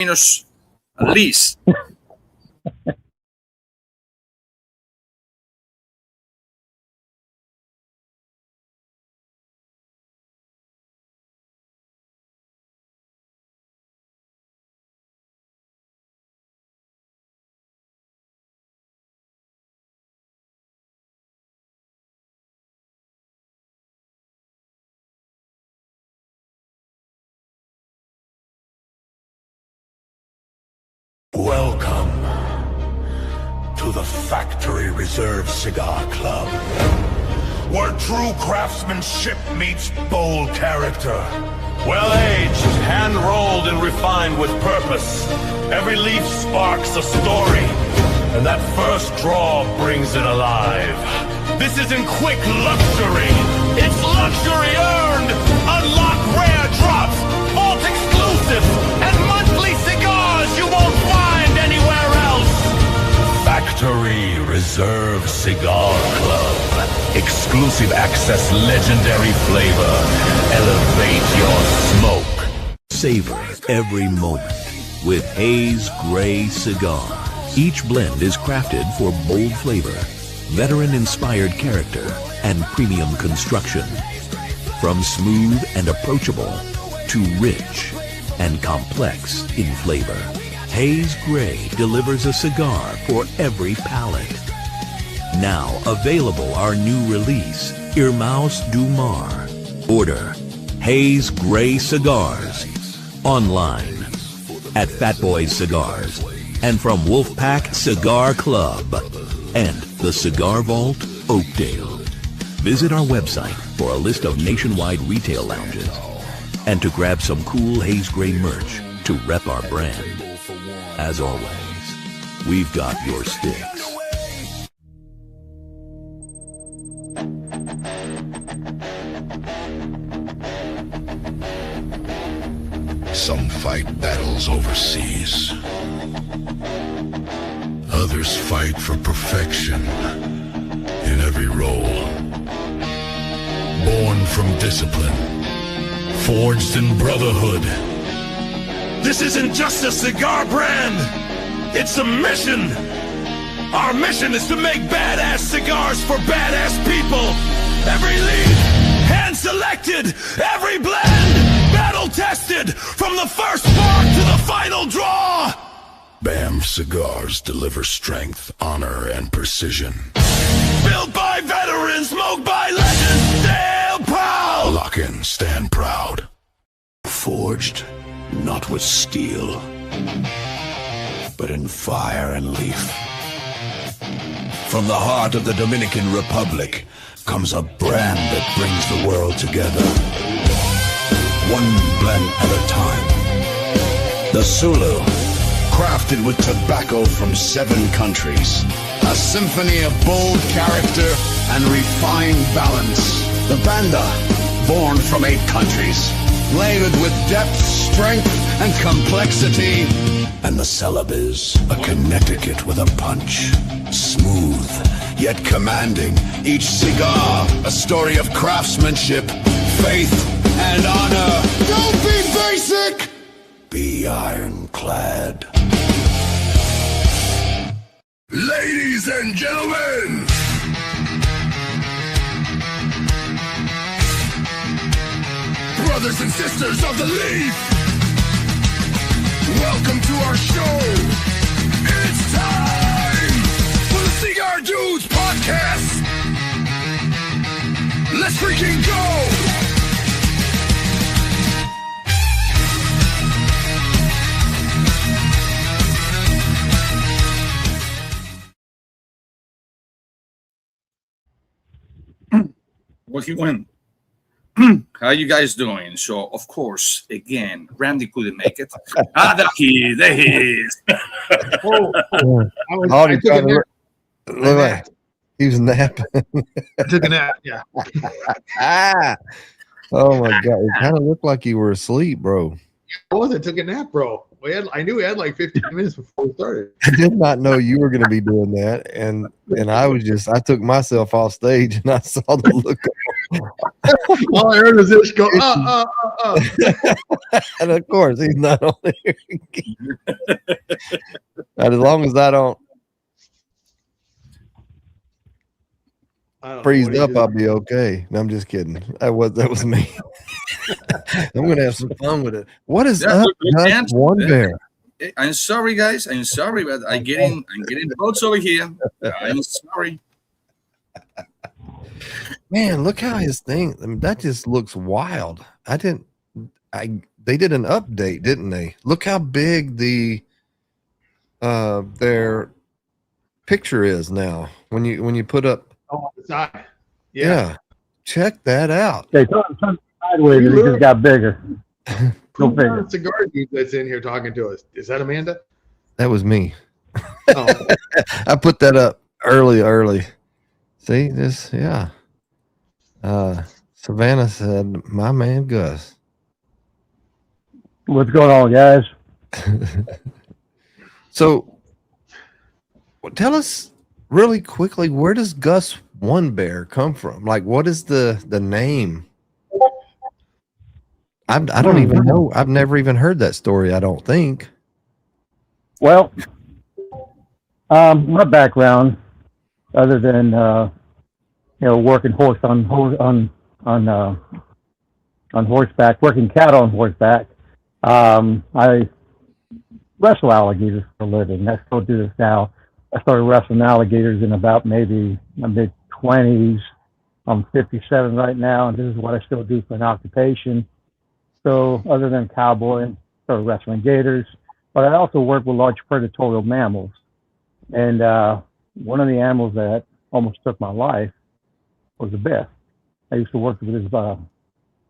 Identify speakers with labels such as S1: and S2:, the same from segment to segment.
S1: minus at least.
S2: Welcome to the Factory Reserve Cigar Club, where true craftsmanship meets bold character. Well-aged, hand-rolled, and refined with purpose. Every leaf sparks a story, and that first draw brings it alive. This isn't quick luxury, it's luxury earned! Unlock rare drops, vault exclusives, and monthly cigars you won't find anywhere else! Factory Reserve Cigar Club. Exclusive access, legendary flavor. Elevate your smoke.
S3: Savor every moment with Hayes Gray Cigar. Each blend is crafted for bold flavor, veteran-inspired character, and premium construction. From smooth and approachable to rich and complex in flavor, Hayes Gray delivers a cigar for every palate. Now available our new release, Irmaus du Mar. Order Hayes Gray Cigars online at Fat Boys Cigars and from Wolfpack Cigar Club and the Cigar Vault, Oakdale. Visit our website for a list of nationwide retail lounges and to grab some cool Hayes Gray merch to rep our brand. As always, we've got your sticks.
S2: Some fight battles overseas. Others fight for perfection in every role. Born from discipline, forged in brotherhood. This isn't just a cigar brand, it's a mission. Our mission is to make badass cigars for badass people. Every leaf, hand-selected, every blend, battle-tested, from the first spark to the final draw. BAM Cigars deliver strength, honor, and precision. Built by veterans, smoked by legends, stay proud. Lock in, stand proud. Forged, not with steel, but in fire and leaf. From the heart of the Dominican Republic comes a brand that brings the world together. One blend at a time. The Sulu, crafted with tobacco from 7 countries. A symphony of bold character and refined balance. The Banda, born from 8 countries. Layered with depth, strength, and complexity. And the Celebes, a Connecticut with a punch. Smooth, yet commanding. Each cigar, a story of craftsmanship, faith, and honor. Don't be basic! Be ironclad. Ladies and gentlemen, brothers and sisters of the leaf, welcome to our show. It's time for the Cigar Dudes Podcast. Let's freaking go!
S1: Well, he went. How you guys doing? So, of course, again, Randy couldn't make it. There he is.
S4: He was napping.
S5: I took a nap, yeah.
S4: Oh my God. It kind of looked like you were asleep, bro.
S5: I wasn't. Took a nap, bro. I knew we had like 15 minutes before we started.
S4: I did not know you were going to be doing that. And I took myself off stage and I saw the look
S5: All I heard was this go,
S4: And of course, he's not on there. And as long as I don't
S5: I don't know
S4: freeze
S5: what he
S4: up,
S5: did.
S4: I'll be okay. No, I'm just kidding. That was me. I'm gonna have some fun with it. What is
S1: Yeah,
S4: up,
S1: we
S4: Gus
S1: can't-
S4: OneBear?
S1: I'm sorry, guys. I'm sorry, but I'm getting votes over here. I'm sorry.
S4: Man, look how his thing. I mean, that just looks wild. They did an update, didn't they? Look how big their picture is now. When you put up,
S5: On the side.
S4: yeah, check that out.
S6: They turn sideways and it just got bigger. Go
S5: Who's
S6: figure.
S5: the cigar dude that's in here talking to us? Is that Amanda?
S4: That was me.
S5: Oh,
S4: I put that up early. See this? Yeah. Savannah said, "My man Gus."
S6: What's going on, guys?
S4: So, tell us really quickly, where does Gus OneBear come from? Like, what is the name? I don't even know. I've never even heard that story, I don't think.
S6: Well, my background, other than working on horseback, working cattle on horseback, I wrestle alligators for a living. I still do this now. I started wrestling alligators in about maybe my mid-20s. I'm 57 right now, and this is what I still do for an occupation. So other than cowboy, started wrestling gators, but I also work with large predatory mammals. And one of the animals that almost took my life was a bear. I used to work with this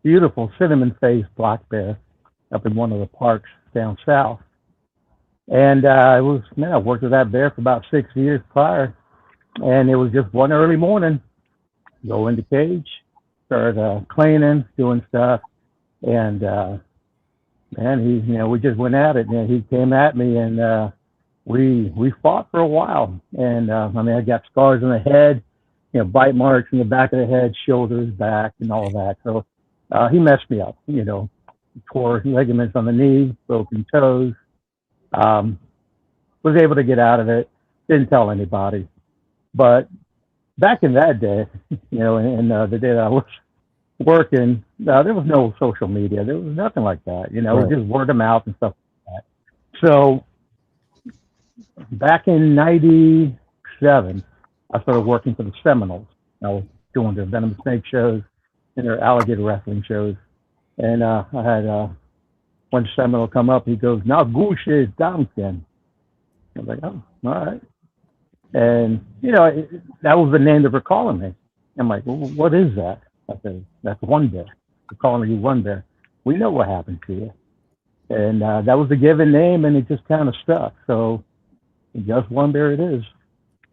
S6: beautiful cinnamon-faced black bear up in one of the parks down south. And I worked with that bear for about 6 years prior. And it was just one early morning, go in the cage, start cleaning, doing stuff. And we just went at it. And he came at me, and we fought for a while. And I got scars on the head, bite marks in the back of the head, shoulders, back, and all that. So he messed me up. Tore ligaments on the knee, broken toes. Was able to get out of it. Didn't tell anybody. But back in that day, in the day that I was working, there was no social media. There was nothing like that. It was just word of mouth and stuff like that. So back in '97, I started working for the Seminoles. I was doing their venomous snake shows and their alligator wrestling shows. And I had one Seminole come up. He goes, "Now goose is Domkin." I was like, "Oh, all right." And that was the name they were calling me. I'm like, "Well, what is that?" I said, "That's OneBear. We're calling you OneBear. We know what happened to you." And that was the given name, and it just kind of stuck. So Gus OneBear it is.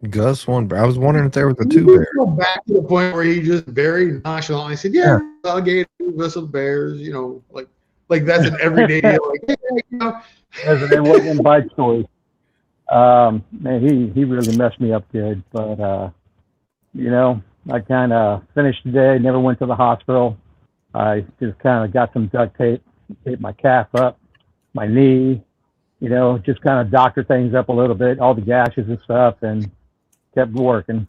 S4: Gus OneBear. I was wondering if there was a
S5: Can
S4: two
S5: you
S4: bear.
S5: Go back to the point where he just very nonchalantly said, "Yeah, alligators, whistle bears," like that's an everyday deal. Like, hey,
S6: As an wasn't by choice. Man, he really messed me up good. But I kind of finished the day, never went to the hospital. I just kind of got some duct tape, taped my calf up, my knee, just kind of doctor things up a little bit, all the gashes and stuff, and kept working.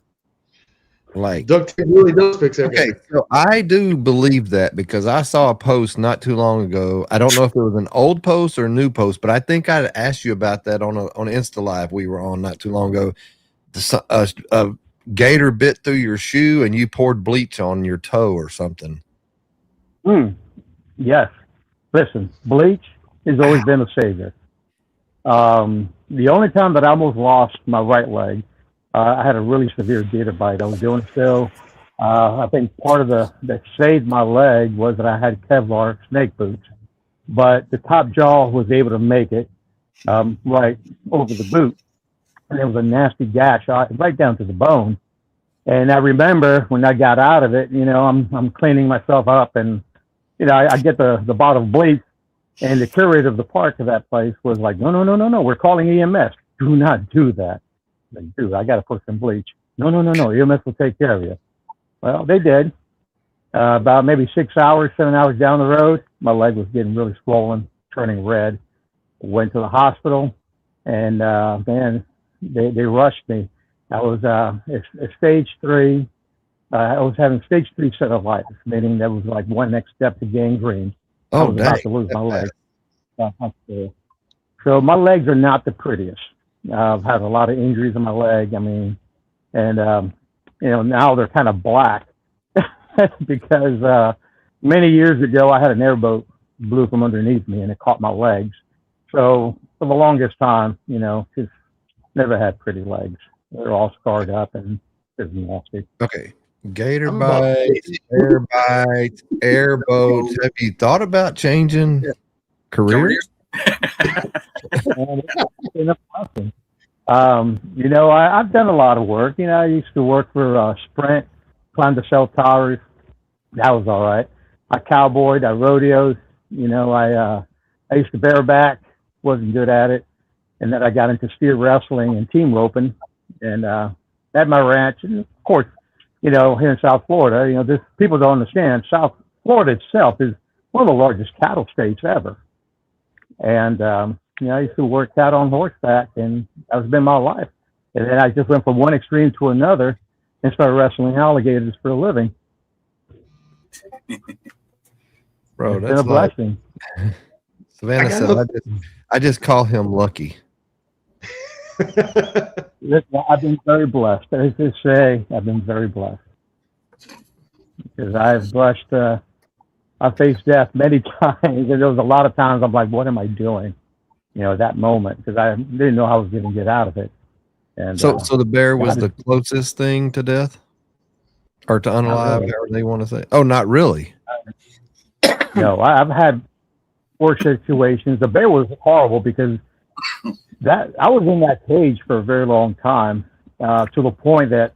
S4: Like,
S5: duct tape really does fix everything.
S4: okay, so I do believe that because I saw a post not too long ago. I don't know if it was an old post or a new post, but I think I asked you about that on Insta Live we were on not too long ago. A gator bit through your shoe and you poured bleach on your toe or something.
S6: Yes. Listen, bleach has always been a savior. The only time that I almost lost my right leg, I had a really severe gator bite. I was doing so. I think part of that saved my leg was that I had Kevlar snake boots, but the top jaw was able to make it right over the boot, and it was a nasty gash right down to the bone. And I remember when I got out of it, I'm cleaning myself up, and I get the bottle of bleach, and the curator of the park of that place was like, no, we're calling EMS. Do not do that. Like, dude, I got to put some bleach. No, EMS will take care of you. Well, they did. About maybe 6 hours, 7 hours down the road, my leg was getting really swollen, turning red. Went to the hospital, and man, they rushed me. I was it's stage 3. I was having stage 3 cellulitis, meaning that was like one next step to gangrene. I was about to lose my leg. So my legs are not the prettiest. I've had a lot of injuries in my leg. I mean, and now they're kind of black because many years ago I had an airboat blew from underneath me and it caught my legs. So for the longest time, just never had pretty legs. They're all scarred up and it's nasty.
S4: Okay. Gator bites, air bites, airboats. Have you thought about changing careers?
S6: I've done a lot of work. I used to work for Sprint, climbed the cell towers. That was all right. I cowboyed, I rodeos. I used to bareback, wasn't good at it. And then I got into steer wrestling and team roping and at my ranch. And of course, here in South Florida, this people don't understand. South Florida itself is one of the largest cattle states ever. And, I used to work cattle on horseback, and that's been my life. And then I just went from one extreme to another and started wrestling alligators for a living.
S4: Bro,
S6: it's
S4: that's
S6: been a blessing.
S4: Savannah said, I just call him lucky.
S6: Listen, I've been very blessed. As I say, I've been very blessed. Because I've faced death many times, and there was a lot of times I'm like, what am I doing? That moment, because I didn't know how I was going to get out of it. And
S4: so the bear was the closest thing to death? Or to unalive,
S6: really.
S4: however they want to say. Oh, not really.
S6: No, I've had worse situations. The bear was horrible because I was in that cage for a very long time, to the point that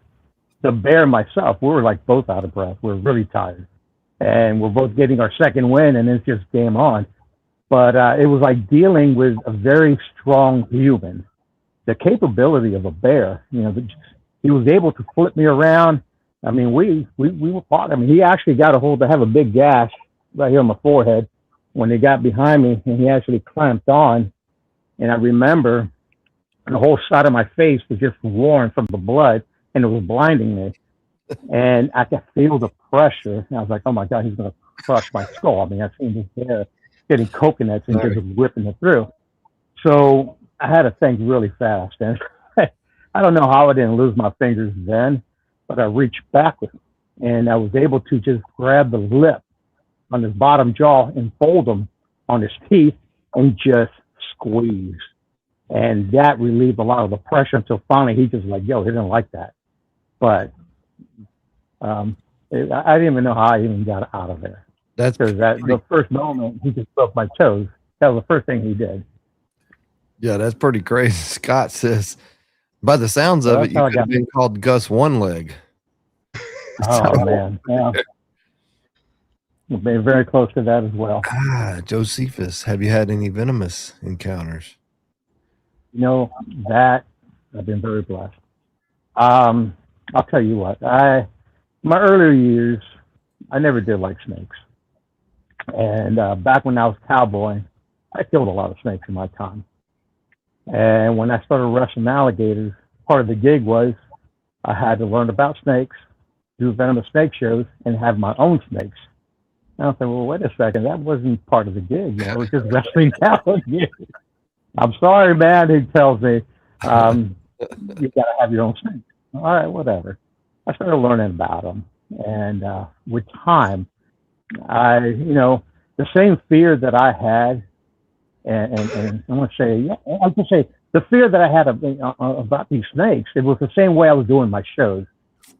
S6: the bear and myself, we were like both out of breath. We were really tired. And we're both getting our second win, and it's just game on. But it was like dealing with a very strong human. The capability of a bear, he was able to flip me around. I mean, we were fought. I mean, he actually got I have a big gash right here on my forehead when he got behind me, and he actually clamped on. And I remember the whole side of my face was just worn from the blood, and it was blinding me. And I could feel the pressure. And I was like, oh my God, he's going to crush my skull. I mean, I've seen his hair getting coconuts and just whipping it through. So I had to think really fast. And I don't know how I didn't lose my fingers then, but I reached backwards and I was able to just grab the lip on his bottom jaw and fold them on his teeth and just squeeze. And that relieved a lot of the pressure until finally he just like, yo, he didn't like that. But I didn't even know how I even got out of there.
S4: That's
S6: because the first moment he just broke my toes. That was the first thing he did.
S4: Yeah, that's pretty crazy. Scott says, by the sounds of it, you could have been called Gus One Leg.
S6: Oh man, yeah. We've been very close to that as well.
S4: Josephus, have you had any venomous encounters?
S6: That I've been very blessed. I'll tell you what. My earlier years, I never did like snakes. And back when I was cowboying, I killed a lot of snakes in my time. And when I started wrestling alligators, part of the gig was I had to learn about snakes, do venomous snake shows, and have my own snakes. And I said, well, wait a second, that wasn't part of the gig. It was just wrestling alligators. I'm sorry, man, he tells me, you got to have your own snakes. All right, whatever. I started learning about them. And with time, the same fear that I had, and I want to say, I can say the fear that I had about these snakes, it was the same way I was doing my shows.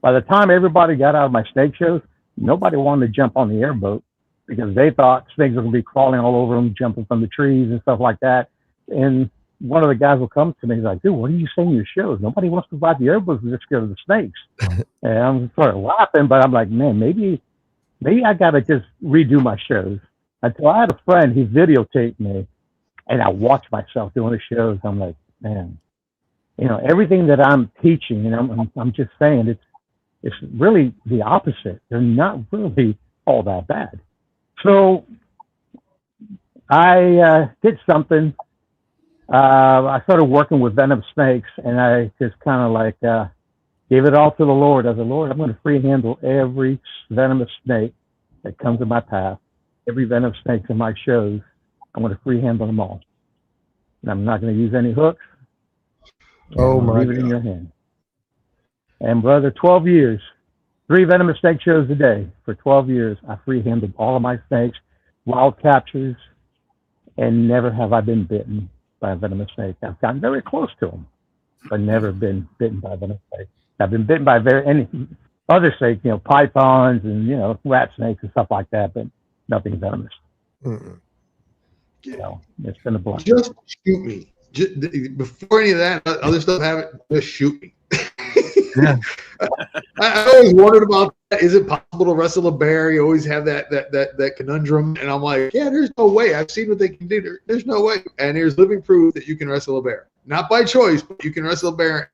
S6: By the time everybody got out of my snake shows, nobody wanted to jump on the airboat because they thought snakes were going to be crawling all over them, jumping from the trees and stuff like that. And one of the guys will come to me, he's like, dude, what are you saying in your shows? Nobody wants to ride the airboats because they're scared of the snakes. And I'm sort of laughing, but I'm like, man, maybe I got to just redo my shows. Until I had a friend, he videotaped me, and I watched myself doing the shows. I'm like, man, everything that I'm teaching, and I'm just saying, it's really the opposite. They're not really all that bad. So I did something. I started working with venomous snakes, and I just kind of like gave it all to the Lord. I said, Lord, I'm going to free handle every venomous snake that comes in my path, every venomous snake in my shows. I'm going to free handle them all. And I'm not going to use any hooks.
S4: Oh, my
S6: leave it in your hand. And brother, 12 years, 3 venomous snake shows a day. For 12 years, I free handled all of my snakes, wild captures, and never have I been bitten by a venomous snake. I've gotten very close to them, but never been bitten by a venomous snake. I've been bitten by any other snakes, pythons and, rat snakes and stuff like that, but nothing venomous.
S4: Mm-mm.
S6: It's been a blessing.
S5: Just shoot me. Before any of that other stuff happens, just shoot me.
S4: Yeah.
S5: I always wondered about that. Is it possible to wrestle a bear? You always have that conundrum, and I'm like, yeah, there's no way. I've seen what they can do. There's no way. And there's living proof that you can wrestle a bear, not by choice, but you can wrestle a bear.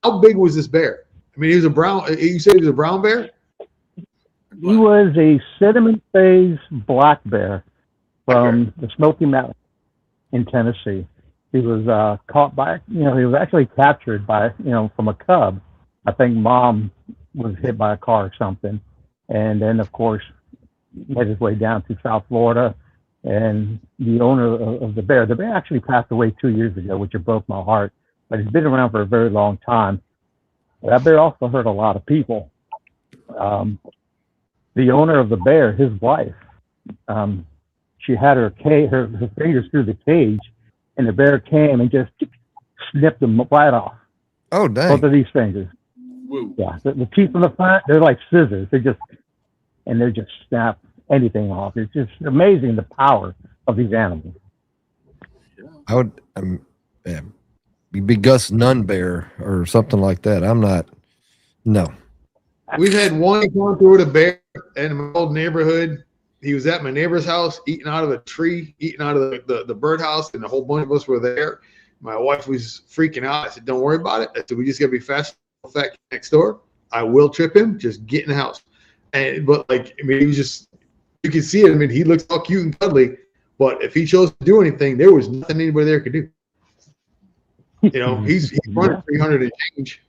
S5: How big was this bear? I mean, he was a brown. You said he was a brown bear.
S6: He was a cinnamon phase black bear from the Smoky Mountains in Tennessee. He was caught by, he was actually captured by, from a cub. I think mom was hit by a car or something. And then, of course, made his way down to South Florida. And the owner of the bear actually passed away 2 years ago, which broke my heart. But he's been around for a very long time. That bear also hurt a lot of people. The owner of the bear, his wife, she had her fingers through the cage, and the bear came and just snipped them right off.
S4: Oh, dang.
S6: Both of these fingers.
S1: Woo.
S6: Yeah, the teeth in the front, they're like scissors. They just snap anything off. It's just amazing the power of these animals.
S4: I would be Gus Nunbear or something like that. I'm not. No.
S5: We've had one going through with a bear in my old neighborhood. He was at my neighbor's house, eating out of a tree, eating out of the birdhouse, and a whole bunch of us were there. My wife was freaking out. I said, don't worry about it. I said, we just got to be fast next door. I will trip him. Just get in the house. But he was just, you can see it. I mean, he looks all cute and cuddly, but if he chose to do anything, there was nothing anybody there could do. He's running 300 and change.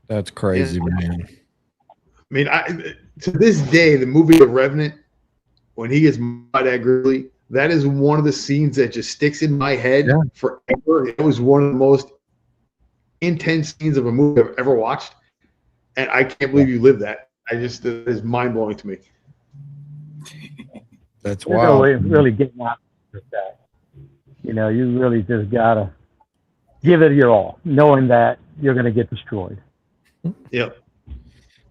S4: That's crazy, man.
S5: I mean, to this day, the movie The Revenant, when he gets by that grizzly, that is one of the scenes that just sticks in my head forever. It was one of the most intense scenes of a movie I've ever watched, and I can't believe you lived that. It is mind blowing to me.
S4: That's
S6: There's
S4: wild.
S6: no way of really getting out of that. You really just gotta give it your all, knowing that you're gonna get destroyed.
S5: Yep.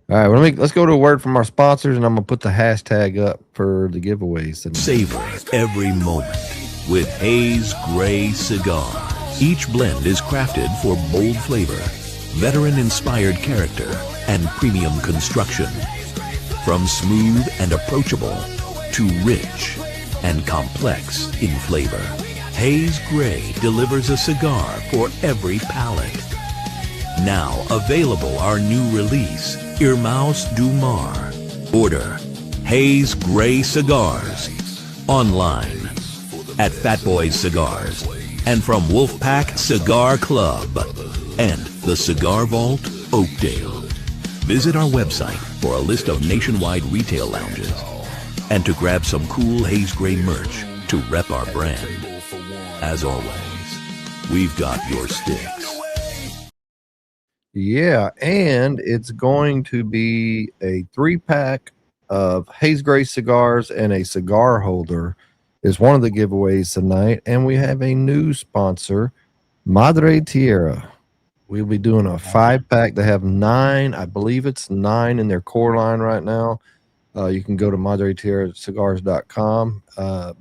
S4: All right, well, let's go to a word from our sponsors, and I'm gonna put the hashtag up for the giveaways.
S3: Savor every moment with Hayes Gray Cigar. Each blend is crafted for bold flavor, veteran-inspired character, and premium construction. From smooth and approachable to rich and complex in flavor, Hayes Gray delivers a cigar for every palate. Now available our new release, Irmaus du Mar. Order Hayes Gray Cigars online at Fat Boys Cigars and from Wolfpack Cigar Club and the Cigar Vault, Oakdale. Visit our website for a list of nationwide retail lounges and to grab some cool Hayes Gray merch to rep our brand. As always, we've got your sticks.
S4: Yeah, and it's going to be a 3-pack of Hayes Gray cigars and a cigar holder is one of the giveaways tonight. And we have a new sponsor, Madre Tierra. We'll be doing a 5-pack. They have 9. I believe it's 9 in their core line right now. You can go to MadreTierraCigars.com,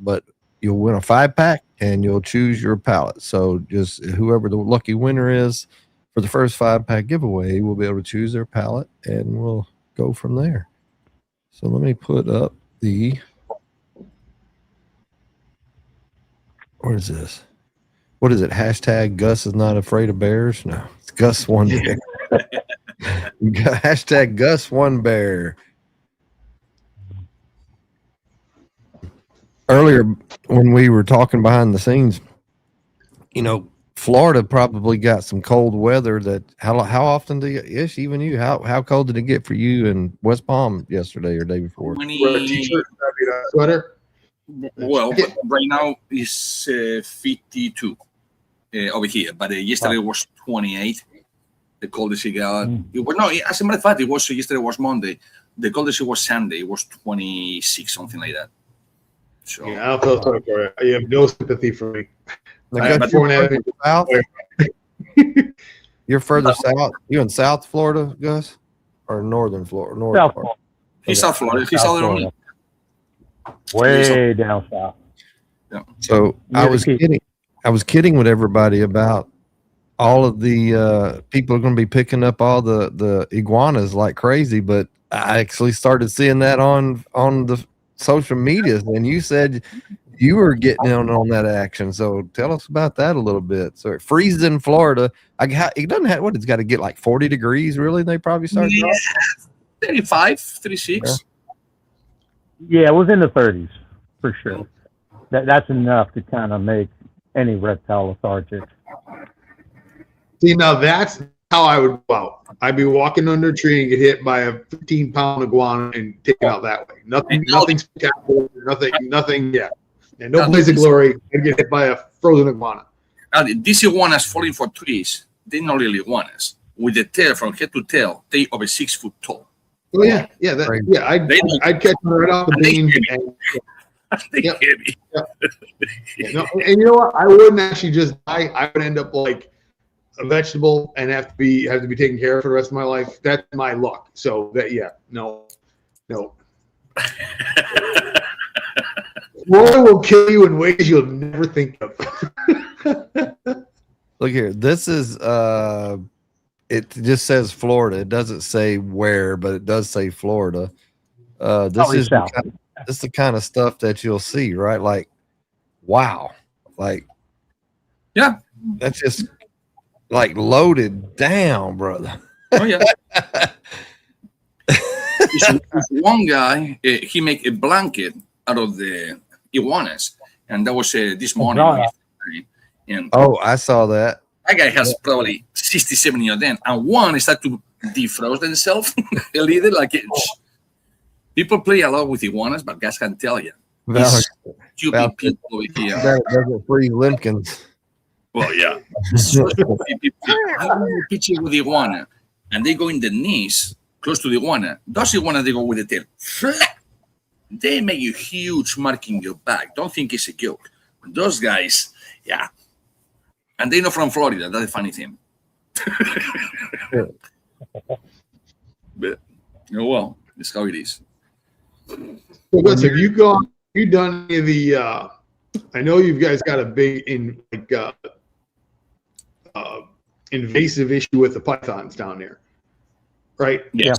S4: but you'll win a 5-pack and you'll choose your palette. So just whoever the lucky winner is for the first 5-pack giveaway, we'll be able to choose their palette and we'll go from there. So let me put up the, what is this? What is it? Hashtag Gus is not afraid of bears? No, it's Gus One Bear. Hashtag Gus One Bear. earlier when we were talking behind the scenes, Florida probably got some cold weather. That how often do you, Ish, even you, how cold did it get for you in West Palm yesterday or day before?
S5: Wear a t-shirt, a sweater.
S1: Well, right now it's 52 over here, but yesterday was 28. The coldest it got. It was, no, as a matter of fact, it was yesterday was Monday. The coldest it was Sunday. It was 26, something like that. So
S5: Yeah, I'll feel sorry for it. You have no sympathy for me.
S4: Like south? You're further south. You in South Florida, Gus, or Northern Florida?
S6: South Florida.
S1: He's South Florida. He's South Florida.
S6: Way down south.
S1: Yeah.
S4: So I was kidding. I was kidding with everybody about all of the people are going to be picking up all the iguanas like crazy, but I actually started seeing that on the social media, and you said you were getting on that action. So tell us about that a little bit. So it freezes in Florida. It doesn't have it's got to get like 40 degrees. Really, they probably start
S1: 35, 36.
S6: Yeah, it was in the 30s for sure. That's enough to kind of make any reptile lethargic.
S5: See, now that's how I would go out. I'd be walking under a tree and get hit by a 15-pound iguana and take it out that way. Nothing spectacular. Nothing. Yeah, and no blaze of glory. I'd get hit by a frozen iguana.
S1: These iguanas falling for trees, they're not really iguanas. With the tail from head to tail, they over 6 foot tall.
S5: Oh yeah. I'd catch them right off the beam.
S1: They're heavy.
S5: No, and you know what? I wouldn't actually just die. I would end up like a vegetable and have to be taken care of for the rest of my life. That's my luck. So no. Florida will kill you in ways you'll never think of.
S4: Look here. This is it just says Florida. It doesn't say where, but it does say Florida. This is the kind of stuff that you'll see, right? Like, wow. Like,
S1: yeah.
S4: That's just like loaded down, brother.
S1: Oh yeah. One guy, he make a blanket out of the iguanas, and that was this morning. And
S4: I saw that.
S1: That guy has probably 60, 70 of them, and one started to defrost themselves a little. Like people play a lot with iguanas, but guys can tell you, stupid people over here.
S4: That doesn't freeze Limpkins.
S1: Well, yeah. So I picture with the iguana, and they go in the knees, close to the iguana. Those iguanas, they go with the tail. Flat. They make a huge mark in your back. Don't think it's a joke. Those guys, yeah. And they're not from Florida. That's the funny thing. But, well, it's how it is.
S5: So, have you done any of the, I know you guys got a big invasive issue with the pythons down there, right?
S1: Yeah.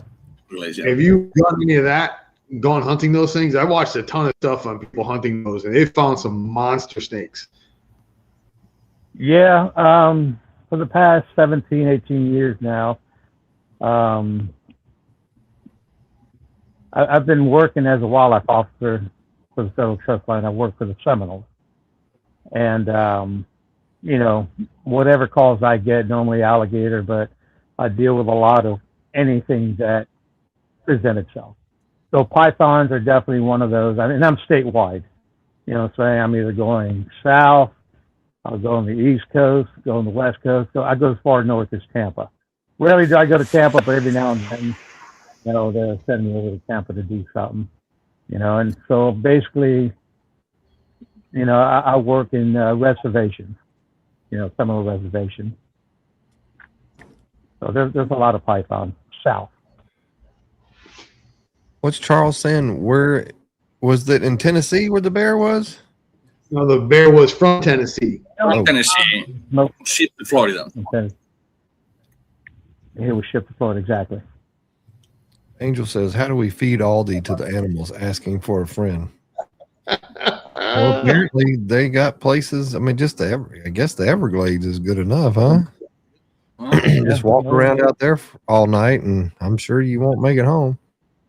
S5: Have you done any of that? Gone hunting those things? I watched a ton of stuff on people hunting those, and they found some monster snakes.
S6: Yeah, for the past 17, 18 years now, I've been working as a wildlife officer for the Federal Trust Line. I work for the Seminoles. And, whatever calls I get, normally alligator, but I deal with a lot of anything that present itself. So pythons are definitely one of those. I mean, I'm statewide, so I'm either going south, I'll go on the East Coast, go on the West Coast. So I go as far north as Tampa. Rarely do I go to Tampa, but every now and then, they'll send me over to Tampa to do something, And so basically, I work in reservations, Seminole Reservation. So there's a lot of python south.
S4: What's Charles saying? Where was that in Tennessee where the bear was?
S5: No, the bear was from Tennessee.
S1: From Tennessee. Shipped to Florida.
S6: Okay. It was shipped to Florida, exactly.
S4: Angel says, how do we feed Aldi to the animals asking for a friend? Well, apparently they got places. I mean, I guess the Everglades is good enough, huh? Just walk around out there all night, and I'm sure you won't make it home.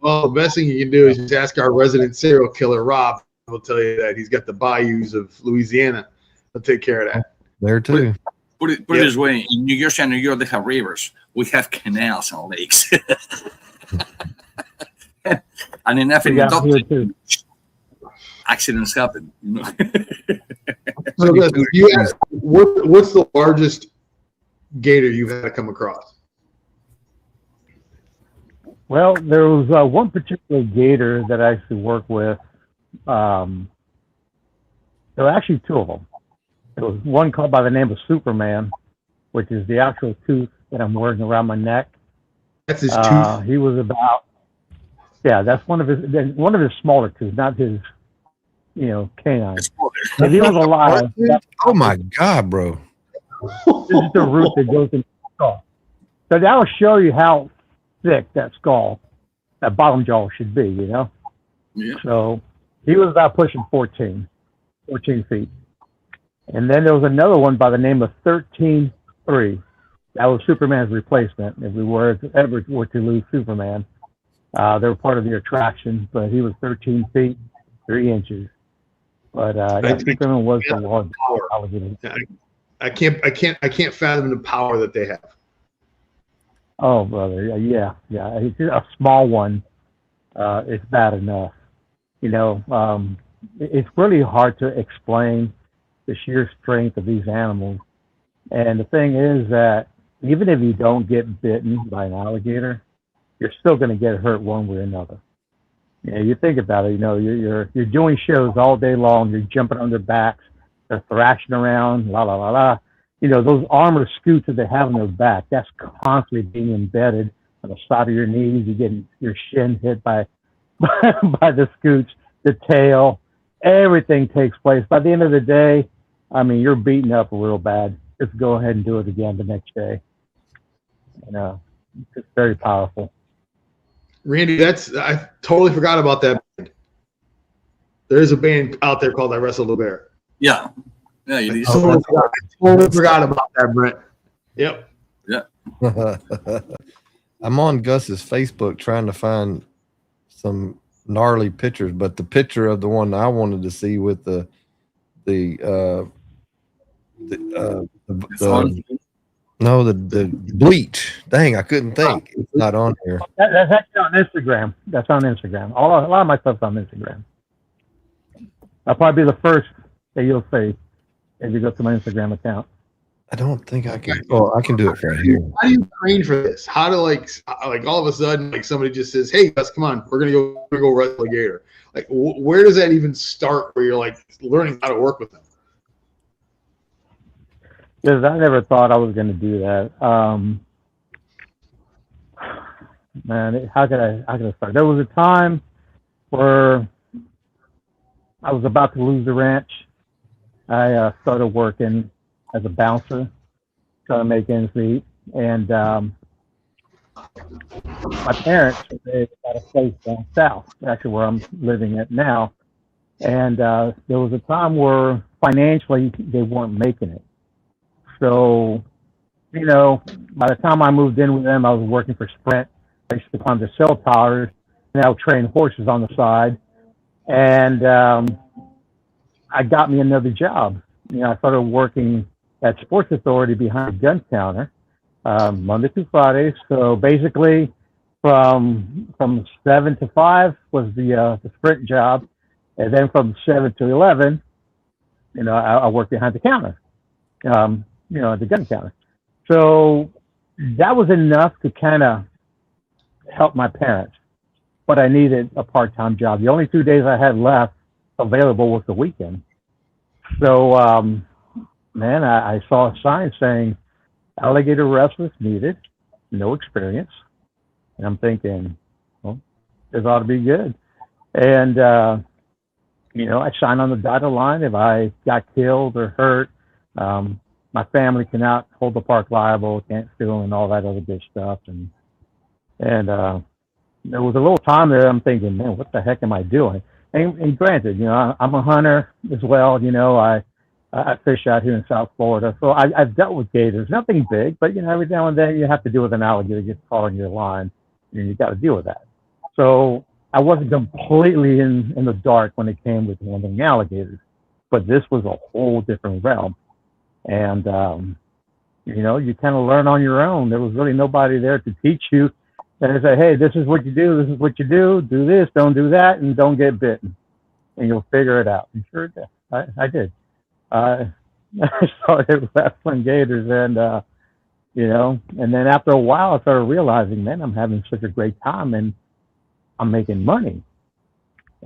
S5: Well, the best thing you can do is just ask our resident serial killer, Rob, will tell you that he's got the bayous of Louisiana. He'll take care of that.
S4: There too.
S1: Put it this way: in New Jersey and New York, they have rivers. We have canals and lakes. And in Africa, accidents happen.
S5: So you asked, what's the largest gator you've had to come across?
S6: Well, there was one particular gator that I actually worked with. There were actually two of them. There was one called by the name of Superman, which is the actual tooth that I'm wearing around my neck.
S5: That's his tooth.
S6: He was about, that's one of his smaller teeth, not his, canine. And he was alive.
S4: Oh my God, bro!
S6: This is the root that goes into the skull. So that will show you how thick that skull, that bottom jaw should be,
S1: Yeah.
S6: So he was about pushing 14 feet. And then there was another one by the name of 13-3. That was Superman's replacement. If we were ever to lose Superman, they were part of the attraction, but he was 13 feet, 3 inches. But Superman was the largest alligator.
S5: I can't fathom the power that they have.
S6: Oh, brother, yeah. It's a small one. It's bad enough. It's really hard to explain the sheer strength of these animals. And the thing is that even if you don't get bitten by an alligator, you're still going to get hurt one way or another. You think about it. You're doing shows all day long. You're jumping on their backs. They're thrashing around. La la la la. Those armor scoots that they have on their back, that's constantly being embedded on the side of your knees. You're getting your shin hit by the scoots, the tail. Everything takes place. By the end of the day, you're beaten up real bad. Just go ahead and do it again the next day. It's very powerful.
S5: Randy, I totally forgot about that band. There's a band out there called I Wrestled a Bear.
S1: Yeah. Yeah, you
S5: I totally forgot about that, Brent. Yep.
S1: Yeah.
S4: I'm on Gus's Facebook trying to find some gnarly pictures, but the picture of the one I wanted to see with the bleach. Dang, I couldn't think. It's not on here.
S6: That's actually on Instagram. That's on Instagram. A lot of my stuff's on Instagram. That'll probably be the first that you'll see if you go to my Instagram account.
S4: I don't think I can. Oh, I can do it right here.
S5: How do you train for this? How do like all of a sudden somebody just says, "Hey, Gus, come on, we're gonna go wrestle a gator." Like, where does that even start? Where you're like learning how to work with them?
S6: Because I never thought I was going to do that. Man, how could I start? There was a time where I was about to lose the ranch. I started working as a bouncer, trying to make ends meet, and my parents, they got a place down south, actually where I'm living at now, and there was a time where financially they weren't making it. So, by the time I moved in with them, I was working for Sprint. I used to climb the cell towers, and I would train horses on the side. And I got me another job. I started working at Sports Authority behind the gun counter, Monday through Friday. So basically, from 7 to 5 was the Sprint job, and then from 7 to 11, I worked behind the counter. At the gun counter. So that was enough to kind of help my parents, but I needed a part-time job. The only 2 days I had left available was the weekend. So, I saw a sign saying alligator wrestlers needed, no experience. And I'm thinking, well, this ought to be good. And, I signed on the dotted line. If I got killed or hurt, my family cannot hold the park liable, can't sue, and all that other good stuff. And there was a little time there I'm thinking, man, what the heck am I doing? And granted, I'm a hunter as well. I fish out here in South Florida. So I've dealt with gators, nothing big, but, every now and then you have to deal with an alligator gets caught on your line, and you got to deal with that. So I wasn't completely in the dark when it came with handling alligators, but this was a whole different realm. And, you know, you kind of learn on your own. There was really nobody there to teach you. And they say, hey, this is what you do, do this, don't do that, and don't get bitten. And you'll figure it out. And sure did. I did. I started wrestling gators, and, you know, and then after a while, I started realizing, man, I'm having such a great time, and I'm making money.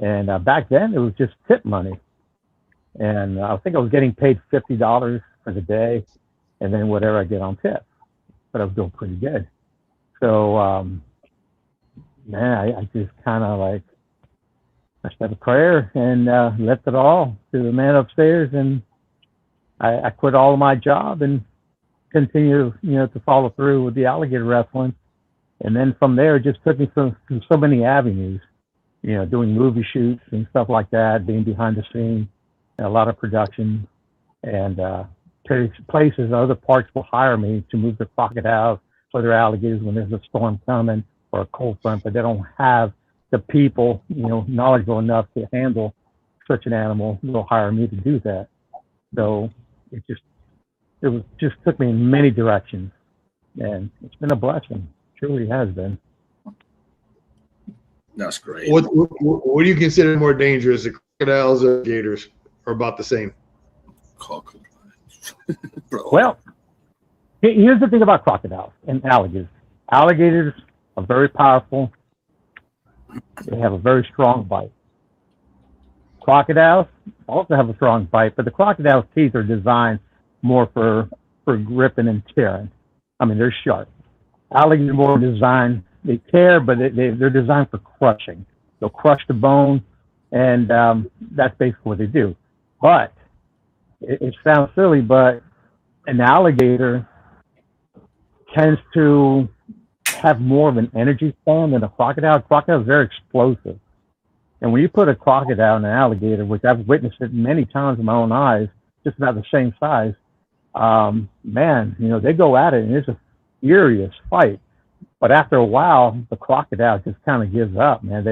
S6: And back then, it was just tip money. And I think I was getting paid $50 for the day, and then whatever I get on tip. But I was doing pretty good. So, man, I just kind of like, I said a prayer and left it all to the man upstairs, and I quit all of my job and continue, you know, to follow through with the alligator wrestling. And then from there, it just took me through so many avenues, you know, doing movie shoots and stuff like that, being behind the scenes, and a lot of production, and places, other parks will hire me to move their crocodiles for their alligators when there's a storm coming or a cold front, but they don't have the people, you know, knowledgeable enough to handle such an animal. They'll hire me to do that. So it just took me in many directions, and it's been a blessing. It truly has been.
S1: That's great.
S5: What do you consider more dangerous, the crocodiles or gators, or about the same?
S6: Well, here's the thing about crocodiles and alligators. Alligators are very powerful. They have a very strong bite. Crocodiles also have a strong bite, but the crocodile's teeth are designed more for gripping and tearing. I mean, they're sharp. Alligators are more designed, they tear, but they're designed for crushing. They'll crush the bone, and that's basically what they do. But it sounds silly, but an alligator tends to have more of an energy span than a crocodile. Crocodile is very explosive. And when you put a crocodile and an alligator, which I've witnessed it many times with my own eyes, just about the same size, man, you know, they go at it and it's a furious fight. But after a while, the crocodile just kind of gives up, man.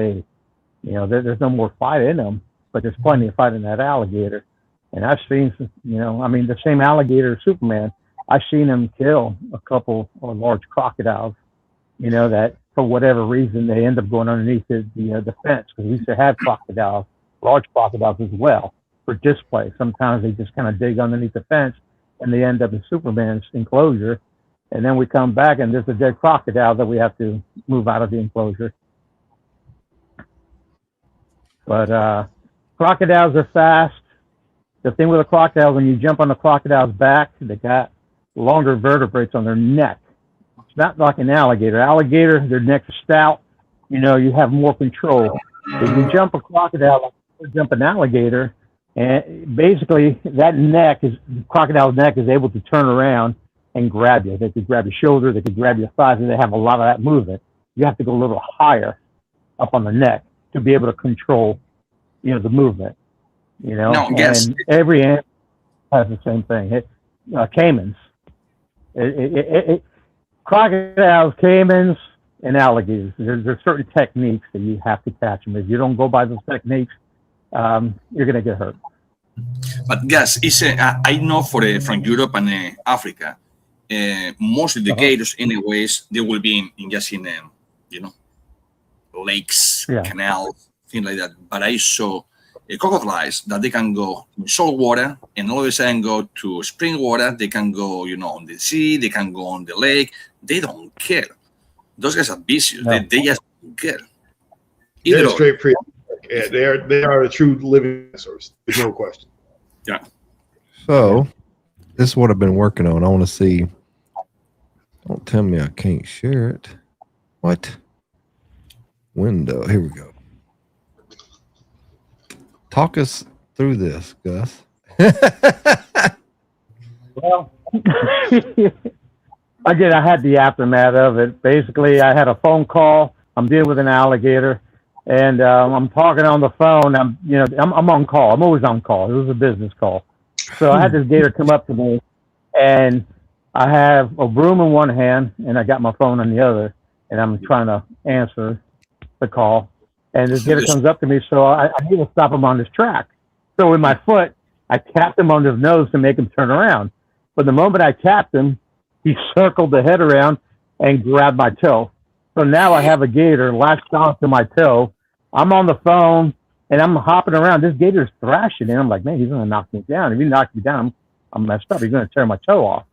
S6: You know, there's no more fight in them, but there's plenty of fight in that alligator. And I've seen, you know, I mean, the same alligator, Superman, I've seen him kill a couple of large crocodiles, you know, that for whatever reason, they end up going underneath the fence, because we used to have crocodiles, large crocodiles as well, for display. Sometimes they just kind of dig underneath the fence and they end up in Superman's enclosure. And then we come back and there's a dead crocodile that we have to move out of the enclosure. But crocodiles are fast. The thing with a crocodile, when you jump on the crocodile's back, they got longer vertebrae on their neck. It's not like an alligator. Alligator, their neck's stout. You know, you have more control. If you jump a crocodile, like you jump an alligator, and basically that crocodile's neck is able to turn around and grab you. They could grab your shoulder, they could grab your thighs, and they have a lot of that movement. You have to go a little higher up on the neck to be able to control, you know, the movement. You know, and every animal has the same thing. Caimans, crocodiles, caimans, and alligators. There's certain techniques that you have to catch them. If you don't go by those techniques, you're going to get hurt.
S1: But yes, it's I know from Europe and Africa, most of the gators, anyways, they will be in you know, lakes, canals, things like that. But I saw crocodiles that they can go in salt water and all of a sudden go to spring water. They can go, you know, on the sea. They can go on the lake. They don't care. Those guys are vicious. No. They just don't care.
S5: They're straight pre. Yeah, they are a true living source. There's no question.
S1: Yeah.
S4: So this is what I've been working on. I want to see. Don't tell me I can't share it. What? Window. Here we go. Talk us through this, Gus.
S6: Well, again, I had the aftermath of it. Basically, I had a phone call. I'm dealing with an alligator, and I'm talking on the phone. I'm on call. I'm always on call. It was a business call. So I had this gator come up to me, and I have a broom in one hand, and I got my phone in the other, and I'm trying to answer the call. And this gator comes up to me, so I need to stop him on his track. So with my foot, I tapped him on his nose to make him turn around. But the moment I tapped him, he circled the head around and grabbed my toe. So now I have a gator latched onto my toe. I'm on the phone, and I'm hopping around. This gator's thrashing, and I'm like, man, he's going to knock me down. If he knocks me down, I'm messed up. He's going to tear my toe off.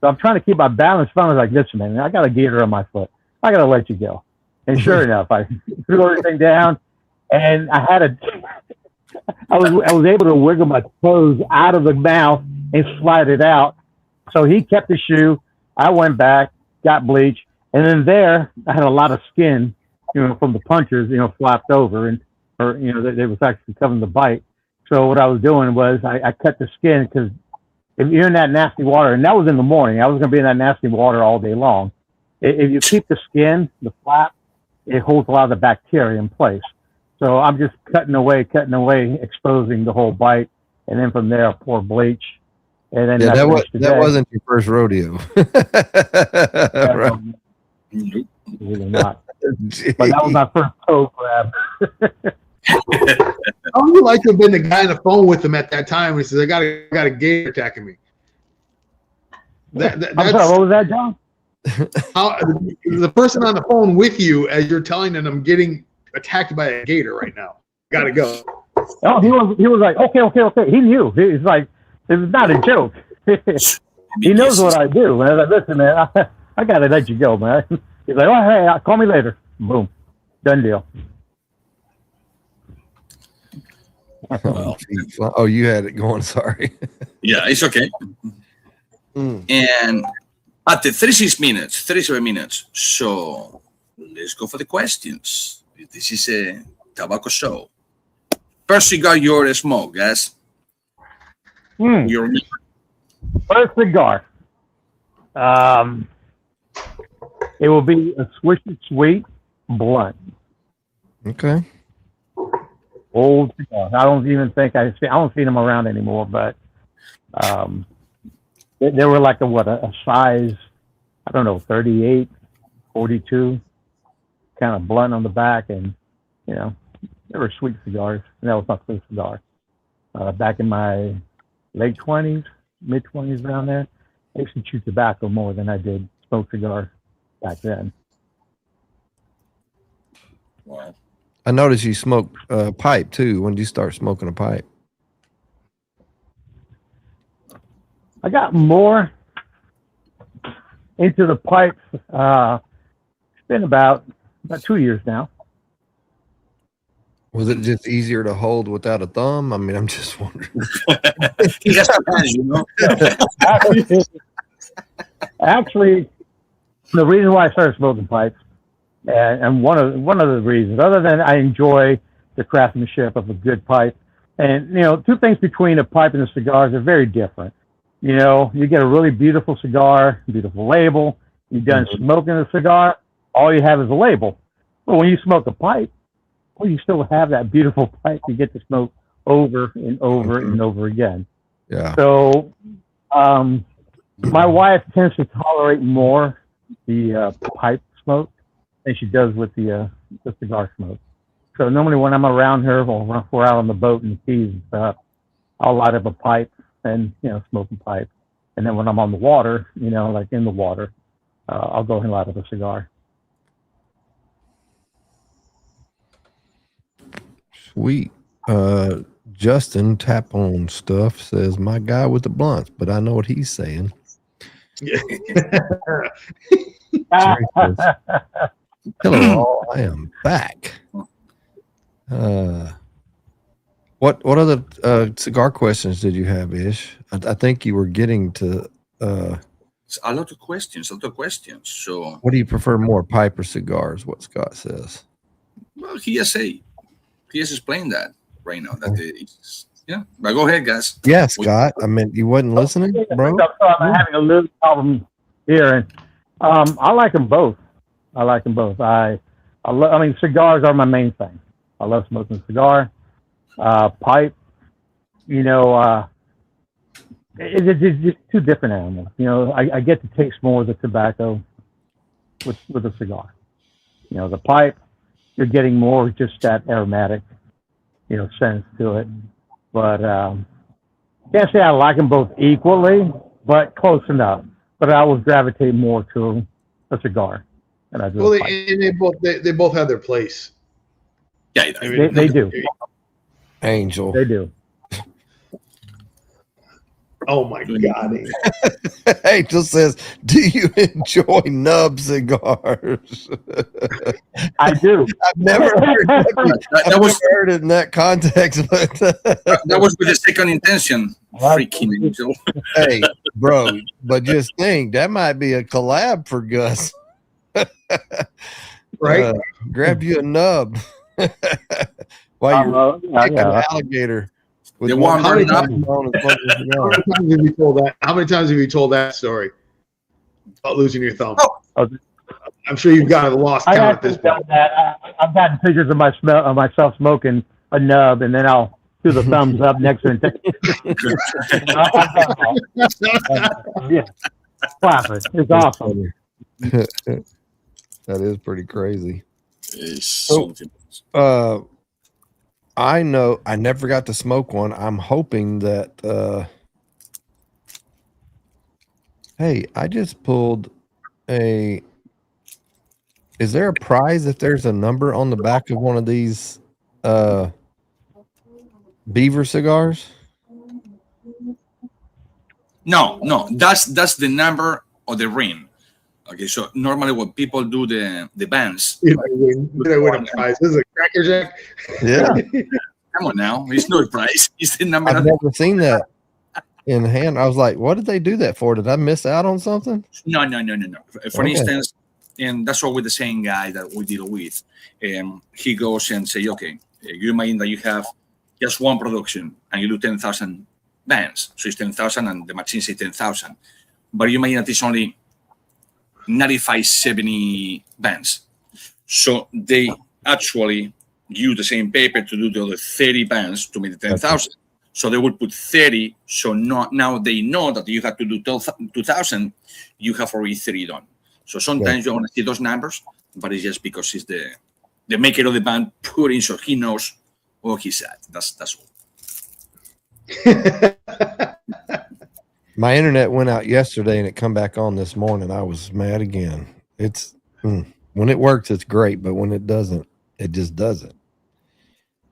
S6: So I'm trying to keep my balance. Finally, like, listen, man, I got a gator on my foot. I got to let you go. And sure enough, I threw everything down, and I was able to wiggle my toes out of the mouth and slide it out. So he kept the shoe. I went back, got bleach, and then there I had a lot of skin, from the punches, flapped over, and they was actually covering the bite. So what I was doing was I cut the skin, because if you're in that nasty water, and that was in the morning, I was going to be in that nasty water all day long. If you keep the skin, the flap, it holds a lot of the bacteria in place. So I'm just cutting away, exposing the whole bite, and then from there I pour bleach. And then
S4: that wasn't your first rodeo.
S6: Right. Really not. But that was my first toe grab.
S5: How would you like to have been the guy on the phone with him at that time? He says, "I got a gator attacking me."
S6: I'm sorry, what was that, John?
S5: How the person on the phone with you as you're telling them, "I'm getting attacked by a gator right now. Got to go."
S6: Oh, he was like, okay. He knew. He's like, it's not a joke. He knows what I do. And I was like, listen, man, I got to let you go, man. He's like, oh, hey, call me later. Boom. Done deal.
S4: Oh, you had it going. Sorry.
S1: Yeah, it's okay. And at the 37 minutes. So let's go for the questions. This is a tobacco show. First cigar you already smoke, guys. Your
S6: first cigar. It will be a Swishy Sweet blunt.
S4: Okay.
S6: Old cigar. I don't even think I don't see them around anymore, but they were like a size, I don't know, 38, 42, kind of blunt on the back, and they were sweet cigars. And that was my first cigar. Back in my late 20s, mid 20s, around there, I used to chew tobacco more than I did smoke cigars back then.
S1: Wow.
S4: I noticed you smoke pipe too. When did you start smoking a pipe?
S6: I got more into the pipes. It's been about 2 years now.
S4: Was it just easier to hold without a thumb? I mean, I'm just wondering.
S1: He has two hands,
S6: Actually, the reason why I started smoking pipes, and one of the reasons, other than I enjoy the craftsmanship of a good pipe, and two things between a pipe and a cigar are very different. You get a really beautiful cigar, beautiful label. You're done smoking a cigar, all you have is a label. But when you smoke a pipe, well, you still have that beautiful pipe you get to smoke over and over and over again.
S4: Yeah.
S6: So, my wife tends to tolerate more the pipe smoke than she does with the cigar smoke. So normally when I'm around her, or if we're out on the boat in the Keys and stuff, I'll light up a pipe and smoke a pipe. And then when I'm on the water, like in the water, I'll go ahead and light up a cigar.
S4: Sweet. Justin Tap On Stuff says, my guy with the blunts, but I know what he's saying.
S5: Yeah.
S4: Hello all, I am back. What other cigar questions did you have, Ish? I think you were getting to
S1: a lot of questions. So
S4: what do you prefer more, pipe or cigars? What Scott says.
S1: Well, he has explained that right now. Yeah, but go ahead, guys.
S4: Yeah, Scott. I mean, you wasn't listening, bro.
S6: I'm having a little problem here, and I like them both. I mean, cigars are my main thing. I love smoking a cigar. Pipe, it's just two different animals. I get to taste more of the tobacco with a cigar. The pipe, you're getting more just that aromatic, sense to it. But can't say I like them both equally, but close enough. But I would gravitate more to a cigar. And I do.
S5: Well, they both have their place.
S1: Yeah,
S6: they do.
S4: Angel.
S6: They do.
S5: Oh my God!
S4: Angel says, "Do you enjoy nub cigars?"
S6: I do.
S4: I've never heard it in that context, but
S1: that was with the second intention. Freaking Angel.
S4: Hey, bro, but just think that might be a collab for Gus.
S5: Right?
S4: Grab you a nub while you're picking an alligator.
S1: The one
S5: how many times have you told that? How many times have you told that story about losing your thumb?
S6: Oh.
S5: I'm sure you've got a lost count at this point.
S6: I've gotten pictures of myself smoking a nub, and then I'll do the thumbs up next to it. Yeah, clap it. It's awesome.
S4: That is pretty crazy.
S1: So,
S4: I know I never got to smoke one. I'm hoping that hey, I just pulled is there a prize if there's a number on the back of one of these Beaver cigars?
S1: No, that's the number of the ring. Okay, so normally when people do the bands,
S5: Did I win a prize? This is a Cracker Jack.
S4: Yeah.
S1: Come on now, it's no price. It's the number.
S4: I've never seen that in hand. I was like, what did they do that for? Did I miss out on something?
S1: No. For instance, and that's what with the same guy that we deal with. He goes and say, okay, you imagine that you have just one production and you do 10,000 bands. So it's 10,000 and the machine say 10,000. But you imagine that it's only 95, 70 bands. So they actually use the same paper to do the other 30 bands to make the 10,000. So they would put 30. So now they know that you have to do 2,000. You have already 30 done. So sometimes you want to see those numbers, but it's just because it's the maker of the band put in so he knows what he's at. That's all.
S4: My internet went out yesterday and it come back on this morning. I was mad again. It's when it works, it's great, but when it doesn't, it just doesn't.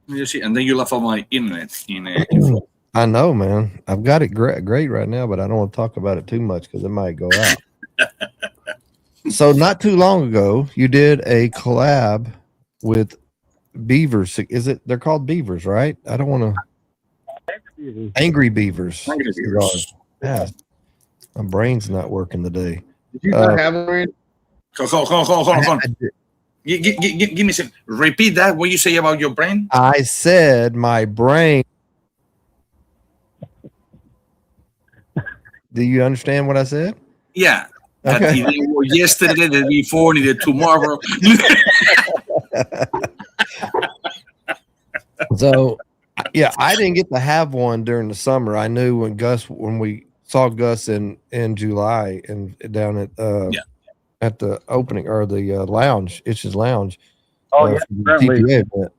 S1: You see, and then you laugh at my internet in
S4: I know, man. I've got it great right now, but I don't want to talk about it too much because it might go out. So not too long ago, you did a collab with Beavers. They're called Beavers, right? I don't want to. Angry Beavers.
S1: Angry Beavers.
S4: Yeah. My brain's not working today.
S5: Did you not have one?
S1: Hold on. Give me a second. Repeat that. What you say about your brain?
S4: I said my brain. Do you understand what I said?
S1: Yeah.
S4: Okay.
S1: That either yesterday, the day before, the tomorrow.
S4: So, yeah, I didn't get to have one during the summer. I knew when we saw Gus in July and down at the opening or the lounge, Itch's Lounge.
S6: Oh,
S4: TPA event.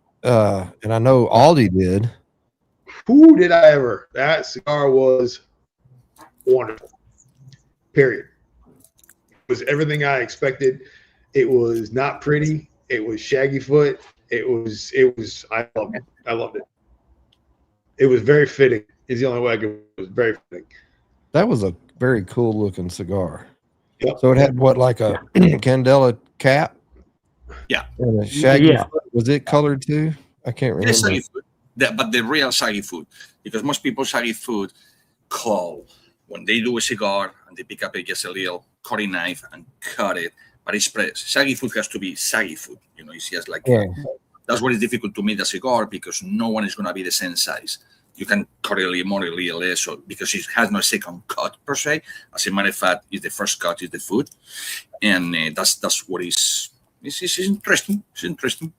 S4: And I know Aldi did.
S5: Who did I ever? That cigar was wonderful. Period. It was everything I expected. It was not pretty. It was shaggy foot. It was. I loved it. I loved it. It was very fitting. Is the only way I could. It was very fitting.
S4: That was a very cool looking cigar.
S5: Yep.
S4: So it had what, like a Candela cap?
S1: Yeah.
S4: And a shaggy foot. Was it colored too? I can't remember.
S1: Saggy food. But the real saggy food, because most people saggy food call when they do a cigar and they pick up just a little cutting knife and cut it, but it's pressed. Saggy food has to be saggy food. It's just like that's what is difficult to make the cigar because no one is going to be the same size. You can cut it a little more, a little less, because it has no second cut per se. As a matter of fact, is the first cut is the food, and that's what is. It's interesting. It's interesting.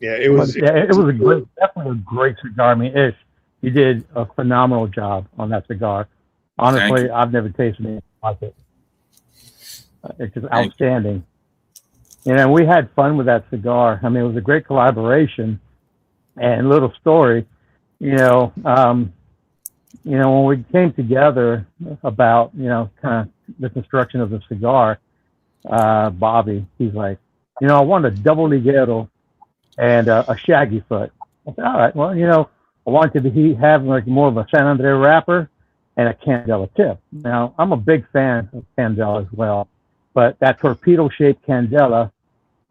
S5: Yeah, it was.
S6: Definitely a great cigar. I mean, you did a phenomenal job on that cigar. Honestly, I've never tasted anything like it. It's just outstanding. we had fun with that cigar. I mean, it was a great collaboration. And little story, when we came together about, kind of the construction of the cigar, Bobby, he's like, I want a double ligero and a shaggy foot. I said, all right, well, I wanted to have like more of a San Andre wrapper and a candela tip. Now, I'm a big fan of candela as well, but that torpedo-shaped candela,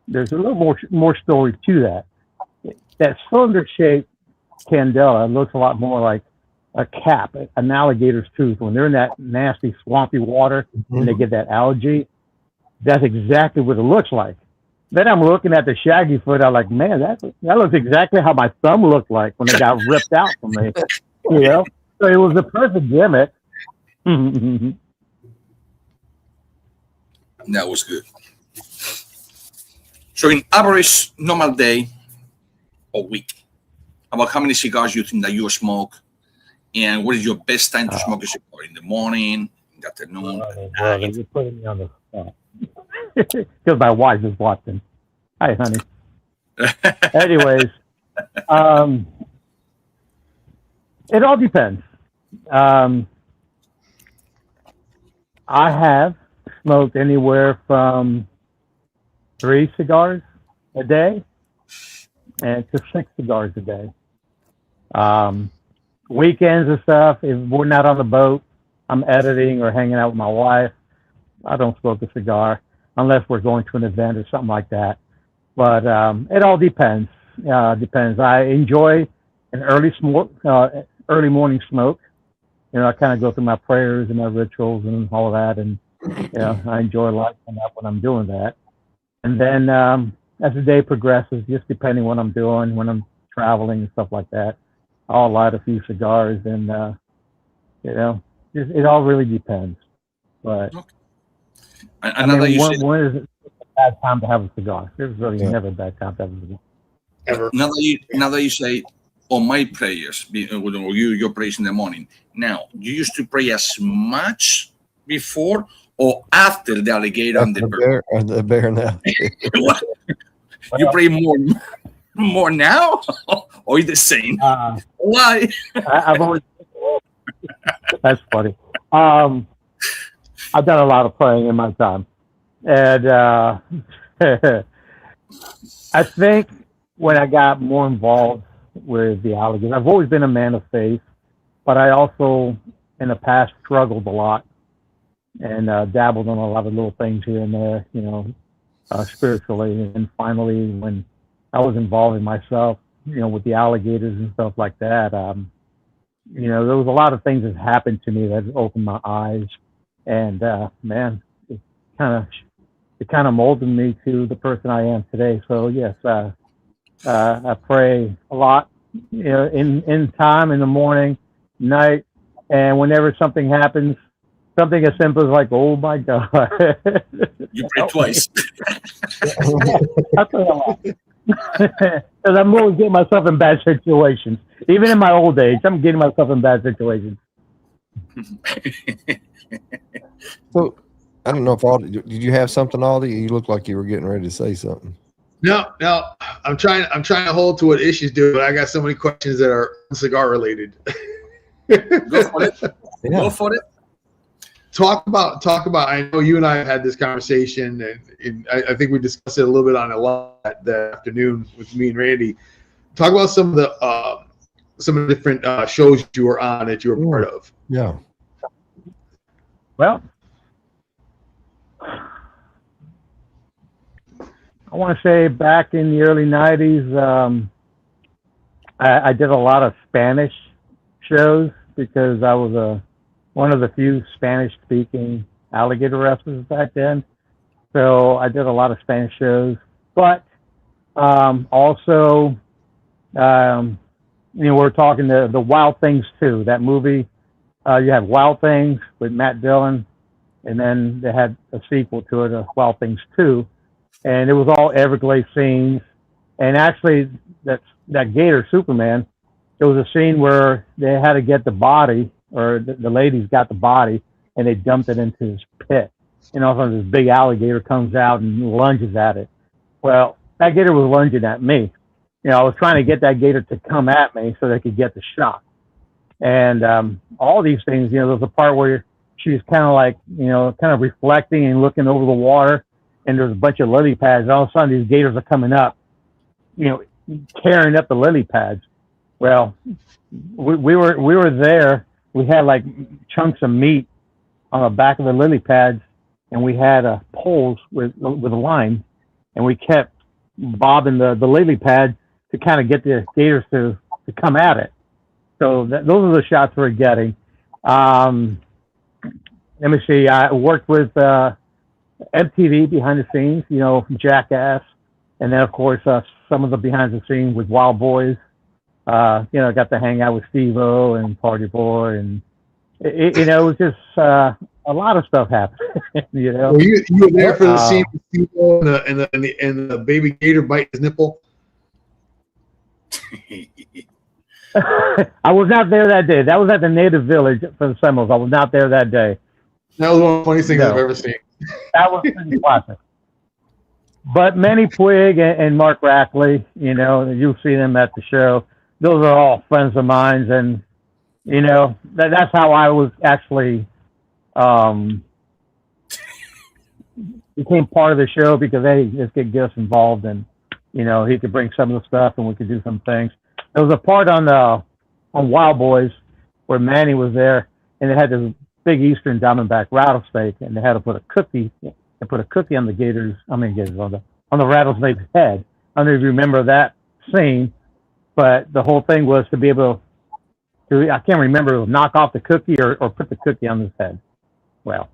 S6: there's a little more story to that. That cylinder-shaped candela looks a lot more like a cap, an alligator's tooth. When they're in that nasty, swampy water and they get that algae, that's exactly what it looks like. Then I'm looking at the shaggy foot. I'm like, man, that looks exactly how my thumb looked like when it got ripped out from me. So it was the perfect gimmick.
S1: That was good. So in average normal day or week, about how many cigars you think that you smoke, and what is your best time to smoke a cigar? In the morning, in the afternoon?
S6: You're putting me on the spot. Because my wife is watching. Hi, honey. Anyways, it all depends. I have smoked anywhere from 3 cigars a day and to 6 cigars a day. Weekends and stuff, if we're not on the boat, I'm editing or hanging out with my wife, I don't smoke a cigar unless we're going to an event or something like that. But it all depends. Depends. I enjoy an early morning smoke. I kind of go through my prayers and my rituals and all of that, and I enjoy lighting up when I'm doing that. And then as the day progresses, just depending what I'm doing, when I'm traveling and stuff like that, I'll light a few cigars, and it all really depends. But when is it a bad time to have a cigar? There's really never a bad time to have a cigar.
S5: Ever.
S1: Now that you say, on my prayers, your prayers in the morning. Now, you used to pray as much before or after the alligator and the bear?
S4: The bear now.
S1: You pray more now, or the same? Why?
S6: I've always. That's funny. I've done a lot of praying in my time, and I think when I got more involved with the alligators, I've always been a man of faith, but I also in the past struggled a lot and dabbled in a lot of little things here and there, spiritually. And finally, when I was involving myself, with the alligators and stuff like that, there was a lot of things that happened to me that opened my eyes, and man, it kind of molded me to the person I am today. So yes, I pray a lot, in time, in the morning, night, and whenever something happens, something as simple as like, oh my God.
S1: You pray twice.
S6: I pray a lot. Because I'm always getting myself in bad situations. Even in my old age, I'm getting myself in bad situations.
S4: So, I don't know if Aldi, did you have something, Aldi? You look like you were getting ready to say something.
S5: No, I'm trying to hold to what issues do, but I got so many questions that are cigar related.
S1: Go for it.
S4: Yeah.
S1: Go for it.
S5: Talk about. I know you and I have had this conversation, and I think we discussed it a little bit on a lot that afternoon with me and Randy. Talk about some of the different shows you were on that you were part of.
S4: Yeah.
S6: Well, I want to say back in the early 90s, I did a lot of Spanish shows because I was one of the few Spanish-speaking alligator wrestlers back then. So I did a lot of Spanish shows. But also, we're talking the Wild Things 2, that movie. You have Wild Things with Matt Dillon, and then they had a sequel to it, Wild Things 2. And it was all Everglades scenes. And actually, that gator, Superman, there was a scene where they had to get the body, or the ladies got the body, and they dumped it into his pit. And all of a sudden, this big alligator comes out and lunges at it. Well, that gator was lunging at me. I was trying to get that gator to come at me so they could get the shot. And all these things, there was a part where she was kind of like, kind of reflecting and looking over the water, and there's a bunch of lily pads. And all of a sudden, these gators are coming up, tearing up the lily pads. Well, we were there. We had like chunks of meat on the back of the lily pads, and we had poles with a line, and we kept bobbing the lily pad to kind of get the gators to come at it. So those are the shots we're getting. Let me see. I worked with MTV behind the scenes, Jackass, and then of course some of the behind the scenes with Wild Boys. I got to hang out with Steve-O and Party Boy, and it was just a lot of stuff happened.
S5: Well, you were there for the scene with Steve-O and the baby gator biting his nipple.
S6: I was not there that day. That was at the native village for the Seminoles. I was not there that day.
S5: That was one of the funniest things I've ever seen.
S6: That was pretty classic. But Manny Puig and Mark Rackley, you'll see them at the show. Those are all friends of mine, and that's how I was actually became part of the show, because this could get us involved, and he could bring some of the stuff and we could do some things. There was a part on Wild Boys where Manny was there, and they had this big Eastern Diamondback rattlesnake, and they had to put a cookie on the gators. On the rattlesnake's head. I don't know if you remember that scene, but the whole thing was to be able to, I can't remember, knock off the cookie or put the cookie on his head. Well,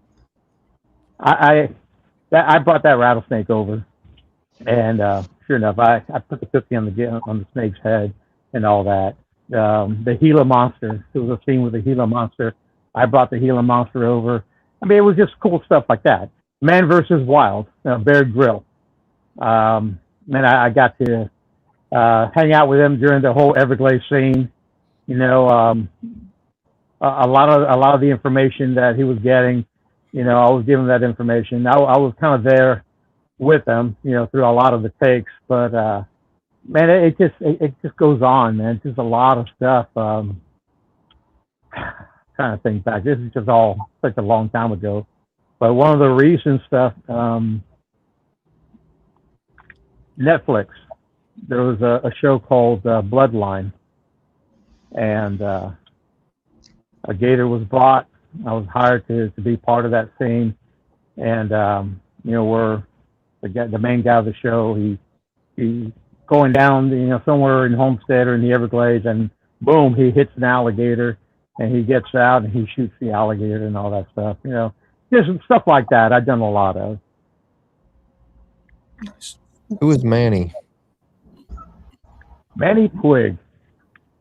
S6: I brought that rattlesnake over, and sure enough, I put the cookie on the snake's head and all that. The Gila monster. There was a scene with the Gila monster. I brought the Gila monster over. I mean, it was just cool stuff like that. Man versus Wild, Bear Grylls. And I got to hang out with him during the whole Everglades scene. A lot of the information that he was getting, I was giving that information. I was kind of there with him, through a lot of the takes. But man, it just goes on, man. It's just a lot of stuff. Trying to think back. This is just all such a long time ago. But one of the recent stuff, Netflix. There was a show called Bloodline, and a gator was bought. I was hired to be part of that scene, and we're the main guy of the show. He going down, somewhere in Homestead or in the Everglades, and boom, he hits an alligator, and he gets out and he shoots the alligator and all that stuff. Just stuff like that. I've done a lot of.
S1: Nice.
S4: Who is Manny?
S6: Manny Puig.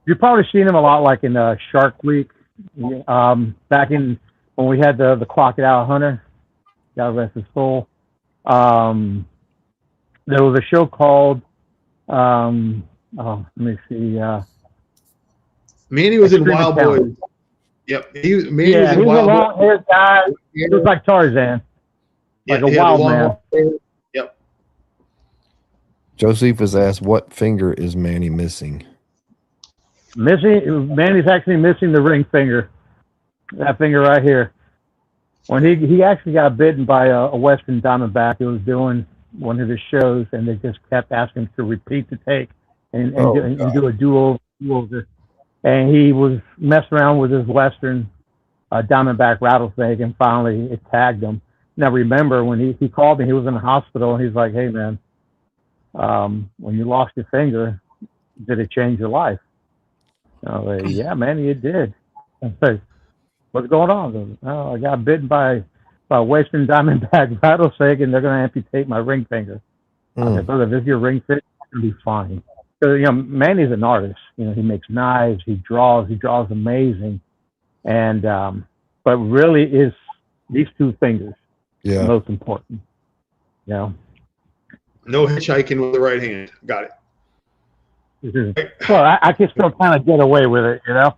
S6: You've probably seen him a lot, like in Shark Week, back in when we had the Crocodile Hunter. God rest his soul. There was a show called. Let me see.
S5: Manny was in Wild Boys. Yep, Manny was in Wild Boys.
S6: A long-haired guy. He was like Tarzan, like a wild man.
S5: Yep.
S4: Josephus asked, "What finger is Manny missing?"
S6: Manny's actually missing the ring finger. That finger right here. When he actually got bitten by a Western Diamondback who was doing one of his shows, and they just kept asking him to repeat the take and do a do-over. And he was messing around with his Western Diamondback rattlesnake, and finally it tagged him. Now remember, when he called me, he was in the hospital, and he's like, "Hey man, when you lost your finger, did it change your life?" I was like, "Yeah, man, it did." I said, "What's going on?" Goes, "Oh, I got bitten by a Western Diamondback rattlesnake, and they're going to amputate my ring finger." I said, "Brother, if it's your ring finger, it's going to be fine." So, Manny's an artist. He makes knives, he draws amazing. And, but really is these two fingers the most important,
S5: No hitchhiking with the right hand. Got it.
S6: Well, I can still kind of get away with it, I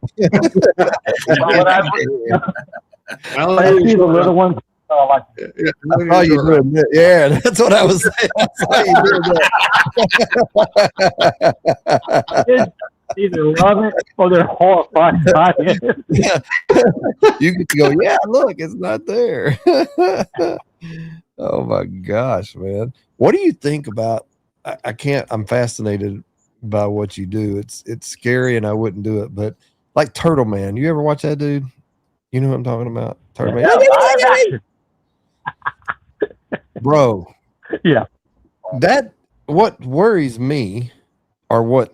S6: see the little ones, all like
S4: I saw you doing that. Yeah, that's what I was saying. I saw you doing that.
S6: either love it or they're horrified by it.
S4: Yeah. You get to go, yeah, look, it's not there. Oh my gosh, man. What do you think about I'm fascinated by what you do. It's scary and I wouldn't do it, but like Turtle Man. You ever watch that dude? You know what I'm talking about? Turtle Man. Bro.
S6: Yeah.
S4: That what worries me or what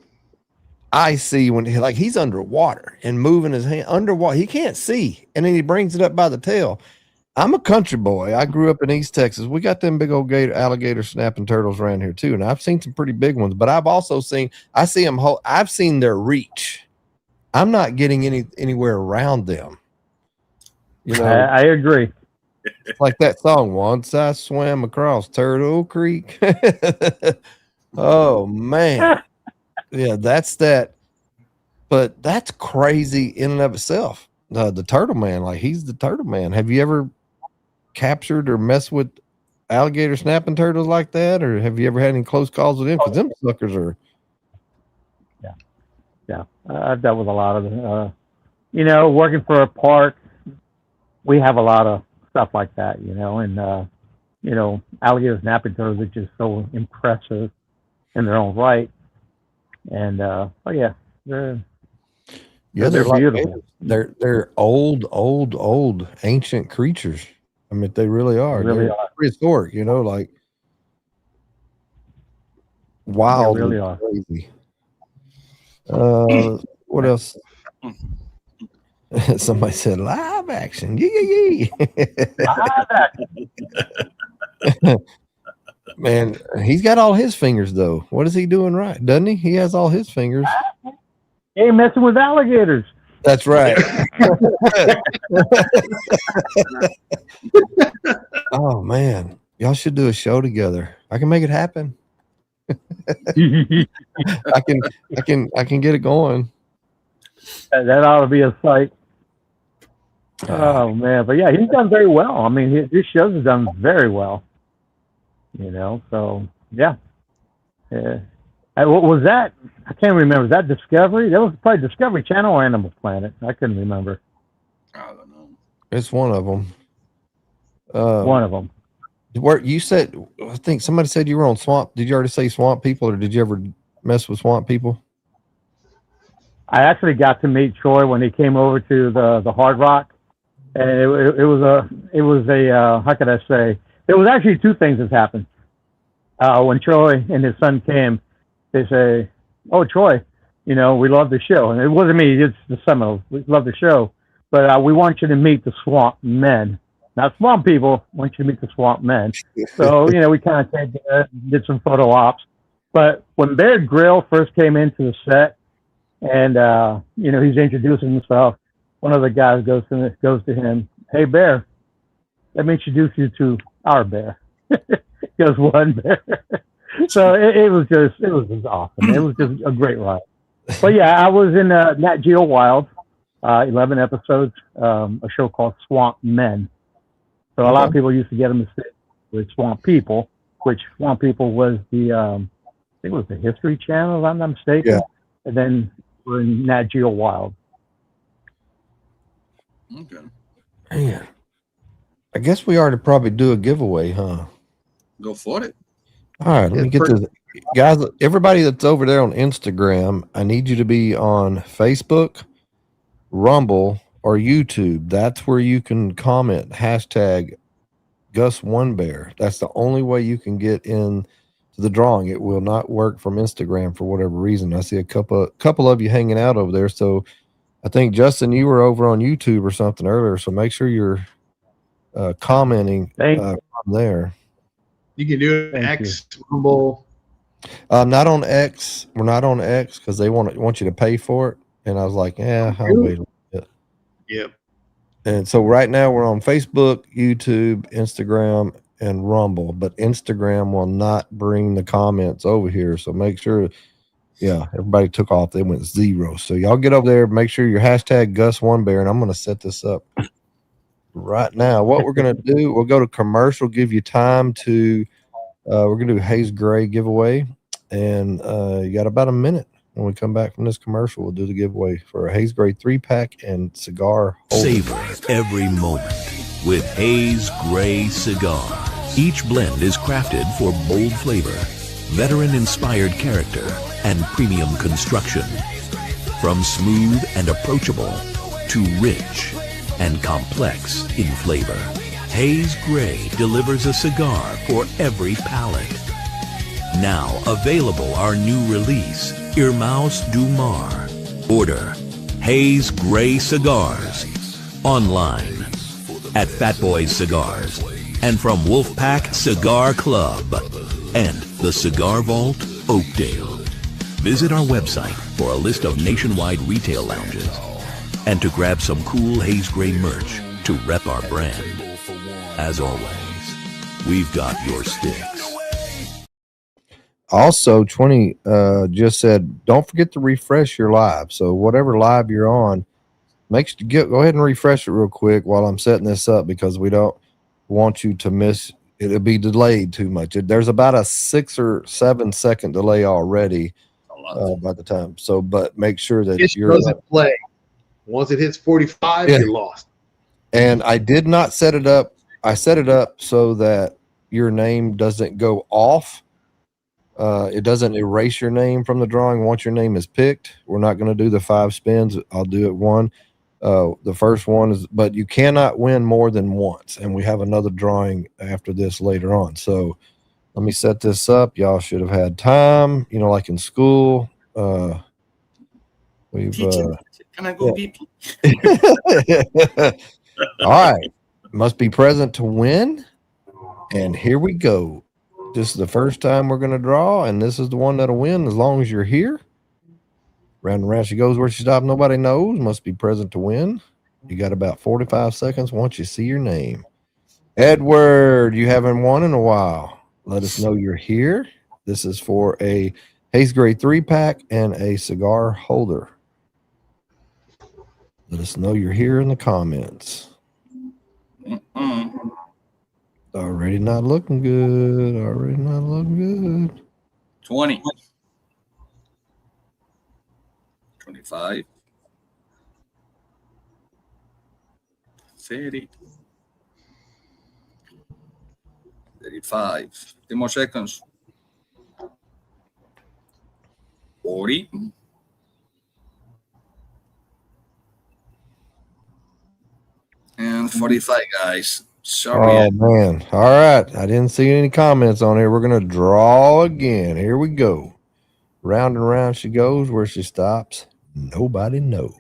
S4: I see when he's underwater and moving his hand underwater. He can't see. And then he brings it up by the tail. I'm a country boy. I grew up in East Texas. We got them big old alligator snapping turtles around here too. And I've seen some pretty big ones, but I've also seen I've seen their reach. I'm not getting anywhere around them. You know,
S6: I agree.
S4: Like that song, Once I Swam Across Turtle Creek. Oh man. Yeah, that's that. But that's crazy in and of itself. The Turtle Man, like he's the Turtle Man. Have you ever captured or messed with alligator snapping turtles like that? Or have you ever had any close calls with them? Because them suckers are.
S6: Yeah. I've dealt with a lot of them. Working for a park, we have a lot of stuff like that, and alligator snapping turtles are just so impressive in their own right. And they're
S4: beautiful. They're old ancient creatures. I mean, they really are. They're prehistoric, like wild.
S6: They really are.
S4: Crazy. What else? Somebody said live action. Yee.
S6: Live action.
S4: Man, he's got all his fingers though. What is he doing right? Doesn't he? He has all his fingers.
S6: He ain't messing with alligators.
S4: That's right. Oh man, y'all should do a show together. I can make it happen. I can get it going.
S6: That ought to be a sight. Oh man, but yeah, he's done very well. I mean, his shows have done very well. So yeah. What was that? I can't remember. Was that Discovery? That was probably Discovery Channel or Animal Planet. I couldn't remember.
S1: I don't know.
S4: It's one of them.
S6: One of them.
S4: Where you said, I think somebody said you were on Swamp. Did you already say Swamp People, or did you ever mess with Swamp People?
S6: I actually got to meet Troy when he came over to the Hard Rock, and it was a how could I say? There was actually two things that happened. When Troy and his son came, they say, "Oh, Troy, we love the show," and it wasn't me; it's the Seminoles. We love the show, but we want you to meet the Swamp Men, not Swamp People. We want you to meet the Swamp Men. So we kind of did some photo ops. But when Bear Grylls first came into the set, and he's introducing himself, one of the guys goes to him, "Hey Bear, let me introduce you to our bear." Just one bear. So it was just awesome. It was just a great ride. But yeah, I was in Nat Geo Wild, 11 episodes, a show called Swamp Men. So a lot of people used to get them mistake with Swamp People, which Swamp People was the I think it was the History Channel, if I'm not mistaken.
S4: Yeah.
S6: And then we're in Nat Geo Wild.
S1: Okay.
S4: Man, I guess we ought to probably do a giveaway, huh?
S1: Go for it.
S4: All right, let me get this. Guys, everybody that's over there on Instagram, I need you to be on Facebook, Rumble, or YouTube. That's where you can comment # Gus OneBear. That's the only way you can get in to the drawing. It will not work from Instagram for whatever reason. I see a couple of you hanging out over there. So I think, Justin, you were over on YouTube or something earlier. So make sure you're commenting from there.
S5: You can do it X, Rumble.
S4: Not on X. We're not on X because they want you to pay for it. And I was like, I'll wait a bit.
S5: Yep.
S4: And so right now we're on Facebook, YouTube, Instagram, and Rumble. But Instagram will not bring the comments over here. So make sure, everybody took off. They went 0. So y'all get over there. Make sure your # Gus OneBear, and I'm going to set this up right now. What we're going to do, we'll go to commercial, give you time to, we're going to do Hayes Gray giveaway. And you got about a minute. When we come back from this commercial, we'll do the giveaway for a Hayes Gray 3-pack and cigar holder.
S3: Savor every moment with Hayes Gray Cigar. Each blend is crafted for bold flavor, veteran-inspired character, and premium construction. From smooth and approachable to rich and complex in flavor, Hayes Gray delivers a cigar for every palate. Now available our new release, Irmãos do Mar. Order Hayes Gray Cigars online at Fat Boys Cigars and from Wolfpack Cigar Club and the Cigar Vault, Oakdale. Visit our website for a list of nationwide retail lounges and to grab some cool Hayes Gray merch to rep our brand. As always, we've got your sticks.
S4: Also, 20 just said, don't forget to refresh your live. So whatever live you're on, go ahead and refresh it real quick while I'm setting this up, because we don't want you to miss. It'll be delayed too much. There's about a 6 or 7 second delay already by the time. So, but make sure that
S5: It doesn't play. Once it hits 45, you're lost.
S4: And I did not set it up. I set it up so that your name doesn't go off. It doesn't erase your name from the drawing once your name is picked. We're not going to do the 5 spins. I'll do it one. The first one is, but you cannot win more than once. And we have another drawing after this later on. So let me set this up. Y'all should have had time, like in school.
S1: Can I go people?
S4: All right. Must be present to win. And here we go. This is the first time we're going to draw, and this is the one that'll win as long as you're here. Round and round she goes. Where she stops, nobody knows. Must be present to win. You got about 45 seconds once you see your name. Edward, you haven't won in a while. Let us know you're here. This is for a Hayes Gray 3-pack and a cigar holder. Let us know you're here in the comments. Already not looking good. Already not looking good.
S1: 20. 25. 30. 35. 10 more seconds. 40. And 45, guys. Sorry.
S4: Oh, man. All right. I didn't see any comments on here. We're going to draw again. Here we go. Round and round she goes. Where she stops, nobody knows.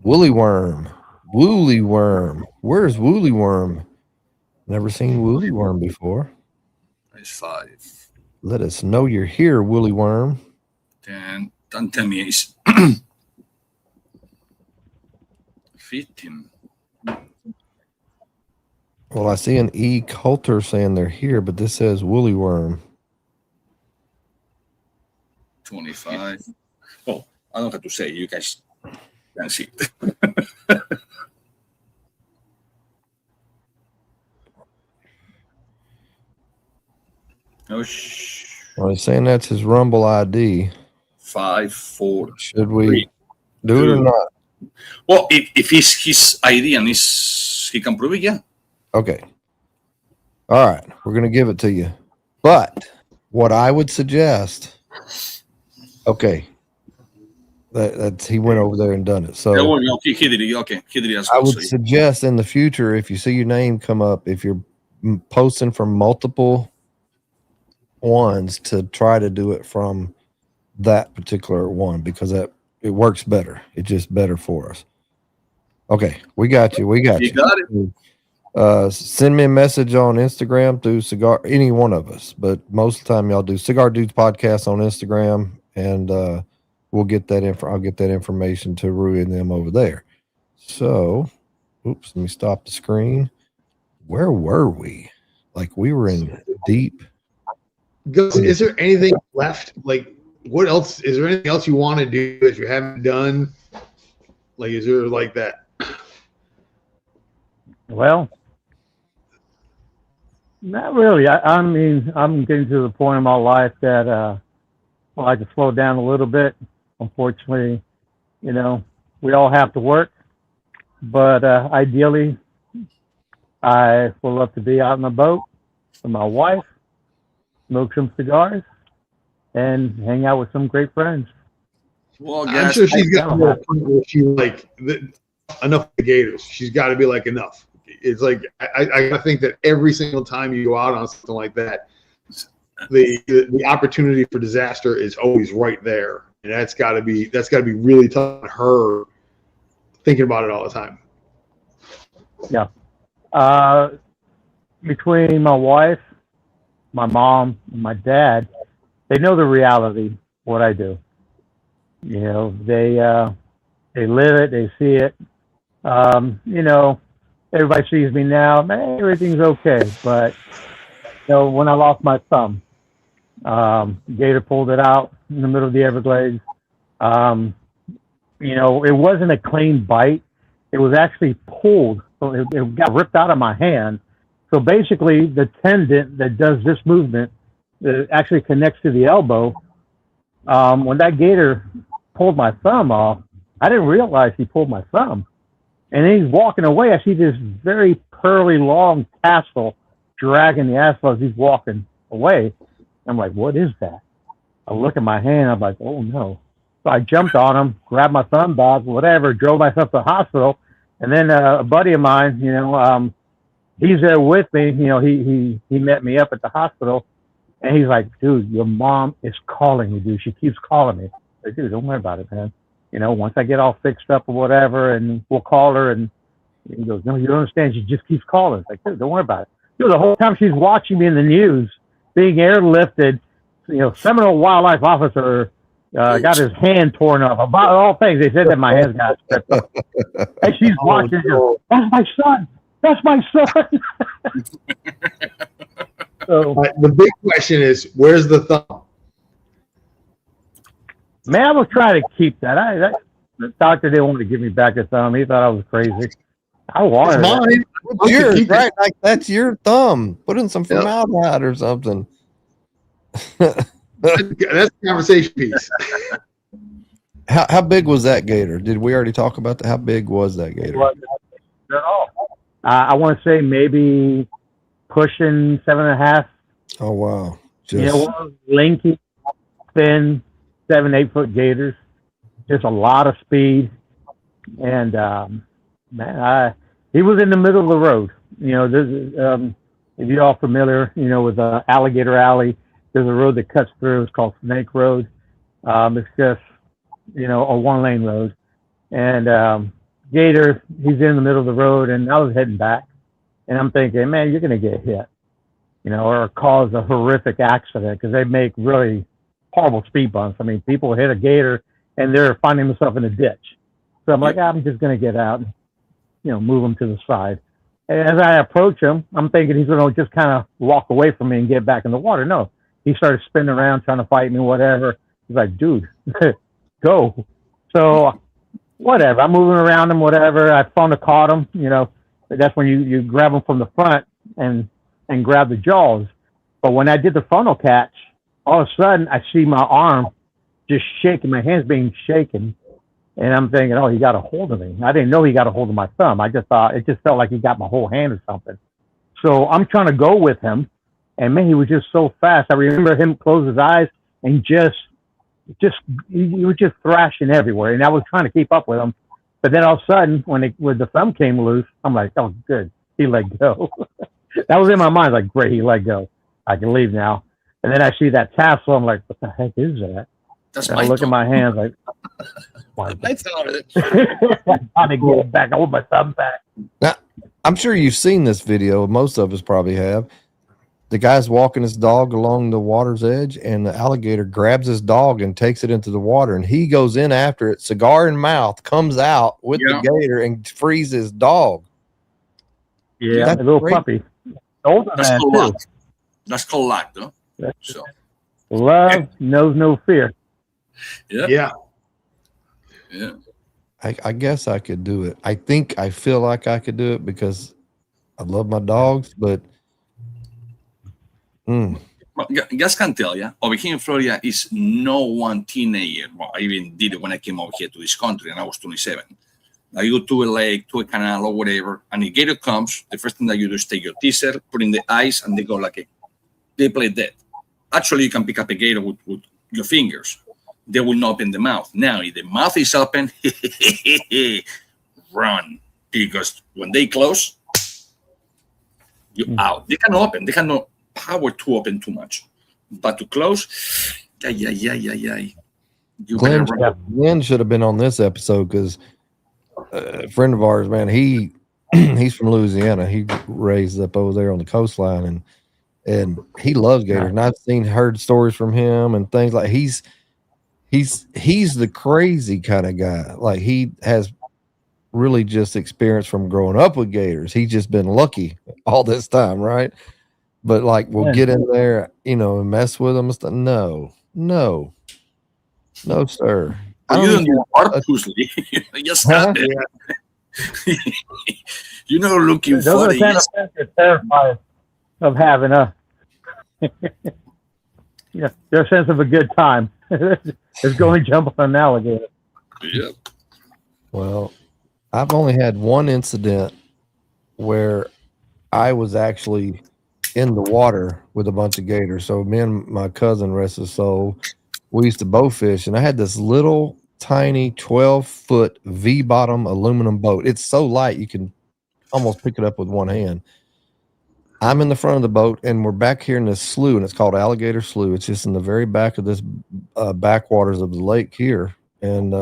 S4: Woolly Worm. Woolly Worm. Where's Woolly Worm? Never seen Woolly Worm before.
S1: It's 5.
S4: Let us know you're here, Woolly Worm.
S1: 10. Don't tell me it's 15.
S4: Well, I see an E. Coulter saying they're here, but this says Woolly Worm.
S1: 25. Oh, I don't have to say. You guys can see it.
S4: Well, he's saying that's his Rumble ID.
S1: 5, 4.
S4: Should we
S1: 3,
S4: do it or not?
S1: Well, if it's his ID and he can prove it, yeah.
S4: Okay. All right. We're going to give it to you. But what I would suggest, okay, that's he went over there and done it. So
S1: he did it. Okay, he did it as well.
S4: I would suggest in the future, if you see your name come up, if you're posting from multiple ones, to try to do it from that particular one, because it works better. It's just better for us. Okay, we got you.
S1: You got it.
S4: Send me a message on Instagram through Cigar, any one of us, but most of the time y'all do Cigar Dudes Podcast on Instagram, and we'll get that I'll get that information to Rui and them over there. So, oops, let me stop the screen. Where were we? Like we were in deep.
S5: Is there anything left? Like what else? Is there anything else you want to do that you haven't done? Like, is there like that?
S6: Well, not really. I mean, I'm getting to the point in my life that I like to slow down a little bit. Unfortunately, you know, we all have to work, but ideally, I would love to be out on the boat with my wife, smoke some cigars, and hang out with some great friends.
S1: Well,
S5: I'm sure she's got to a point where she like enough of the gators. She's got to be like enough. It's like I think that every single time you go out on something like that, the opportunity for disaster is always right there, and that's got to be really tough on her thinking about it all the time.
S6: Yeah. Between my wife, my mom, and my dad, they know the reality of what I do. You know, they live it, they see it. You know, everybody sees me now, man, everything's okay. But you know, when I lost my thumb, gator pulled it out in the middle of the Everglades. You know, it wasn't a clean bite. It was actually pulled. So it got ripped out of my hand. So basically, the tendon that does this movement that actually connects to the elbow, when that gator pulled my thumb off, I didn't realize he pulled my thumb. And then he's walking away. I see this very pearly, long tassel dragging the asphalt as he's walking away. I'm like, what is that? I look at my hand. I'm like, oh, no. So I jumped on him, grabbed my thumb back, whatever, drove myself to the hospital. And then a buddy of mine, you know, he's there with me. You know, he met me up at the hospital. And he's like, dude, your mom is calling you, dude. She keeps calling me. I'm like, dude, don't worry about it, man. You know, once I get all fixed up or whatever, and we'll call her. And he goes, no, you don't understand. She just keeps calling. It's like, dude, don't worry about it. Dude, the whole time she's watching me in the news, being airlifted, you know, Seminole Wildlife Officer got his hand torn off. About all things, they said that my hand got stripped off. And she's watching. Goes, that's my son. That's my son. So,
S5: the big question is, where's the thumb?
S6: Man, I was trying to keep that. The doctor didn't want to give me back the thumb. He thought I was crazy. I wanted
S5: mine.
S4: It's yours, right? Like that's your thumb. Put in some formaldehyde or something.
S5: That's the conversation piece.
S4: How big was that gator? Did we already talk about that? How big was that gator?
S6: I want to say maybe pushing 7.5.
S4: Oh wow!
S6: You know, lanky, thin, 7-8 foot gators. Just a lot of speed, and man, he was in the middle of the road. You know, this if you're all familiar, you know, with Alligator Alley, there's a road that cuts through. It's called Snake Road. It's just, you know, a 1-lane road, and gator, he's in the middle of the road, and I was heading back, and I'm thinking, man, you're gonna get hit, you know, or cause a horrific accident, because they make really horrible speed bumps. I mean, people hit a gator and they're finding themselves in a ditch. So I'm like, I'm just going to get out and, you know, move him to the side. And as I approach him, I'm thinking he's going to just kind of walk away from me and get back in the water. No, he started spinning around, trying to fight me, whatever. He's like, dude, go. So whatever, I'm moving around him, whatever. I found a caught him, you know, that's when you grab him from the front and grab the jaws. But when I did the funnel catch, all of a sudden I see my arm just shaking, my hands being shaken. And I'm thinking, oh, he got a hold of me. I didn't know he got a hold of my thumb. I just thought, it just felt like he got my whole hand or something. So I'm trying to go with him. And man, he was just so fast. I remember him close his eyes and he was just thrashing everywhere. And I was trying to keep up with him. But then all of a sudden, when the thumb came loose, I'm like, oh, good. He let go. That was in my mind. Like, great, he let go. I can leave now. And then I see that tassel. I'm like, what the heck is that?
S1: That's
S6: and I look at my hands like,
S1: I thought it.
S6: I'm trying to get it back. I want my thumb back.
S4: Now, I'm sure you've seen this video. Most of us probably have. The guy's walking his dog along the water's edge, and the alligator grabs his dog and takes it into the water, and he goes in after it, cigar in mouth, comes out with the gator and frees his dog.
S6: Yeah, that's a little great. Puppy. Older
S1: That's
S6: man,
S1: called luck, though.
S6: Love knows no fear.
S1: Yeah.
S4: I guess I could do it. I feel like I could do it because I love my dogs, but
S1: Well, just can tell you, over here in Florida is no one teenager. Well, I even did it when I came over here to this country and I was 27. Now you go to a lake, to a canal or whatever, and a gator comes, the first thing that you do is take your teaser, put in the eyes, and they go they play dead. Actually, you can pick up a gator with your fingers. They will not open the mouth. Now, if the mouth is open, run. Because when they close, you're out. They can open. They have no power to open too much. But to close,
S4: Glenn should have been on this episode because a friend of ours, man, he's from Louisiana. He raised up over there on the coastline, and he loves gators. And I've heard stories from him and things like he's the crazy kind of guy. Like he has really just experience from growing up with gators. He's just been lucky all this time, right? But like we'll get in there, and mess with them and stuff. No, sir.
S1: You don't do purposely. Just have it. You're not looking for it.
S6: Those are kind of terrified of having their sense of a good time is going jump on an alligator.
S1: Yeah.
S4: Well, I've only had one incident where I was actually in the water with a bunch of gators. So me and my cousin, rest his soul, we used to bow fish, and I had this little tiny 12-foot V-bottom aluminum boat. It's so light you can almost pick it up with one hand. I'm in the front of the boat, and we're back here in this slough, and it's called Alligator Slough. It's just in the very back of this backwaters of the lake here, and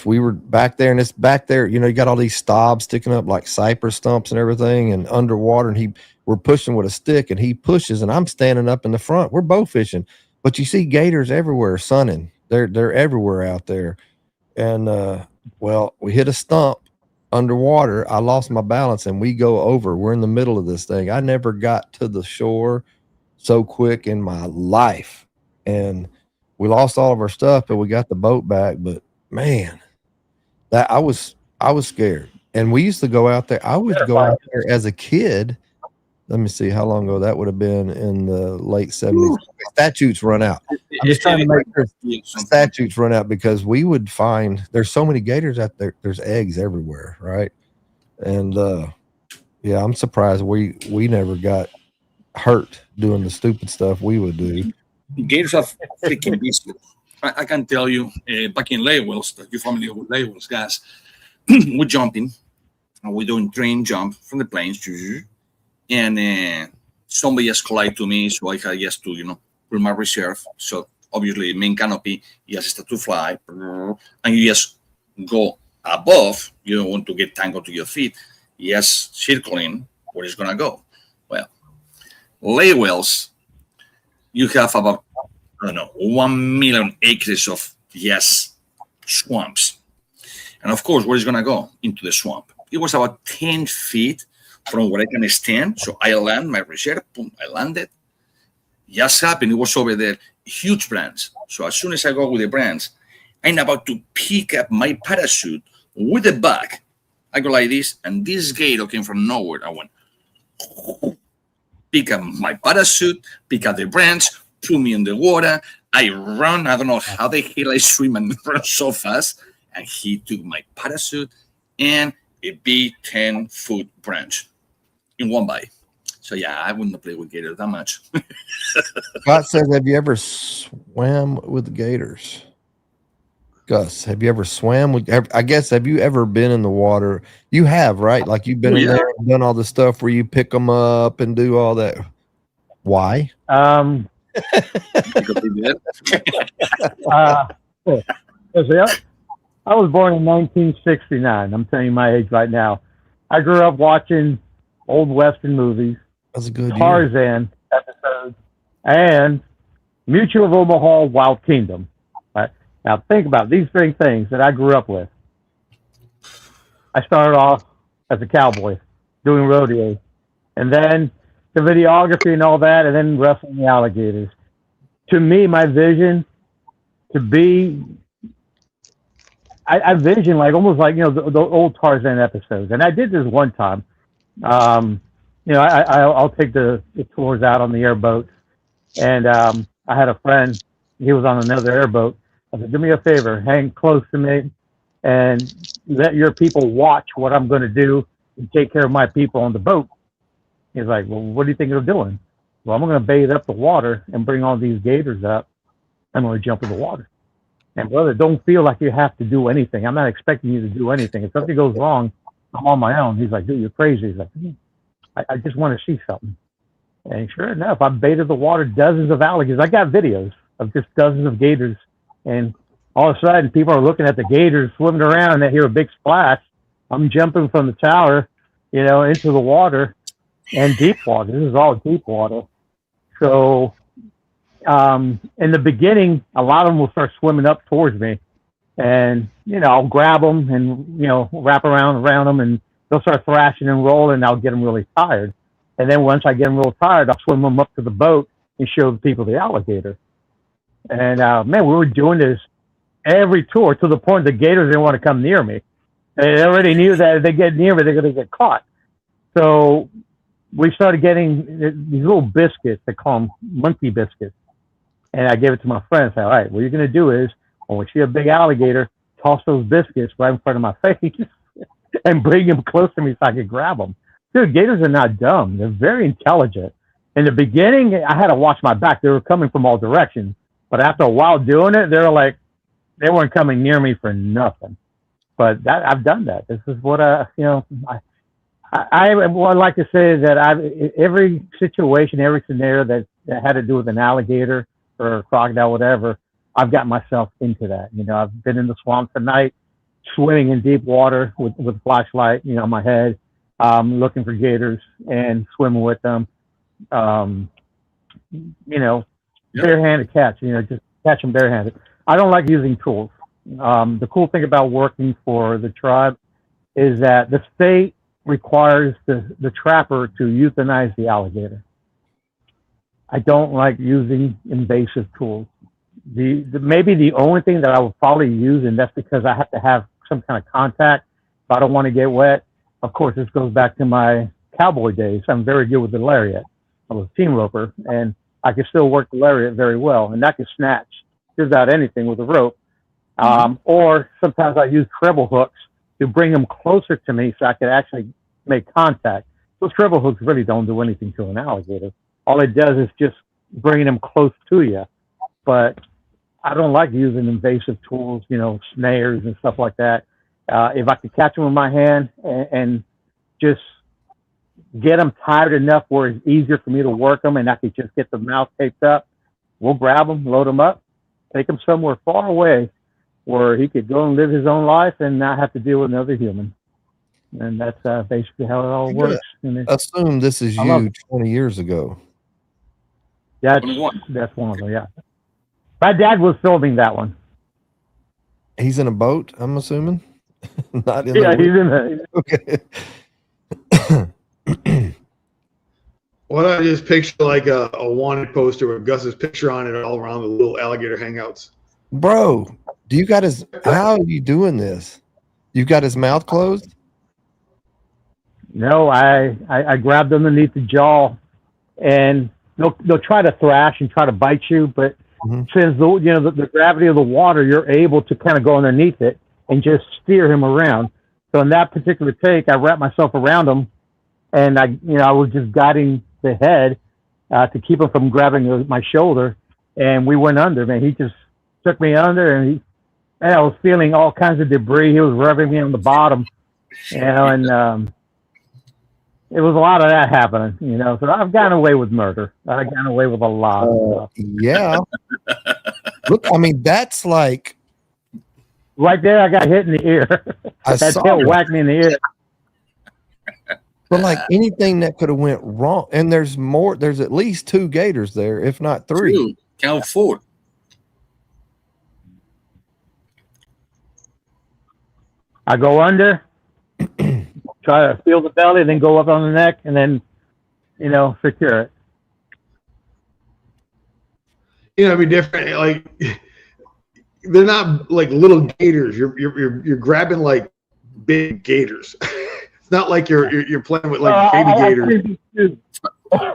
S4: we were back there, and it's back there. You got all these stobs sticking up like cypress stumps and everything, and underwater, and we're pushing with a stick, and he pushes, and I'm standing up in the front. We're bow fishing, but you see gators everywhere sunning. They're everywhere out there, and we hit a stump underwater. I lost my balance, and we go over. We're in the middle of this thing. I never got to the shore so quick in my life, and we lost all of our stuff, but we got the boat back. But man, that I was scared. And we used to go out there. I would go out there as a kid. Let me see how long ago that would have been, in the late 70s. Statutes run out. I'm just trying to make sure statutes run out, because we would find there's so many gators out there. There's eggs everywhere, right? And I'm surprised we never got hurt doing the stupid stuff we would do.
S1: Gators are freaking beasts. I can tell you, back in Laywells, that you're familiar with Laywells, guys, we're jumping, and we're doing train jump from the planes, and somebody just collided to me, so I had just to, pull my reserve. So obviously, main canopy, you just start to fly, and you just go above. You don't want to get tangled to your feet. Yes, circling where it's gonna go. Well, Laywells, you have about 1 million acres of swamps, and of course, where is gonna go? Into the swamp. It was about 10 feet from where I can stand. So I land my reserve, boom, I landed. Just happened, it was over there, huge branch. So as soon as I go with the branch, I'm about to pick up my parachute with the bag. I go like this, and this gator came from nowhere. I went, pick up my parachute, pick up the branch, put me in the water. I run, I don't know how the hell I swim and run so fast. And he took my parachute and a big 10-foot branch in one bite. So I wouldn't play with gators that much.
S4: Scott says, have you ever swam with the gators? Gus, have you ever swam with? I guess, have you ever been in the water? You have, right? Like you've been in there and done all the stuff where you pick them up and do all that. Why?
S6: I was born in 1969. I'm telling you my age right now. I grew up watching old Western movies.
S4: That's a good
S6: Tarzan episodes, and Mutual of Omaha, Wild Kingdom. Right? Now think about these three things that I grew up with. I started off as a cowboy doing rodeo, and then the videography and all that, and then wrestling the alligators. To me, my vision to be, I vision like almost like, you know, the old Tarzan episodes. And I did this one time. You know, I'll take the tours out on the airboat. And I had a friend, he was on another airboat. I said, do me a favor, hang close to me and let your people watch what I'm going to do and take care of my people on the boat. He's like, well, what do you think you're doing? Well, I'm going to bathe up the water and bring all these gators up. I'm going to jump in the water. And brother, don't feel like you have to do anything. I'm not expecting you to do anything. If something goes wrong, I'm on my own. He's like, dude, you're crazy. He's like, I just want to see something. And sure enough, I baited the water, dozens of alligators. I got videos of just dozens of gators. And all of a sudden, people are looking at the gators swimming around and they hear a big splash. I'm jumping from the tower, you know, into the water and deep water. This is all deep water. So in the beginning, a lot of them will start swimming up towards me. And, you know, I'll grab them and, you know, wrap around them and they'll start thrashing and rolling and I'll get them really tired. And then once I get them real tired, I'll swim them up to the boat and show the people the alligator. And, man, we were doing this every tour to the point the gators didn't want to come near me. They already knew that if they get near me, they're going to get caught. So we started getting these little biscuits. They call them monkey biscuits. And I gave it to my friend. I said, all right, what you're going to do is when we see a big alligator, toss those biscuits right in front of my face and bring them close to me so I could grab them. Dude, gators are not dumb. They're very intelligent. In the beginning, I had to watch my back. They were coming from all directions. But after a while doing it, they were like, they weren't coming near me for nothing. But that I've done that. This is what you know. I would like to say that every situation, every scenario that had to do with an alligator or a crocodile, whatever, I've got myself into that. You know, I've been in the swamp at night, swimming in deep water with a flashlight, you know, on my head, looking for gators and swimming with them. You know, barehanded catch. You know, just catch them barehanded. I don't like using tools. The cool thing about working for the tribe is that the state requires the trapper to euthanize the alligator. I don't like using invasive tools. Maybe the only thing that I would probably use, and that's because I have to have some kind of contact if I don't want to get wet. Of course, this goes back to my cowboy days. I'm very good with the lariat. I was a team roper, and I can still work the lariat very well, and I can snatch just about anything with a rope. Or sometimes I use treble hooks to bring them closer to me so I can actually make contact. Those treble hooks really don't do anything to an alligator. All it does is just bringing them close to you. But I don't like using invasive tools, you know, snares and stuff like that. If I could catch them with my hand and just get them tired enough where it's easier for me to work them and I could just get the mouth taped up, we'll grab them, load them up, take him somewhere far away where he could go and live his own life and not have to deal with another human. And that's basically how it all works.
S4: Assume this is you 20 years ago.
S6: That's one of them, yeah. My dad was filming that one.
S4: He's in a boat, I'm assuming? Not in
S6: he's in the...
S4: Okay.
S5: What I just picture like a wanted poster with Gus's picture on it all around the little alligator hangouts.
S4: Bro, do you got his? How are you doing this? You got his mouth closed?
S6: No, I grabbed underneath the jaw, and they'll try to thrash and try to bite you, but since the gravity of the water, you're able to kind of go underneath it and just steer him around. So in that particular take, I wrapped myself around him, and I was just guiding the head to keep him from grabbing my shoulder, and we went under. Man, he just took me under, and I was feeling all kinds of debris. He was rubbing me on the bottom, you know, and it was a lot of that happening, you know. So I've gotten away with murder. I've gotten away with a lot of stuff.
S4: Yeah. Look, I mean, that's like
S6: right there. I got hit in the ear. That tail whacked me in the ear.
S4: But like anything that could have went wrong, and there's more. There's at least 2 gators there, if not 3.
S1: 2, count 4.
S6: I go under, try to feel the belly, then go up on the neck, and then, you know, secure it.
S5: You know, it'd be different. Like they're not like little gators. You're grabbing like big gators. It's not like you're playing with like baby gators.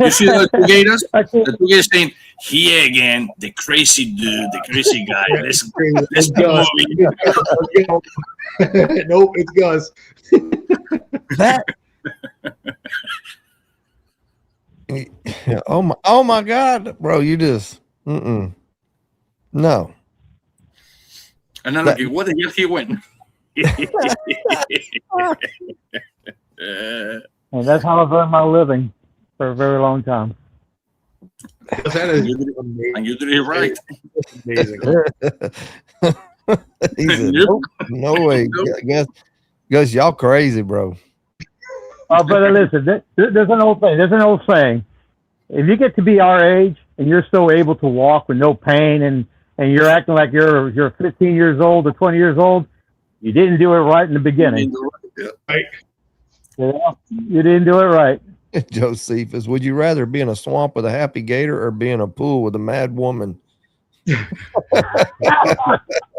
S1: You see those two gators? The two gators saying, "Here again, the crazy dude, the crazy guy. Let's go."
S5: Nope, it's Gus.
S4: That. Oh my God, bro! You just no.
S1: And I'm like, what the hell he went?
S6: And that's how I've earned my living for a very long time.
S5: That is
S1: and you did it right.
S5: amazing.
S4: He said, nope, no way. Gus, y'all crazy, bro.
S6: Oh, brother, listen, there's an old thing. There's an old saying. If you get to be our age and you're still able to walk with no pain and you're acting like you're 15 years old or 20 years old, you didn't do it right in the beginning.
S5: Right.
S6: Yeah, you didn't do it right.
S4: Josephus, would you rather be in a swamp with a happy gator or be in a pool with a mad woman?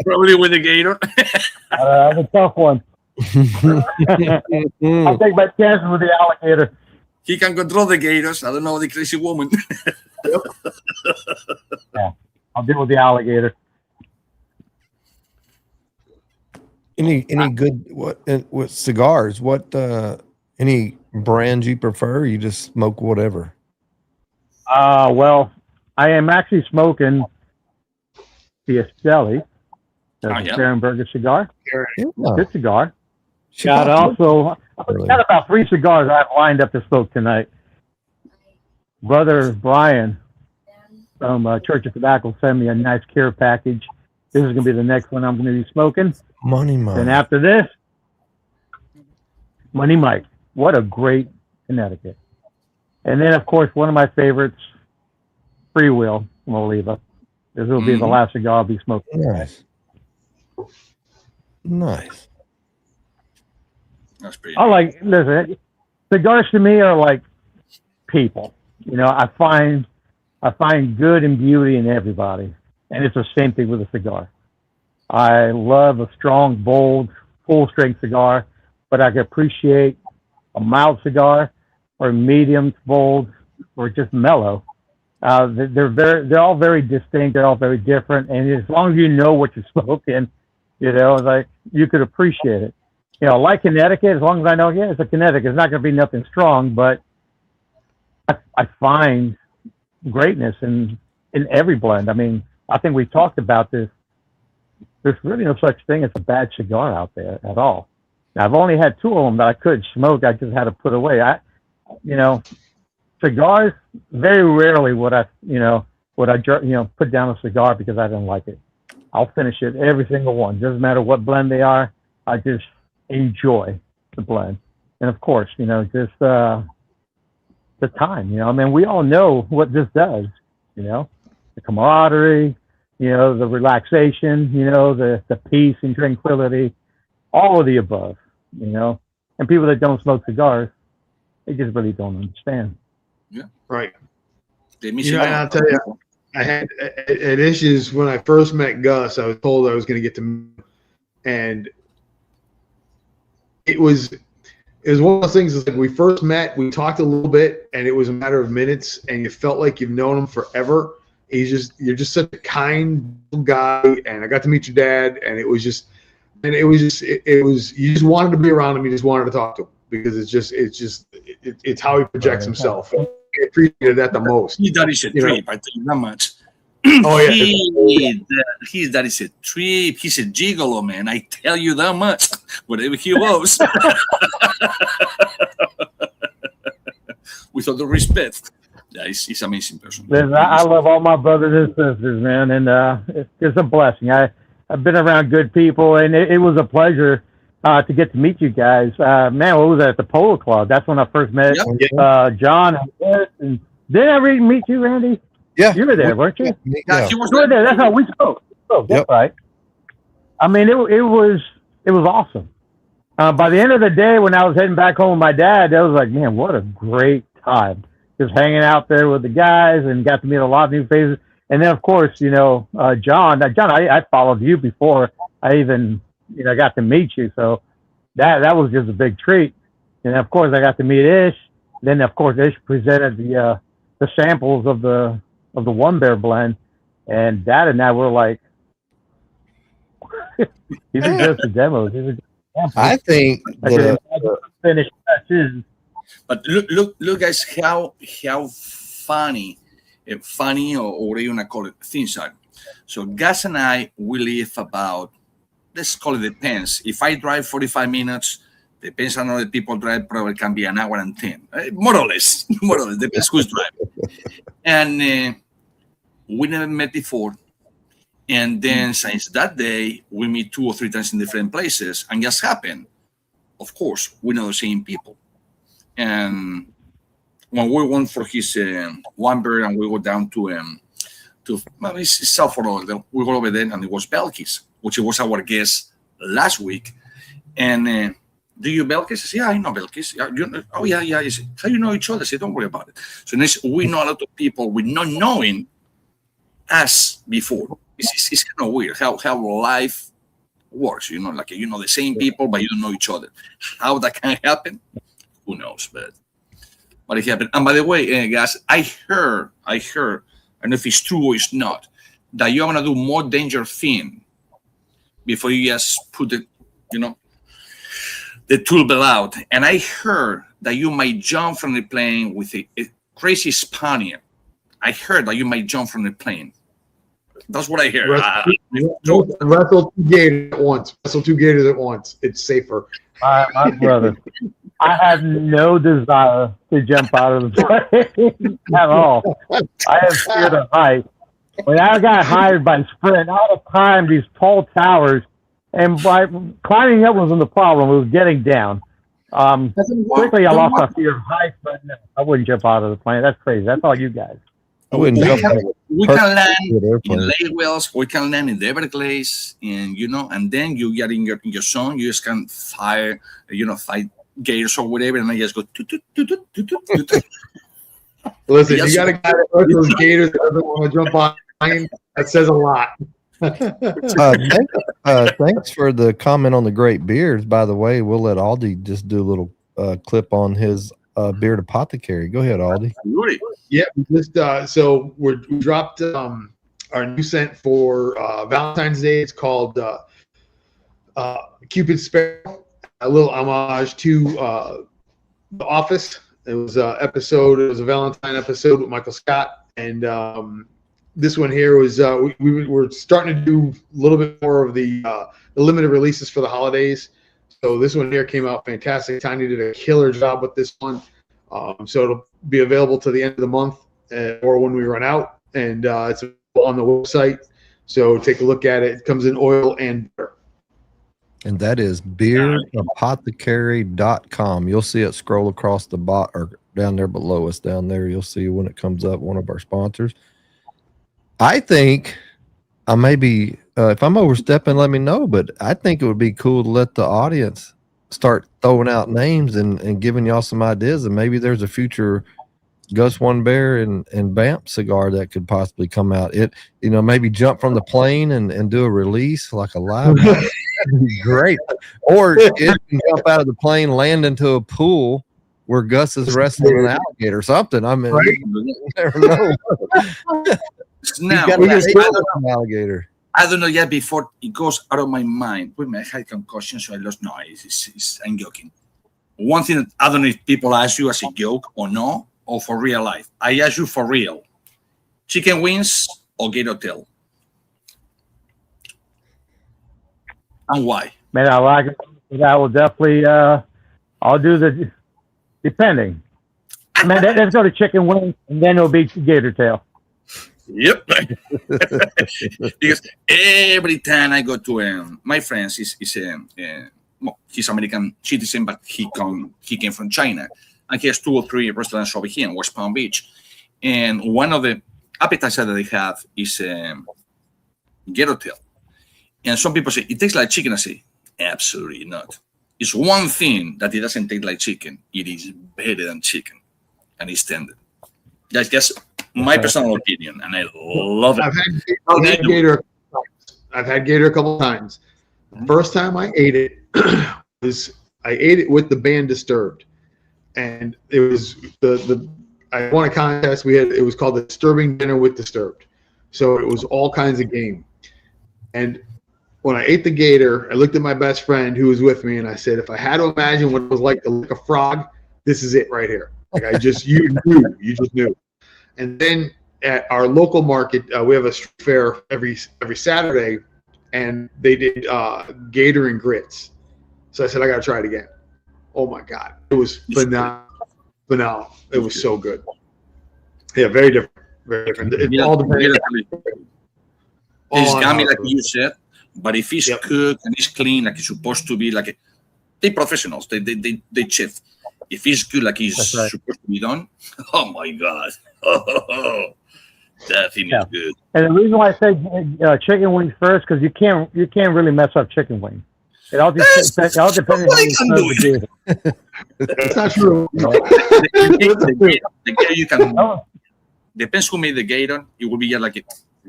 S1: Probably with a gator.
S6: That's a tough one. I'll take my chances with the alligator.
S1: He can control the gators. I don't know the crazy woman.
S6: Yeah, I'll deal with the alligator.
S4: Any good what cigars? What any brands you prefer? You just smoke whatever.
S6: Well, I am actually smoking the Esteli, the Sternberger cigar.
S4: Yeah.
S6: Good cigar. I've got about 3 cigars I have lined up to smoke tonight. Brother Brian from Church of Tobacco sent me a nice care package. This is going to be the next one I'm going to be smoking.
S4: Money Mike.
S6: And after this, Money Mike. What a great Connecticut. And then, of course, one of my favorites, Free Will from Oliva. This will be the last cigar I'll be smoking.
S4: Nice.
S1: That's pretty.
S6: Listen, cigars to me are like people. You know, I find good and beauty in everybody, and it's the same thing with a cigar. I love a strong, bold, full-strength cigar, but I can appreciate a mild cigar or medium, bold, or just mellow. They're all very distinct. They're all very different, and as long as you know what you're smoking, you know, like you could appreciate it. You know, like Connecticut, as long as I know, yeah, it's a Connecticut. It's not going to be nothing strong, but I find greatness in every blend. I mean, I think we talked about this. There's really no such thing as a bad cigar out there at all. Now, I've only had 2 of them that I could smoke. I just had to put away. Cigars, very rarely would I put down a cigar because I didn't like it. I'll finish it, every single one. Doesn't matter what blend they are. I just enjoy the blend. And of course, you know, just the time, you know, I mean, we all know what this does, you know, the camaraderie, you know, the relaxation, you know, the peace and tranquility, all of the above, you know, and people that don't smoke cigars, they just really don't understand.
S1: Yeah.
S5: Right.
S1: And
S5: I'll tell you, I had issues when I first met Gus. I was told I was going to get to meet him, and it was one of those things. It's like we first met, we talked a little bit, and it was a matter of minutes, and you felt like you've known him forever. You're just such a kind guy, and I got to meet your dad, and it was you just wanted to be around him. You just wanted to talk to him because it's how he projects himself. I appreciated that the most.
S1: That is a trip. I tell you that much.
S5: Oh yeah,
S1: that is a trip. He's a gigolo, man. I tell you that much. Whatever he loves, with all the respect. Yeah, he's an amazing person.
S6: Listen, I love all my brothers and sisters, man, and it's a blessing. I've been around good people, and it was a pleasure to get to meet you guys. Man, what was that, at the Polo Club? That's when I first met John. And did I really meet you, Randy?
S4: Yeah.
S6: You were there, weren't you?
S1: Yeah, he was
S6: You were there. That's how we spoke. That's right. I mean, it was awesome. By the end of the day, when I was heading back home with my dad, I was like, man, what a great time. Just hanging out there with the guys and got to meet a lot of new faces. And then, of course, John, I followed you before I even, got to meet you. So that was just a big treat. And of course, I got to meet Ish. Then, of course, Ish presented the samples of the OneBear blend, and Dad and I were like, these are just the demos. These are just samples.
S4: I think
S6: finished touches.
S1: But look, guys, how funny or whatever you want to call it, things are. So Gus and I, we live about, let's call it depends. If I drive 45 minutes, depends on other people drive, probably can be an hour and 10. More or less, depends who's driving. And we never met before. And then since that day, we meet 2 or 3 times in different places. And just happened, of course, we know the same people. And when we went for his OneBear and we go down to it's South Florida, we go over there and it was Belkis, which was our guest last week. And do you Belkis? I said, yeah, I know Belkis. Oh, yeah. He said, how you know each other? I said, don't worry about it. So next, we know a lot of people with not knowing us before. It's kind of weird how life works, like the same people, but you don't know each other. How that can happen, who knows? But it happened. And by the way, guys, I heard, I don't know if it's true or it's not, that you're gonna do more danger thing before you just put the tool belt out. And I heard that you might jump from the plane with a crazy Spaniard. I heard that you might jump from the plane. That's what I hear.
S5: Wrestle 2 gators at once. Wrestle 2 gators at once. It's safer.
S6: My brother, I have no desire to jump out of the plane at all. I have fear of height. When I got hired by Sprint, I had to climb these tall towers, and by climbing up wasn't the problem. It was getting down. Quickly, I lost my fear of height, but no, I wouldn't jump out of the plane. That's crazy. That's all you guys.
S4: I wouldn't jump out.
S1: We can land in Lake Wells, we can land in the Everglades, and and then you get in your zone, you just can fire, fight gators or whatever, and I just go.
S5: Listen, you got to get those gators that doesn't want to jump on. That says a lot.
S4: Thanks for the comment on the great beards. By the way, we'll let Aldi just do a little clip on his beard apothecary. Go ahead, Aldi.
S5: Yeah, so we dropped our new scent for Valentine's Day. It's called Cupid Sparrow, a little homage to The Office. It was a Valentine episode with Michael Scott, and this one here was we were starting to do a little bit more of the limited releases for the holidays. So this one here came out fantastic. Tiny did a killer job with this one. So it'll be available to the end of the month or when we run out, and it's on the website. So take a look at it. It comes in oil and butter.
S4: And that is beardapothecary.com. You'll see it scroll across the bot or down there below us. Down there, you'll see when it comes up, one of our sponsors. I think I may be, if I'm overstepping, let me know, but I think it would be cool to let the audience start throwing out names and giving y'all some ideas, and maybe there's a future Gus OneBear and Bamp cigar that could possibly come out. Maybe jump from the plane and do a release like a live. That'd be great. Or it can jump out of the plane, land into a pool where Gus is wrestling an alligator or something. I mean, you never know.
S1: Now,
S4: an alligator.
S1: I don't know yet before it goes out of my mind. Wait a minute, I had concussion, so I lost. No, I'm joking. One thing that I don't know if people ask you as a joke or no, or for real life. I ask you for real. Chicken wings or gator tail? And why?
S6: Man, I like it. I will definitely, I'll do the, depending. Man, let's go to chicken wings, and then it'll be gator tail.
S1: Yep. Because every time I go to my friends, he's American citizen, but he came from China, and he has 2 or 3 restaurants over here in West Palm Beach. And one of the appetizers that they have is gator tail. And some people say it tastes like chicken. I say absolutely not. It's one thing that it doesn't taste like chicken. It is better than chicken, and it's tender. That's just my personal opinion, and I love it.
S5: I've had gator a couple times. First time I ate it was I ate it with the band Disturbed, and it was I won a contest. It was called the Disturbing Dinner with Disturbed, so it was all kinds of game. And when I ate the gator, I looked at my best friend who was with me, and I said, if I had to imagine what it was like to lick a frog, this is it right here. Like you just knew. And then at our local market, we have a street fair every Saturday, and they did gator and grits. So I said, I got to try it again. Oh my God. It was phenomenal. It was so good. Yeah, very different. Very different. It's all depends.
S1: It's gummy, like you said, but if it's cooked and it's clean, like it's supposed to be, like they professionals, they chef. If it's good, like it's supposed to be done, oh my God. That thing is good.
S6: And the reason why I say chicken wings first, because you can't really mess up chicken wings. It all depends on how you serve the gator.
S5: That's not true.
S1: The gator you can. Depends who made the gator. It will be like a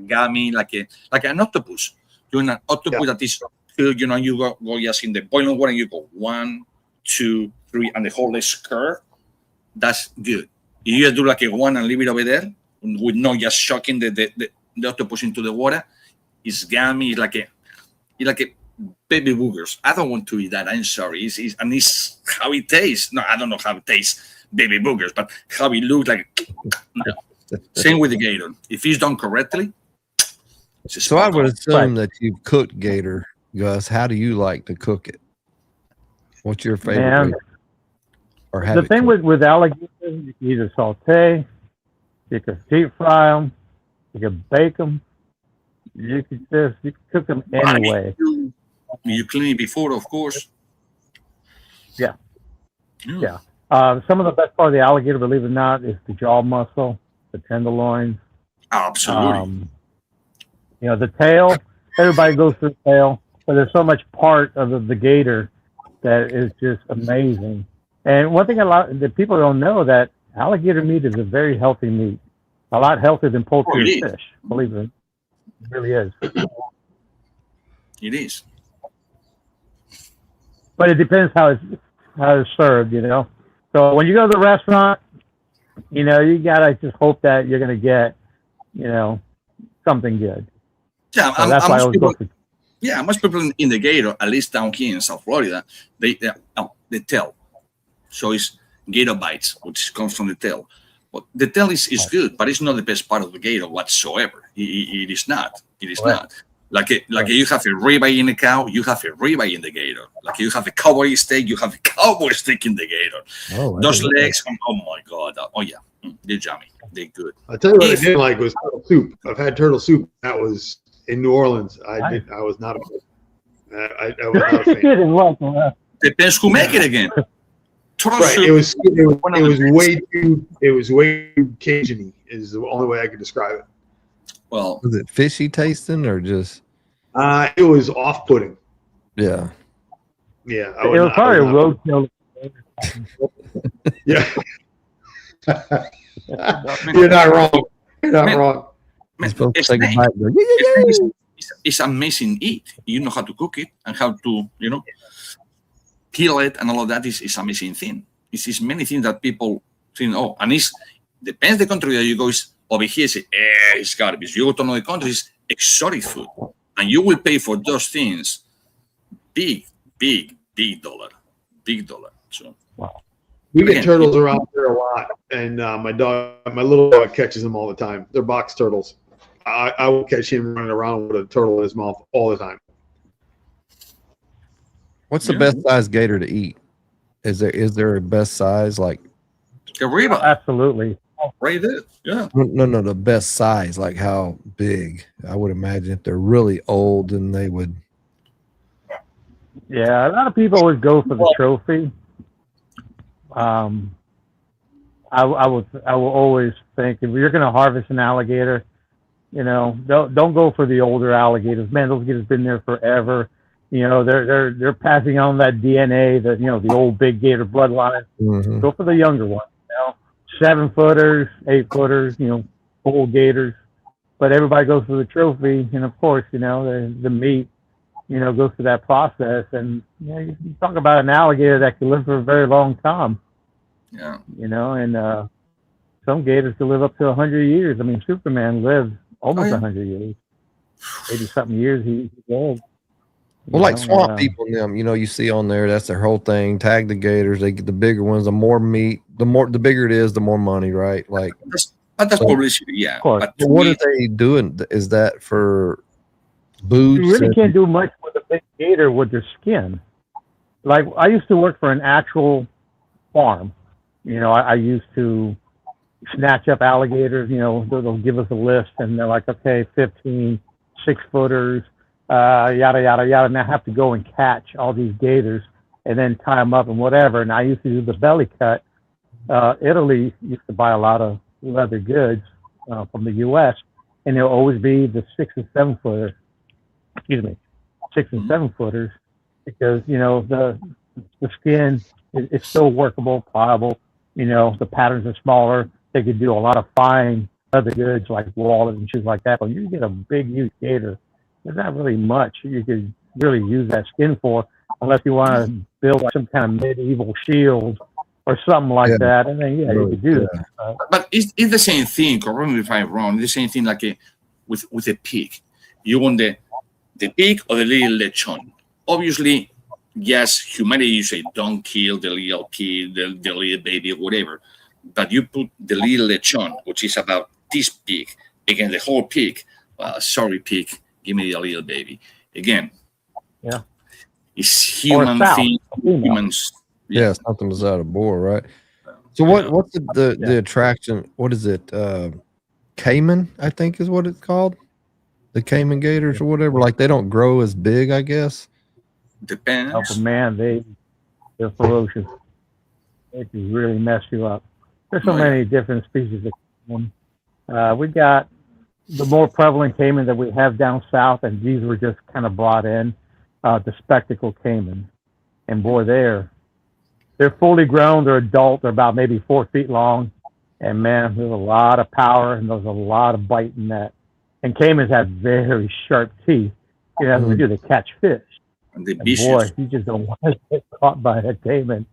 S1: gummy, like an octopus. You're an octopus that is good. You know, you go just in the boiling water, and you go 1, 2, 3, and the whole is curved. That's good. If you just do like a one and leave it over there, with no just shocking the octopus into the water, it's gummy. It's like a baby boogers. I don't want to eat that. I'm sorry. It's how it tastes. No, I don't know how it tastes, baby boogers, but how it looks like. No. Same with the gator. If it's done correctly.
S4: So I would assume that you've cooked gator, Gus. How do you like to cook it? What's your favorite? Or
S6: the thing with alligators, you can either saute, you can deep fry them, you can bake them, you can cook them anyway.
S1: You clean it before, of course.
S6: Yeah. Some of the best part of the alligator, believe it or not, is the jaw muscle, the tenderloin.
S1: Absolutely.
S6: The tail. Everybody goes through the tail, but there's so much part of the gator that is just amazing. And one thing that people don't know, that alligator meat is a very healthy meat, a lot healthier than poultry and fish. Believe it really is.
S1: It is.
S6: But it depends how it's served, So when you go to the restaurant, you gotta just hope that you're gonna get, something good.
S1: Yeah,
S6: so that's why I always go for.
S1: Yeah, most people in the gator, at least down here in South Florida, they tell. So it's gator bites, which comes from the tail. But the tail is good, but it's not the best part of the gator whatsoever. It is not. It is not. Like you have a ribeye in a cow, you have a ribeye in the gator. Like you have a cowboy steak, you have a cowboy steak in the gator. Those legs, oh my God. Oh yeah, they're yummy. They're good.
S5: I'll tell you what I didn't like was turtle soup. I've had turtle soup. That was in New Orleans. I was not a fan. I was not a fan.
S1: Depends who make it again. Turtle
S5: right.
S1: soup.
S5: It was way too Cajun-y is the only way I could describe it.
S1: Well,
S4: was it fishy tasting or just?
S5: It was off-putting.
S4: Yeah.
S5: Yeah.
S6: It was probably a roadkill.
S5: Yeah. You're not wrong. You're not wrong.
S1: It's amazing eat. You know how to cook it and how to, peel it and all of that is amazing thing. It's many things that people think, and it depends the country that you go. Over here, say, it's garbage. You go to another country, it's exotic food. And you will pay for those things big dollar. Big dollar. So,
S6: wow.
S5: We get turtles around here a lot. And my little dog catches them all the time. They're box turtles. I will catch him running around with a turtle in his mouth all the time.
S4: What's the best size gator to eat? Is there a best size like?
S1: Kariba.
S6: Absolutely.
S1: Right there. Yeah.
S4: No, the best size, like how big? I would imagine if they're really old, then they would.
S6: Yeah, a lot of people always go for the trophy. I will always think if you're going to harvest an alligator, don't go for the older alligators. Man, those gators been there forever. They're passing on that DNA, the old big gator bloodline.
S4: Mm-hmm.
S6: Go for the younger one. 7-footers, 8-footers, full gators, but everybody goes for the trophy, and of course, you know, the meat, you know, goes through that process. And you know, you talk about an alligator that can live for a very long time.
S1: Yeah.
S6: You know, and some gators can live up to 100 years. I mean, Superman lived almost 100 years, 80-something years he lived.
S4: Well, like swamp people, them, you know, you see on there, that's their whole thing. Tag the gators, they get the bigger ones. The more meat, the bigger it is, the more money, right? Like
S1: that's publicity, yeah.
S6: But
S4: what are they doing? Is that for boots?
S6: You really can't do much with a big gator with their skin. Like, I used to work for an actual farm. You know, I used to snatch up alligators. You know, they'll give us a list, and they're like, okay, 15 6-footers. Yada, yada, yada. And I have to go and catch all these gators and then tie them up and whatever. And I used to do the belly cut. Italy used to buy a lot of leather goods from the U.S. and there'll always be the 6 and 7-footer. Excuse me, 6 and 7-footers, because you know the skin is still workable, pliable. You know, the patterns are smaller. They could do a lot of fine leather goods like wallets and shoes like that. But you get a big, huge gator, there's not really much you could really use that skin for, unless you want to build like some kind of medieval shield or something like that. And then you could do that.
S1: But it's the same thing. Correct me if I'm wrong. It's the same thing like with a pig. You want the pig or the little lechon. Obviously, yes, humanity, you say don't kill the little pig, the little baby, whatever. But you put the little lechon, which is about this pig, against the whole pig. Sorry, pig. Give me the little baby. Again, it's human thing. Humans.
S4: Yeah, something was out of board, right? So what's the attraction? What is it? Cayman, I think is what it's called. The Cayman gators or whatever. Like they don't grow as big, I guess.
S1: Depends.
S6: Oh man, they're ferocious. They can really mess you up. There's so many different species of Cayman. We got the more prevalent Cayman that we have down south, and these were just kind of brought in, the spectacle Cayman. And boy, they're fully grown, they're adult, they're about maybe 4 feet long. And man, there's a lot of power and there's a lot of bite in that. And Caymans have very sharp teeth. You know, we do to catch fish.
S1: And
S6: boy, you just don't want to get caught by a Cayman.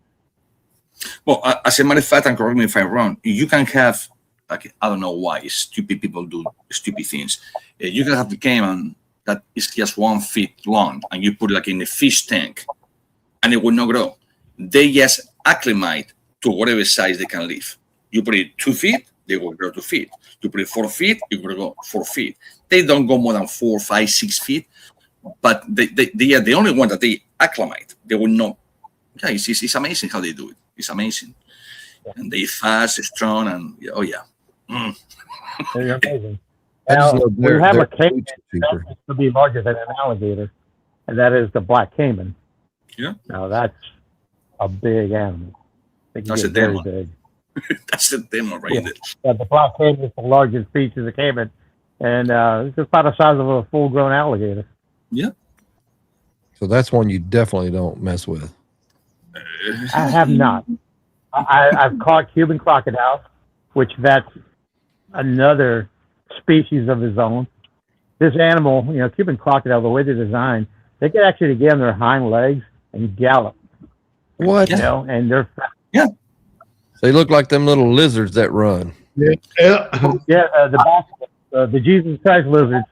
S1: Well, as a matter of fact, and correct me if I'm wrong, you can have, like, I don't know why stupid people do stupid things. You can have the Cayman that is just 1 foot long, and you put it like in a fish tank, and it will not grow. They just acclimate to whatever size they can live. You put it 2 feet, they will grow 2 feet. You put it 4 feet, it will go 4 feet. They don't go more than 4, 5, 6 feet, but they are the only one that they acclimate. They will not. Yeah, it's amazing how they do it. It's amazing. And they fast, strong, and
S6: They're amazing. Now, we have a Cayman that to be larger than an alligator, and that is the black Cayman.
S1: Yeah.
S6: Now that's a big animal.
S1: That's a
S6: very
S1: demo.
S6: big.
S1: That's the demo right there.
S6: Yeah, the black Cayman is the largest species of Cayman, and it's about the size of a full-grown alligator.
S1: Yeah.
S4: So that's one you definitely don't mess with.
S6: I have not. I've caught Cuban crocodiles, which that's another species of his own. This animal, you know, Cuban crocodile, the way they're designed, they can actually get on their hind legs and gallop.
S4: What?
S6: You know, and they're
S4: They look like them little lizards that run.
S6: The Jesus Christ lizards.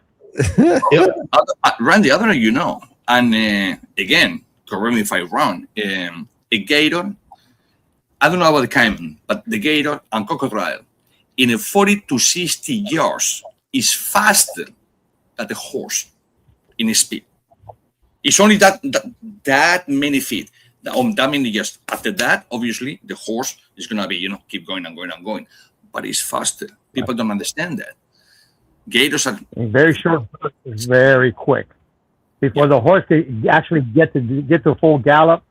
S1: Randy, I don't know, you know. And again, correct me if I'm wrong. A gator, I don't know about the Cayman, but the gator and crocodile in a 40 to 60 yards is faster than the horse in speed. It's only that many feet. That many years. After that, obviously, the horse is going to be, keep going and going and going. But it's faster. People don't understand that. Gators are
S6: very short, very quick. Before the horse can actually get to full gallop,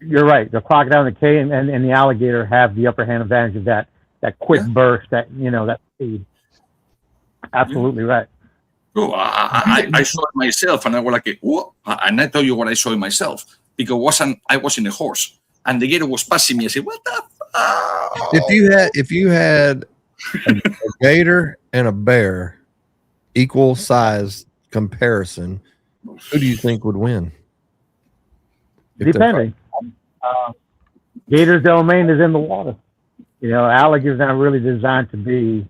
S6: you're right. The crocodile, the Cayman, and the alligator have the upper hand advantage of that quick burst, that speed. Absolutely right.
S1: Oh, I saw it myself, and I was like, "Whoa!" And I tell you what I saw it myself, because I was in a horse, and the gator was passing me. I said, "What the fuck?"
S4: If you had a gator and a bear, equal size comparison, who do you think would win?
S6: Depending. Gator's domain is in the water. Alligators not really designed to be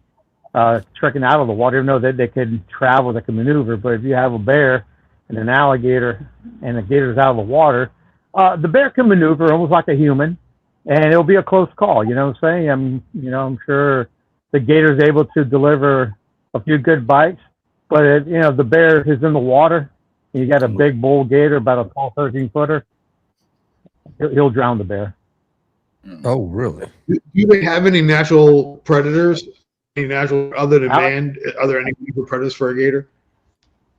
S6: trekking out of the water, even though they can travel, they can maneuver. But if you have a bear and an alligator, and the gator's out of the water, the bear can maneuver almost like a human, and it'll be a close call. You know what I'm saying? I'm sure the gator's able to deliver a few good bites, but the bear is in the water. And you got a big bull gator, about a 12, 13-footer. He'll drown the bear.
S4: Oh, really?
S5: Do they have any natural predators? Any natural other than man? Are there any natural predators for a gator?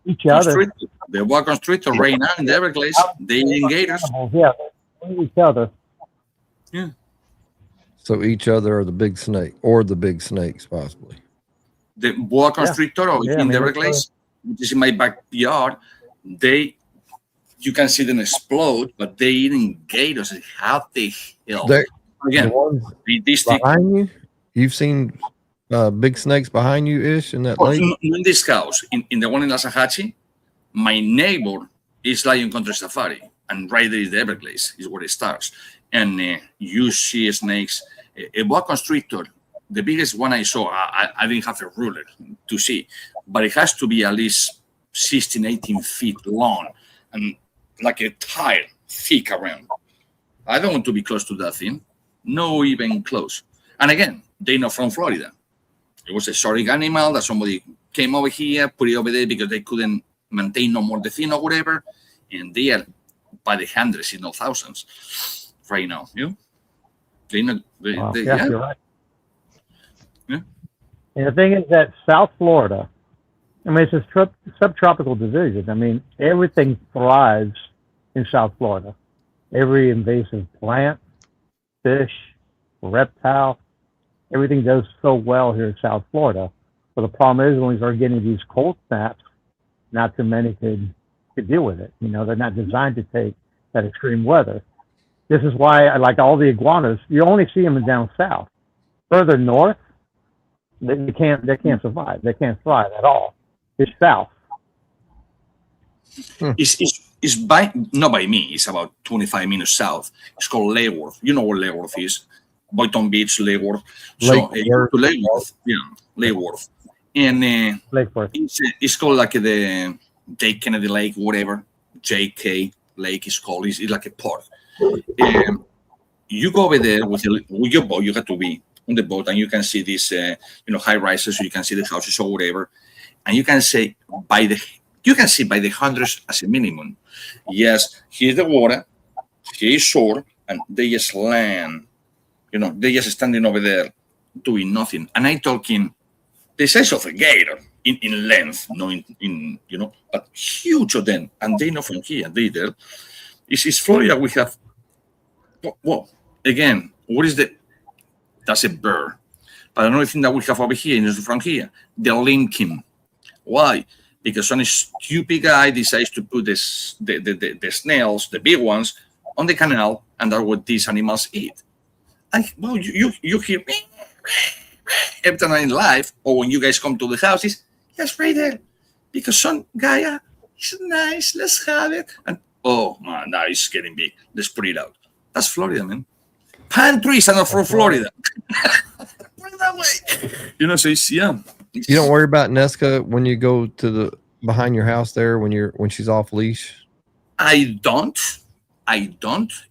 S6: Each other.
S1: They walk on street right now in the Everglades. They eat gators.
S6: Yeah, each other.
S1: Yeah.
S4: So each other are the big snake, or the big snakes, possibly.
S1: The walk on street toro in the Everglades, which is in my backyard, you can see them explode, but they eating gators. How the hell? Again,
S4: behind you, you've seen big snakes behind you, Ish, in that lake?
S1: In this house, in the one in Lasahachi, my neighbor is Lion Country Safari, and right there is the Everglades, is where it starts. And you see snakes. A walk on street tour, the biggest one I saw, I didn't have a ruler to see, but it has to be at least 16, 18 feet long and like a tire thick around. I don't want to be close to that thing. No, even close. And again, they're not from Florida. It was a exotic animal that somebody came over here, put it over there because they couldn't maintain no more the thing or whatever. And they are by the hundreds, if not thousands, right now. You're right. Yeah.
S6: And the thing is that South Florida, it's a subtropical division. Everything thrives in South Florida. Every invasive plant, fish, reptile, everything does so well here in South Florida. But the problem is when we start getting these cold snaps, not too many could deal with it. They're not designed to take that extreme weather. This is why, like all the iguanas, you only see them down south. Further north, they can't survive. They can't thrive at all. It's south.
S1: It's not by me. It's about 25 minutes south. It's called Lake Worth. You know where Lake Worth is? Boynton Beach, Lake Worth. So Lake Worth, Lake Worth. And it's called like the J. Kennedy Lake, whatever. JK Lake is called. It's like a port. You go over there with your boat. You have to be on the boat, and you can see these, high rises. So you can see the houses or whatever, and you can see by the hundreds as a minimum. Yes, here's the water, here's shore, and they just land. They just standing over there doing nothing. And I'm talking the size of a gator in length, but huge of them, and they're not from here. They there. It's Florida. We have. Well, again, what is that's a bird. But another thing that we have over here is from here, the linking. Why? Because some stupid guy decides to put the snails, the big ones, on the canal, and that's what these animals eat. You hear me every time in life, or when you guys come to the house, it's just right there. Because some guy, it's nice, let's have it. And oh man, now it's getting big. Let's put it out. That's Florida, man. Palm trees are not from Florida. Put it that way. So it's,
S4: You don't worry about Nesca when you go to the behind your house there when she's off leash?
S1: I don't.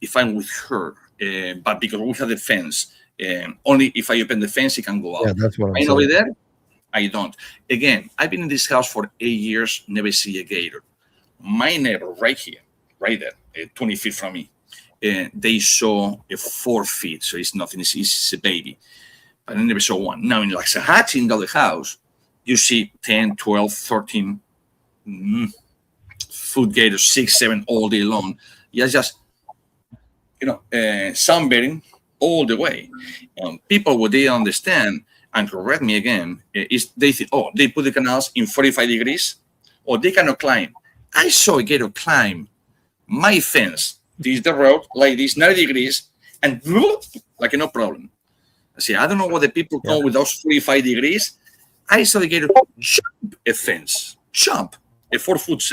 S1: If I'm with her, but because we have the fence, only if I open the fence, it can go out.
S4: Yeah, that's what I'm saying.
S1: Over there, I don't. Again, I've been in this house for 8 years, never see a gator. My neighbor right here, right there, 20 feet from me, they saw a 4 feet, so it's nothing. It's a baby. But I never saw one. Now, in Laxahatchee, in the other house, you see 10, 12, 13 foot gators, 6, 7 all day long. Yeah, just, sunbathing all the way. People, what they understand, and correct me again, is they think, they put the canals in 45 degrees, or they cannot climb. I saw a gator climb my fence. This is the road, like this, 90 degrees, and like no problem. See, I don't know what the people come with those 45 degrees. I saw the gator jump a fence, a 4 foot.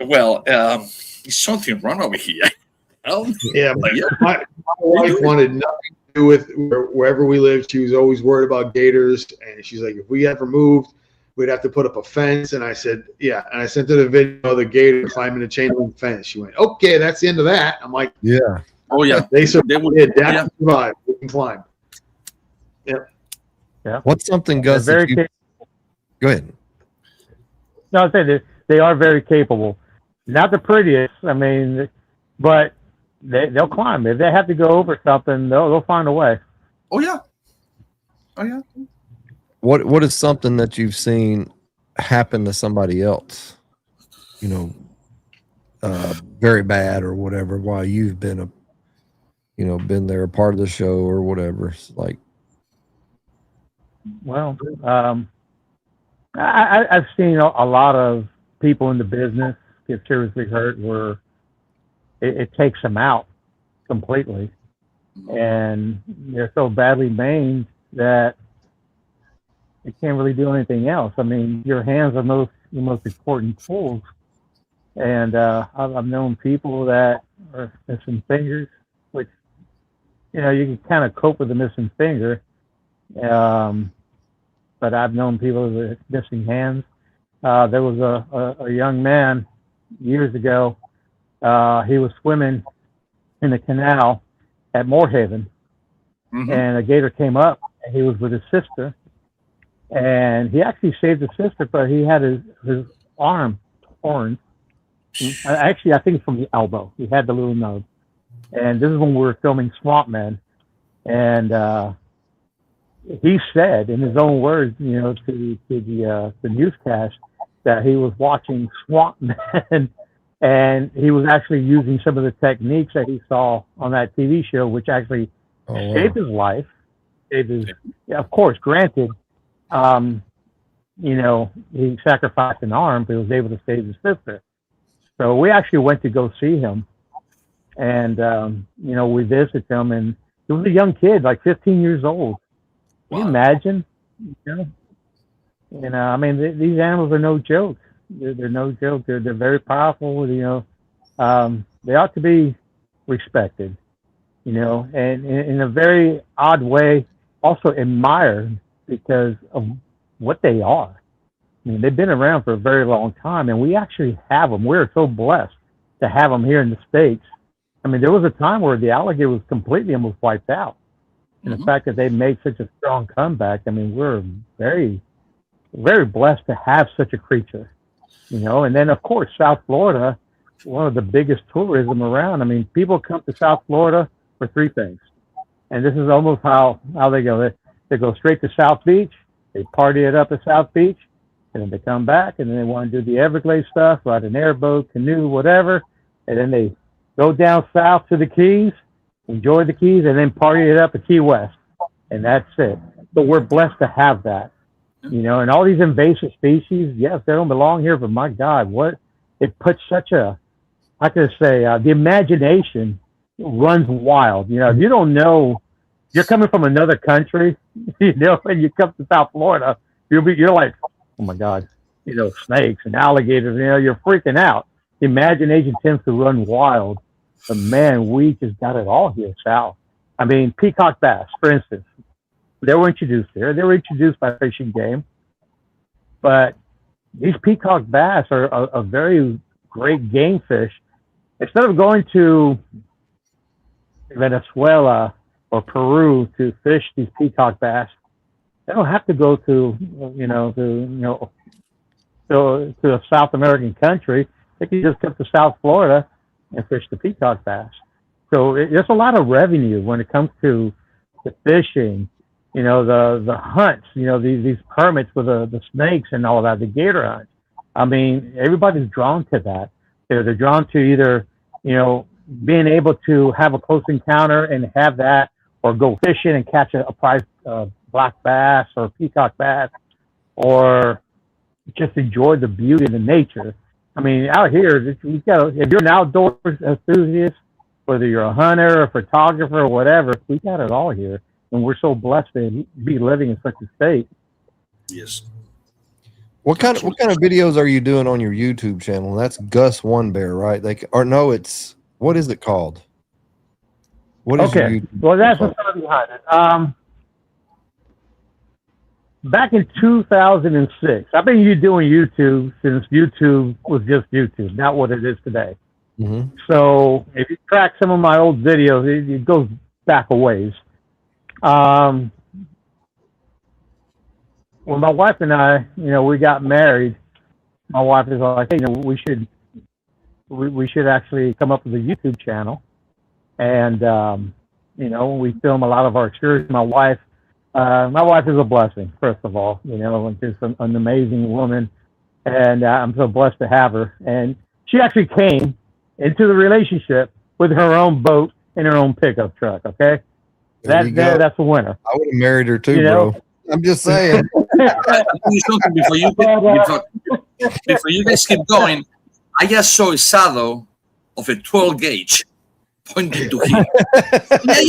S1: Well, is something wrong over here?
S5: Yeah, my wife wanted nothing to do with wherever we lived. She was always worried about gators, and she's like, if we ever moved, we'd have to put up a fence. And I said, yeah. And I sent her the video of the gator climbing the chain link fence. She went, okay, that's the end of that. I'm like,
S4: yeah.
S5: Oh yeah, they survived. They survive. We can climb. Yep.
S6: Yeah.
S4: What's something, Gus? Go ahead.
S6: No, I said they are very capable. Not the prettiest, I mean, but they'll climb. If they have to go over something, they'll find a way.
S1: Oh yeah. Oh yeah.
S4: What is something that you've seen happen to somebody else? You know, very bad or whatever. While you've been been there, a part of the show or whatever. Like,
S6: well, I've seen a lot of people in the business get seriously hurt where it takes them out completely, and they're so badly maimed that they can't really do anything else. I mean, your hands are the most important tools, and I've known people that are missing fingers, which you can kind of cope with the missing finger, but I've known people that are missing hands. There was a young man years ago. He was swimming in the canal at Moorhaven, and a gator came up, and he was with his sister, and he actually saved his sister, but he had his arm torn. Actually, I think from the elbow. He had the little nub, and this is when we were filming Swamp Man, and he said in his own words, to the newscast, that he was watching Swamp Man, and he was actually using some of the techniques that he saw on that TV show, which actually saved his life. Of course, granted, he sacrificed an arm, but he was able to save his sister. So we actually went to go see him, and we visited him, and he was a young kid, like 15 years old. Can you imagine? I mean, these animals are no joke. They're no joke. They're very powerful. They ought to be respected. And in a very odd way, also admired because of what they are. I mean, they've been around for a very long time, and we actually have them. We're so blessed to have them here in the States. I mean, there was a time where the alligator was completely almost wiped out. And the fact that they made such a strong comeback, I mean, we're very, very blessed to have such a creature, And then, of course, South Florida, one of the biggest tourism around. I mean, people come to South Florida for 3 things. And this is almost how they go. They go straight to South Beach. They party it up at South Beach. And then they come back, and then they want to do the Everglades stuff, ride an airboat, canoe, whatever. And then they go down south to the Keys, enjoy the Keys, and then party it up at Key West. And that's it. So we're blessed to have that. And all these invasive species, yes, they don't belong here, but my God, it puts such a, how can I say, the imagination runs wild. If you don't know, you're coming from another country, and you come to South Florida, you're like, oh my God, snakes and alligators, you're freaking out. The imagination tends to run wild. But man, we just got it all here south. I mean, peacock bass, for instance, they were introduced there. They were introduced by Fish and Game. But these peacock bass are a very great game fish. Instead of going to Venezuela or Peru to fish these peacock bass, they don't have to go to a South American country. They can just come to South Florida and fish the peacock bass. So there's a lot of revenue when it comes to the fishing, the hunts, these permits with the snakes and all that, the gator hunts. I mean, everybody's drawn to that. They're drawn to either, being able to have a close encounter and have that, or go fishing and catch a prize black bass or peacock bass, or just enjoy the beauty of the nature. I mean, out here, if you're an outdoors enthusiast, whether you're a hunter, a photographer, or whatever. We got it all here, and we're so blessed to be living in such a state.
S1: Yes.
S4: What kind of videos are you doing on your YouTube channel? That's Gus OneBear, right? It's what is it called? What is your YouTube
S6: well, that's the story behind it. Back in 2006, I've been doing YouTube since YouTube was just YouTube, not what it is today.
S4: Mm-hmm.
S6: So if you track some of my old videos, it goes back a ways. When my wife and I, we got married, my wife is like, hey, we should actually come up with a YouTube channel. And, we film a lot of our excursions. My wife is a blessing, first of all, and just an amazing woman. And I'm so blessed to have her. And she actually came into the relationship with her own boat and her own pickup truck. Okay. That's a winner.
S4: I would have married her too, bro. I'm just saying.
S1: Before you guys keep going, I just saw a shadow of a 12 gauge pointing to him. Yeah.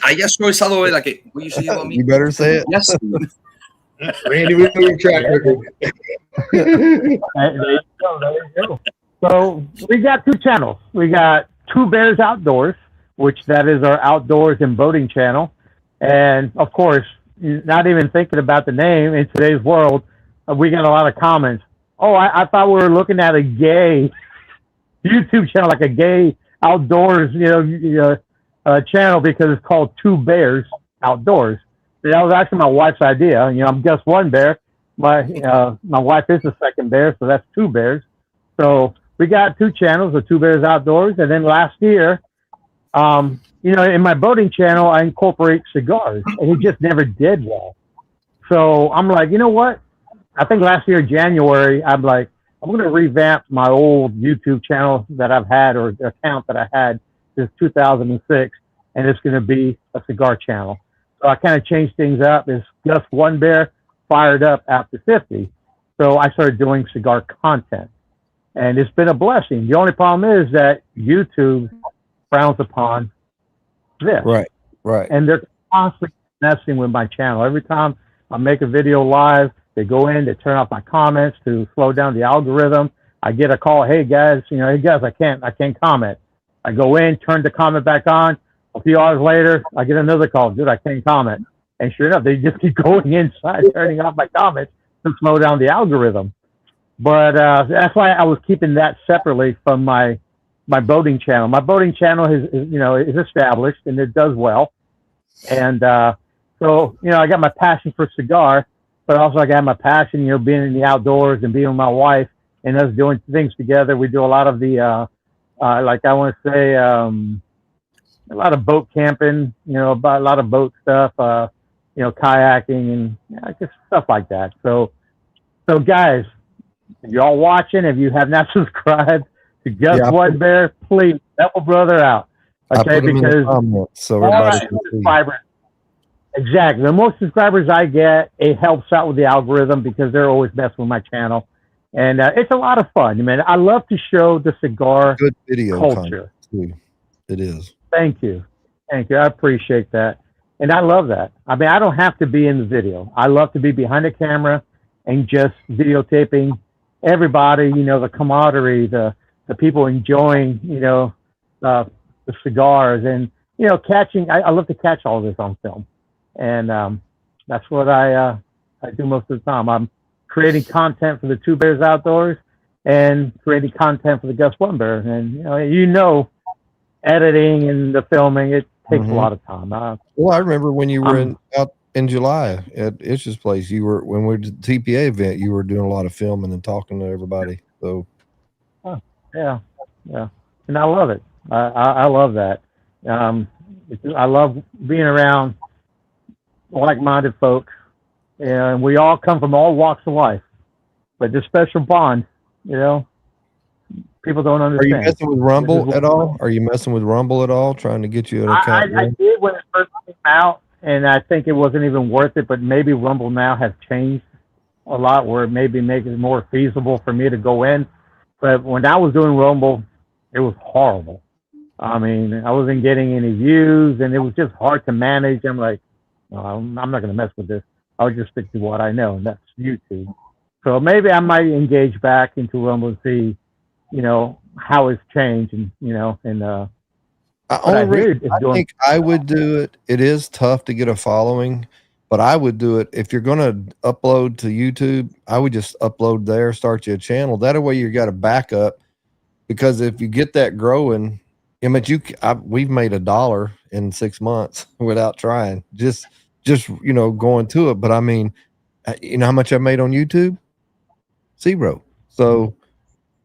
S1: I just saw a shadow like, what you say about me?
S4: You better say it.
S1: Yes.
S5: Randy, we're doing track record.
S6: There you go. So we got two channels. We got Two Bears Outdoors, which that is our outdoors and boating channel. And of course, not even thinking about the name in today's world, we got a lot of comments. Oh, I thought we were looking at a gay YouTube channel, like a gay outdoors, channel, because it's called Two Bears Outdoors. That was actually my wife's idea. I'm just one bear. My wife is the second bear, so that's two bears. So we got two channels, the Two Bears Outdoors, and then last year, in my boating channel, I incorporate cigars, and it just never did well. So I'm like, you know what? I think last year, January, I'm like, I'm going to revamp my old YouTube channel that I've had, or account that I had since 2006, and it's going to be a cigar channel. So I kind of changed things up. It's just OneBear fired up after 50. So I started doing cigar content, and it's been a blessing. The only problem is that YouTube frowns upon this.
S4: Right.
S6: And they're constantly messing with my channel. Every time I make a video live, they go in, they turn off my comments to slow down the algorithm. I get a call, hey guys, I can't comment. I go in, turn the comment back on. A few hours later, I get another call, dude, I can't comment. And sure enough, they just keep going inside, turning off my comments to slow down the algorithm. But that's why I was keeping that separately from my boating channel. My boating channel is established, and it does well. And so I got my passion for cigar, but also I got my passion, being in the outdoors and being with my wife and us doing things together. We do a lot of the, a lot of boat camping, about a lot of boat stuff, kayaking and just stuff like that. So guys, if you're all watching, if you have not subscribed to Just One Bear, please help a brother out. Okay, because
S4: so everybody
S6: subscribers. Exactly. The more subscribers I get, it helps out with the algorithm because they're always messing with my channel. And it's a lot of fun. I love to show the cigar
S4: good video
S6: culture.
S4: Too. It is.
S6: Thank you. I appreciate that. And I love that. I don't have to be in the video. I love to be behind the camera and just videotaping everybody, the camaraderie, the people enjoying, the cigars and, catching. I love to catch all this on film. And that's what I do most of the time. I'm creating content for the Two Bears Outdoors and creating content for the Gus OneBear. And, editing and the filming, it takes a lot of time.
S4: Well, I remember when you were out in July at Itch's place, when we did the TPA event, you were doing a lot of filming and talking to everybody. So,
S6: yeah. And I love it. I love that. I love being around like-minded folks, and we all come from all walks of life, but this special bond, people don't understand.
S4: Are you messing with Rumble at all? Trying to get you an account?
S6: I did when it first came out, and I think it wasn't even worth it, but maybe Rumble now has changed a lot where it maybe makes it more feasible for me to go in. But when I was doing Rumble, it was horrible. I mean, I wasn't getting any views, and it was just hard to manage. I'm like, no, I'm not going to mess with this. I'll just stick to what I know, and that's YouTube. So maybe I might engage back into Rumble and see, how it's changed, and
S4: I think I would do it. It is tough to get a following, but I would do it. If you're going to upload to YouTube, I would just upload there, start you a channel. That way you got a backup, because if you get that growing, we've made $1 in 6 months without trying, just going to it. But I mean, you know how much I made on YouTube? 0. So,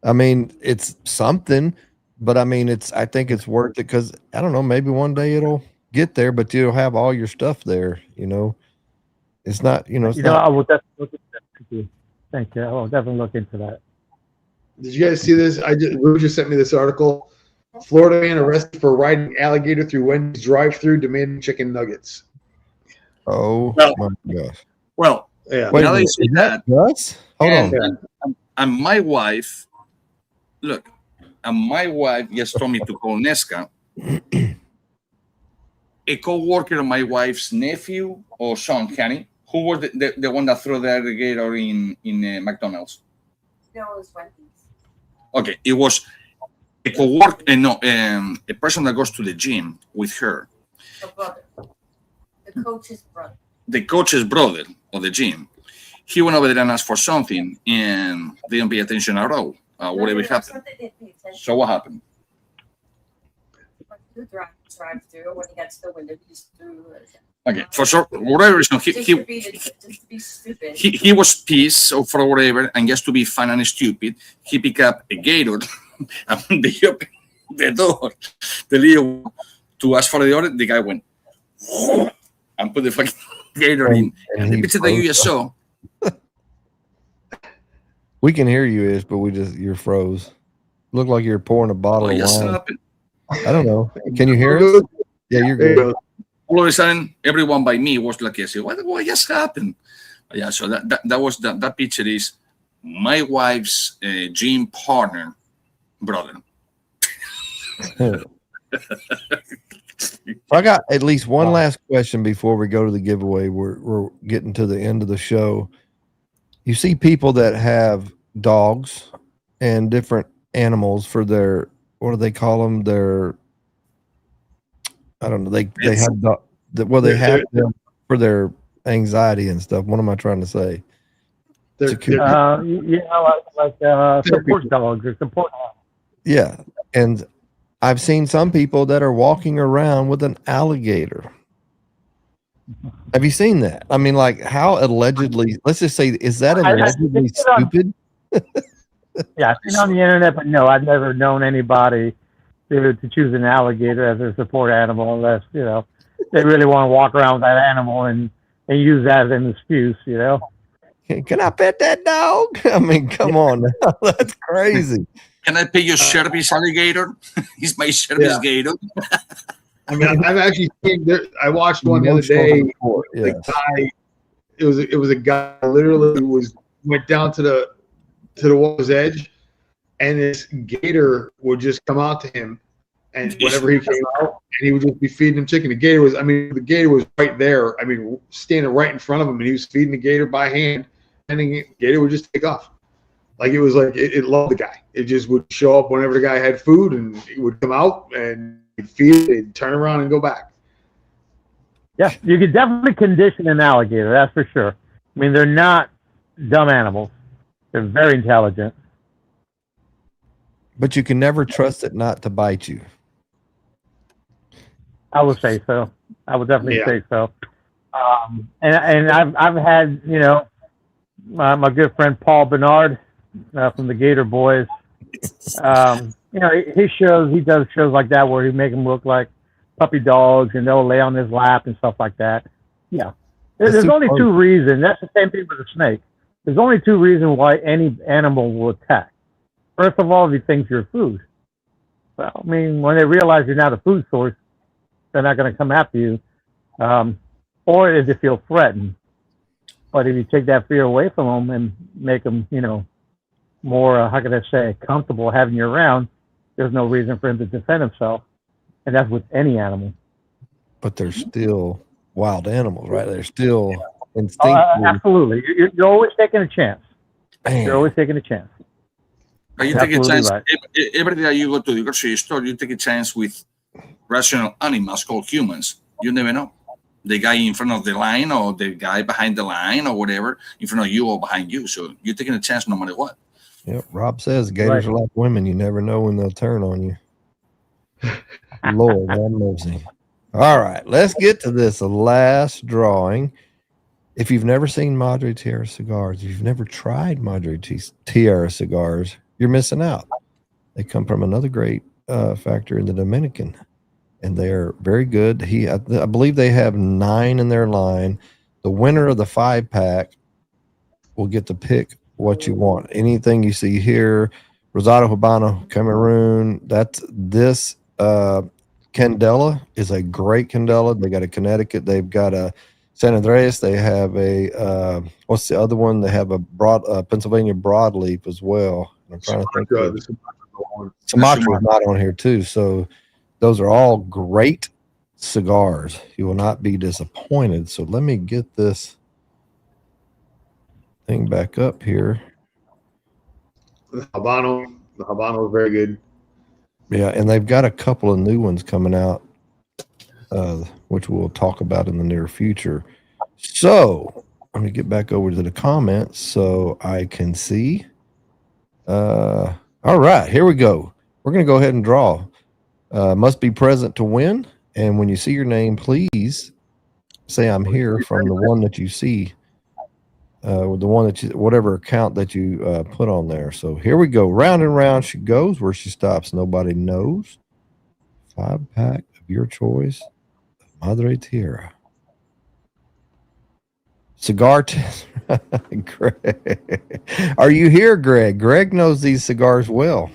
S4: I mean, it's something, but I mean, I think it's worth it, because I don't know, maybe one day it'll get there, but you'll have all your stuff there. It's not,
S6: I will definitely look into that. Thank you. I will definitely look into that.
S5: Did you guys see this? Lou just sent me this article. Florida man arrested for riding alligator through Wendy's drive-through demanding chicken nuggets.
S4: Oh my gosh.
S1: Well,
S5: yeah.
S1: Now they say that.
S4: Nuts? Hold on.
S1: And my wife, my wife just told me to call Nesca. A co-worker of my wife's nephew or son, Kenny, who was the one that threw the alligator in McDonald's.
S7: No, it was Wendy's.
S1: Okay, it was a co-worker, a person that goes to the gym with her.
S7: A brother. The coach's brother.
S1: The coach's brother of the gym. He went over there and asked for something, and they didn't pay attention at all. Whatever happened. So what happened?
S7: Drive through. When he got to the window, he just threw it.
S1: Okay, for sure, whatever reason,
S7: Just to be stupid.
S1: he was pissed or for whatever, and just to be fun and stupid, he picked up a gator and they opened the door. The Leo to ask for the order, the guy went and put the fucking gator in. And the picture that you just saw.
S4: We can hear you, Ish, but you're froze. Looked like you're pouring a bottle of wine. I don't know. Can you hear us? Yeah, you're good.
S1: All of a sudden, everyone by me was like, what just happened? Yeah, so that was that picture is my wife's gym partner, brother.
S4: I got at least one last question before we go to the giveaway. We're getting to the end of the show. You see people that have dogs and different animals for their, what do they call them? I don't know. They have they have them for their anxiety and stuff. What am I trying to say?
S6: Support dogs or support.
S4: Yeah, and I've seen some people that are walking around with an alligator. Have you seen that? I mean, like, how allegedly? Let's just say, is that allegedly stupid?
S6: Yeah, I've seen on the internet, but no, I've never known anybody to choose an alligator as their support animal unless they really want to walk around with that animal and use that as an excuse.
S4: Can I pet that dog? I mean, come on, now. That's crazy.
S1: Can I pay your service alligator? He's my service gator.
S5: I mean, I've actually seen. I watched one the other day. The guy, it was a guy literally went down to the water's edge, and this gator would just come out to him, and whenever he came out, and he would just be feeding him chicken. The gator was right there. I mean, standing right in front of him, and he was feeding the gator by hand, and the gator would just take off. Like it was like it loved the guy. It just would show up whenever the guy had food, and he would come out and he'd feed it, and turn around and go back.
S6: Yeah, you could definitely condition an alligator, that's for sure. I mean, they're not dumb animals. They're very intelligent.
S4: But you can never trust it not to bite you.
S6: I would say so. I would definitely say so. And I've had, my good friend Paul Bernard from the Gator Boys. He does shows like that where he make them look like puppy dogs, and they'll lay on his lap and stuff like that. Yeah. There's only two reasons. That's the same thing with a snake. There's only two reasons why any animal will attack. First of all, if he thinks you're food. Well, I mean, when they realize you're not a food source, they're not going to come after you. Or if they feel threatened. But if you take that fear away from them and make them, more, comfortable having you around, there's no reason for him to defend himself. and that's with any animal.
S4: But they're still wild animals, right? They're still instinctive.
S6: Absolutely. You're always taking a chance.
S4: Man.
S6: You're always taking a chance.
S1: But you take a chance.
S6: Right.
S1: Every day you go to the grocery store, you take a chance with rational animals called humans. You never know. The guy in front of the line or the guy behind the line or whatever, in front of you or behind you. So you're taking a chance no matter what.
S4: Yep. Rob says gators are like women. You never know when they'll turn on you. Lord have mercy. All right, let's get to this last drawing. If you've never seen Madre Tierra cigars, if you've never tried Madre Tierra cigars, you're missing out. They come from another great factory in the Dominican, and they're very good. I believe they have 9 in their line. The winner of the 5-pack will get to pick what you want. Anything you see here, Rosado Habano, Cameroon, this Candela is a great Candela. They got a Connecticut. They've got a San Andreas. They have a what's the other one? They have a Pennsylvania broadleaf as well. I'm trying to think. Sumatra is not on here too. So those are all great cigars. You will not be disappointed. So let me get this thing back up here.
S5: The Habano is very good.
S4: Yeah, and they've got a couple of new ones coming out, which we'll talk about in the near future. So let me get back over to the comments so I can see. All right, here we go. We're going to go ahead and draw. Must be present to win. And when you see your name, please say I'm here from the one that you see. The one that whatever account that you put on there. So here we go. Round and round she goes. Where she stops, nobody knows. 5-pack of your choice. Madre Tierra. Cigar test. Greg. Are you here, Greg? Greg knows these cigars well.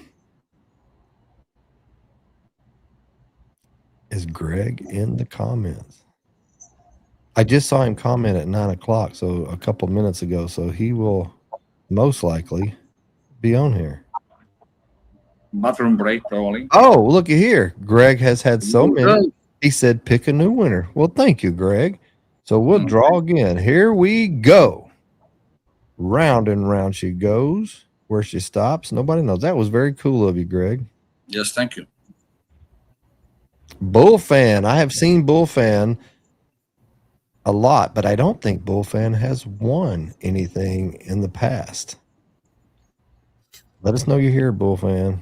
S4: Is Greg in the comments? I just saw him comment at 9 o'clock, so a couple of minutes ago. So he will most likely be on here.
S1: Bathroom break, probably.
S4: Oh, looky here. Greg has had so many. He said, pick a new winner. Well, thank you, Greg. So we'll draw again. Here we go. Round and round she goes. Where she stops, nobody knows. That was very cool of you, Greg.
S1: Yes, thank you.
S4: Bullfan. I have seen Bullfan a lot, but I don't think Bullfan has won anything in the past. Let us know you're here, Bullfan.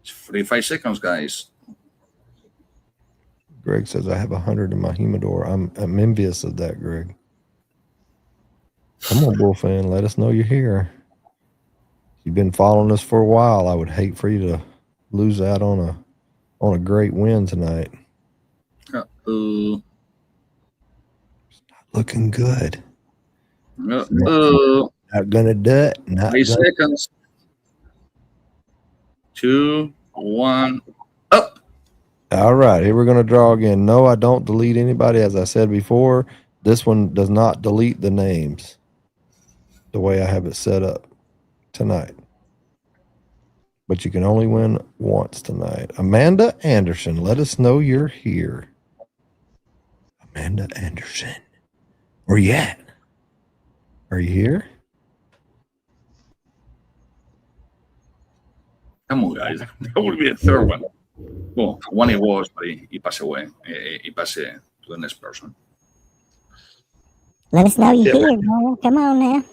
S1: It's 45 seconds, guys.
S4: Greg says I have 100 in my humidor. I'm envious of that, Greg. Come on, Bullfan. Let us know you're here. You've been following us for a while. I would hate for you to lose out on a great win tonight. It's not looking good. Not gonna do it.
S1: 3 seconds. 2, 1, up.
S4: All right, here we're gonna draw again. No, I don't delete anybody. As I said before, this one does not delete the names the way I have it set up tonight. But you can only win once tonight. Amanda Anderson, let us know you're here. Amanda Anderson. Where you at? Are you here?
S1: Come on, guys. That would be the third one. Well, one it was, but he passed away. He passed to the next person.
S8: Let us know you're here, bro. Come on now.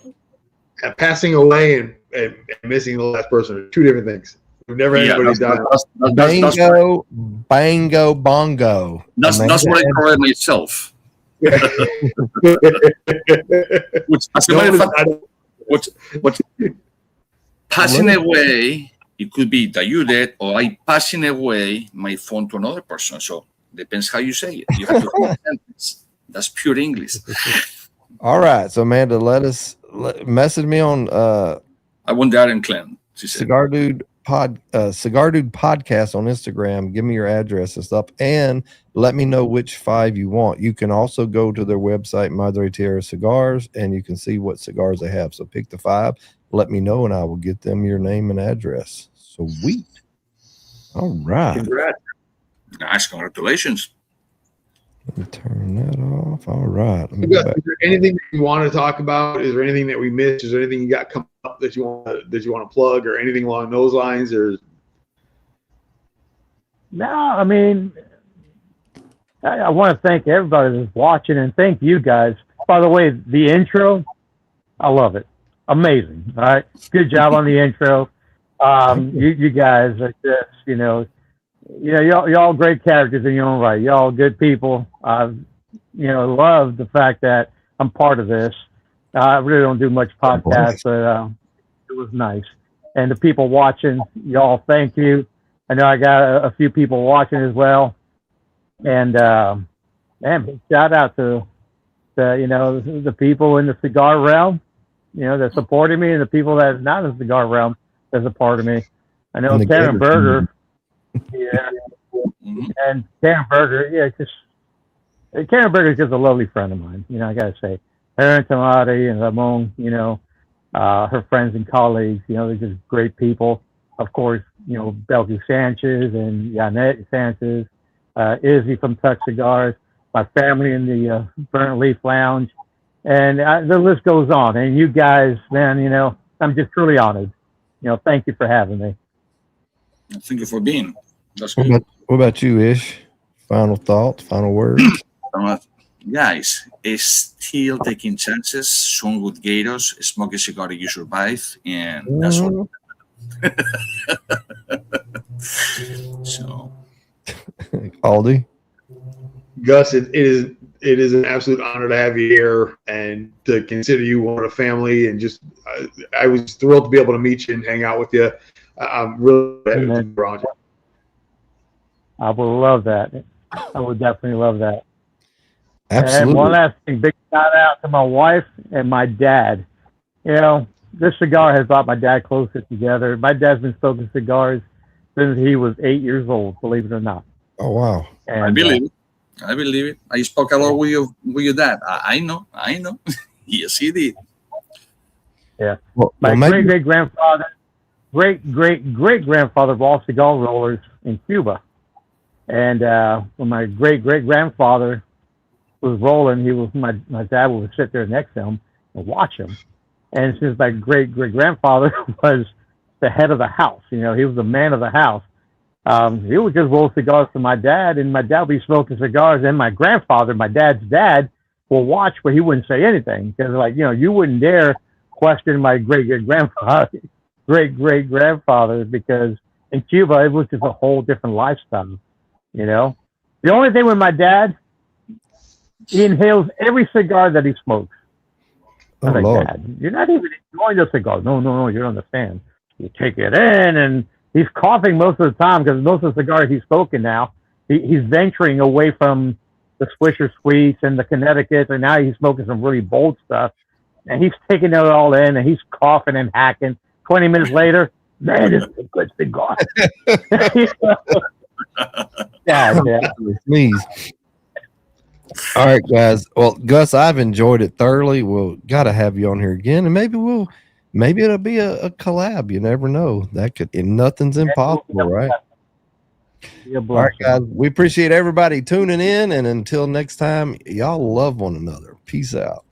S5: Passing away and missing the last person are two different things. We've never had anybody die.
S4: Bango, bongo.
S1: That's what I call it myself. Which, as a matter of fact, passing away, it could be that you did, or I passing away my phone to another person. So depends how you say it. You have to have a sentence. That's pure English.
S4: All right. So Amanda, message me on
S1: I want that in Clem.
S4: Cigar Dude Podcast on Instagram. Give me your address and stuff, and let me know which 5 you want. You can also go to their website, Madre Tierra Cigars, and you can see what cigars they have. So pick the 5, let me know, and I will get them your name and address. Sweet. All right.
S5: Congrats.
S1: Nice, congratulations.
S4: Let me turn that off. All right. Let me
S5: Is
S4: go back.
S5: there anything that you want to talk about? Is there anything that we missed? Is there anything you got coming up that you want to plug, or anything along those lines? Or
S6: No, I mean, I want to thank everybody that's watching, and thank you guys. By the way, the intro, I love it. Amazing. All right. Good job on the intro. You guys are just, y'all great characters in your own right. Y'all good people. Love the fact that I'm part of this. I really don't do much podcast, but it was nice. And the people watching, y'all, thank you. I know I got a few people watching as well. And big shout out to the people in the cigar realm, that supported me, and the people that are not in the cigar realm that's a part of me. I know Karen Berger, and Karen Berger, Karen Berger is just a lovely friend of mine. I gotta say, her and Tamati and Ramon, her friends and colleagues, they're just great people. Of course, Belky Sanchez and Janet Sanchez, Izzy from Tuck Cigars, my family in the Burnt Leaf Lounge, and the list goes on. And you guys, man, I'm just truly honored. Thank you for having me.
S1: Thank you for being. That's good.
S4: What about you, Ish? Final thoughts, final words?
S1: Guys, still taking chances, swing with gators, smoke a cigar you survive, and that's all. So,
S4: Aldi?
S5: Gus, it is an absolute honor to have you here and to consider you one of the family. And just, I was thrilled to be able to meet you and hang out with you. I'm really glad to be around you.
S6: I would love that. I would definitely love that.
S4: Absolutely.
S6: And one last thing, big shout out to my wife and my dad. This cigar has brought my dad closer together. My dad's been smoking cigars since he was 8 years old, believe it or not.
S4: Oh, wow.
S6: And,
S1: I believe it. I spoke a lot with your dad. I know. Yes, he did.
S6: Yeah. My great-great-grandfather, great-great-great-grandfather of all cigar rollers in Cuba. And when my great-great-grandfather was rolling, my dad would sit there next to him and watch him. And since my great-great-grandfather was the head of the house, he was the man of the house, he would just roll cigars for my dad, and my dad would be smoking cigars, and my grandfather, my dad's dad, will watch, but he wouldn't say anything, because you wouldn't dare question my great-great-grandfather, because in Cuba, it was just a whole different lifestyle, The only thing with my dad, he inhales every cigar that he smokes.
S4: Oh, Lord.
S6: Dad, you're not even enjoying the cigar. No, you don't understand. You take it in, and he's coughing most of the time, because most of the cigars he's smoking now, he's venturing away from the Swisher Sweets and the Connecticut's, and now he's smoking some really bold stuff, and he's taking it all in, and he's coughing and hacking. 20 minutes later, man, this is a good cigar. Yeah.
S4: Sneeze. All right, guys. Well, Gus, I've enjoyed it thoroughly. We'll got to have you on here again, and maybe it'll be a collab. You never know. Nothing's impossible, right? All right, guys. We appreciate everybody tuning in, and until next time, y'all love one another. Peace out.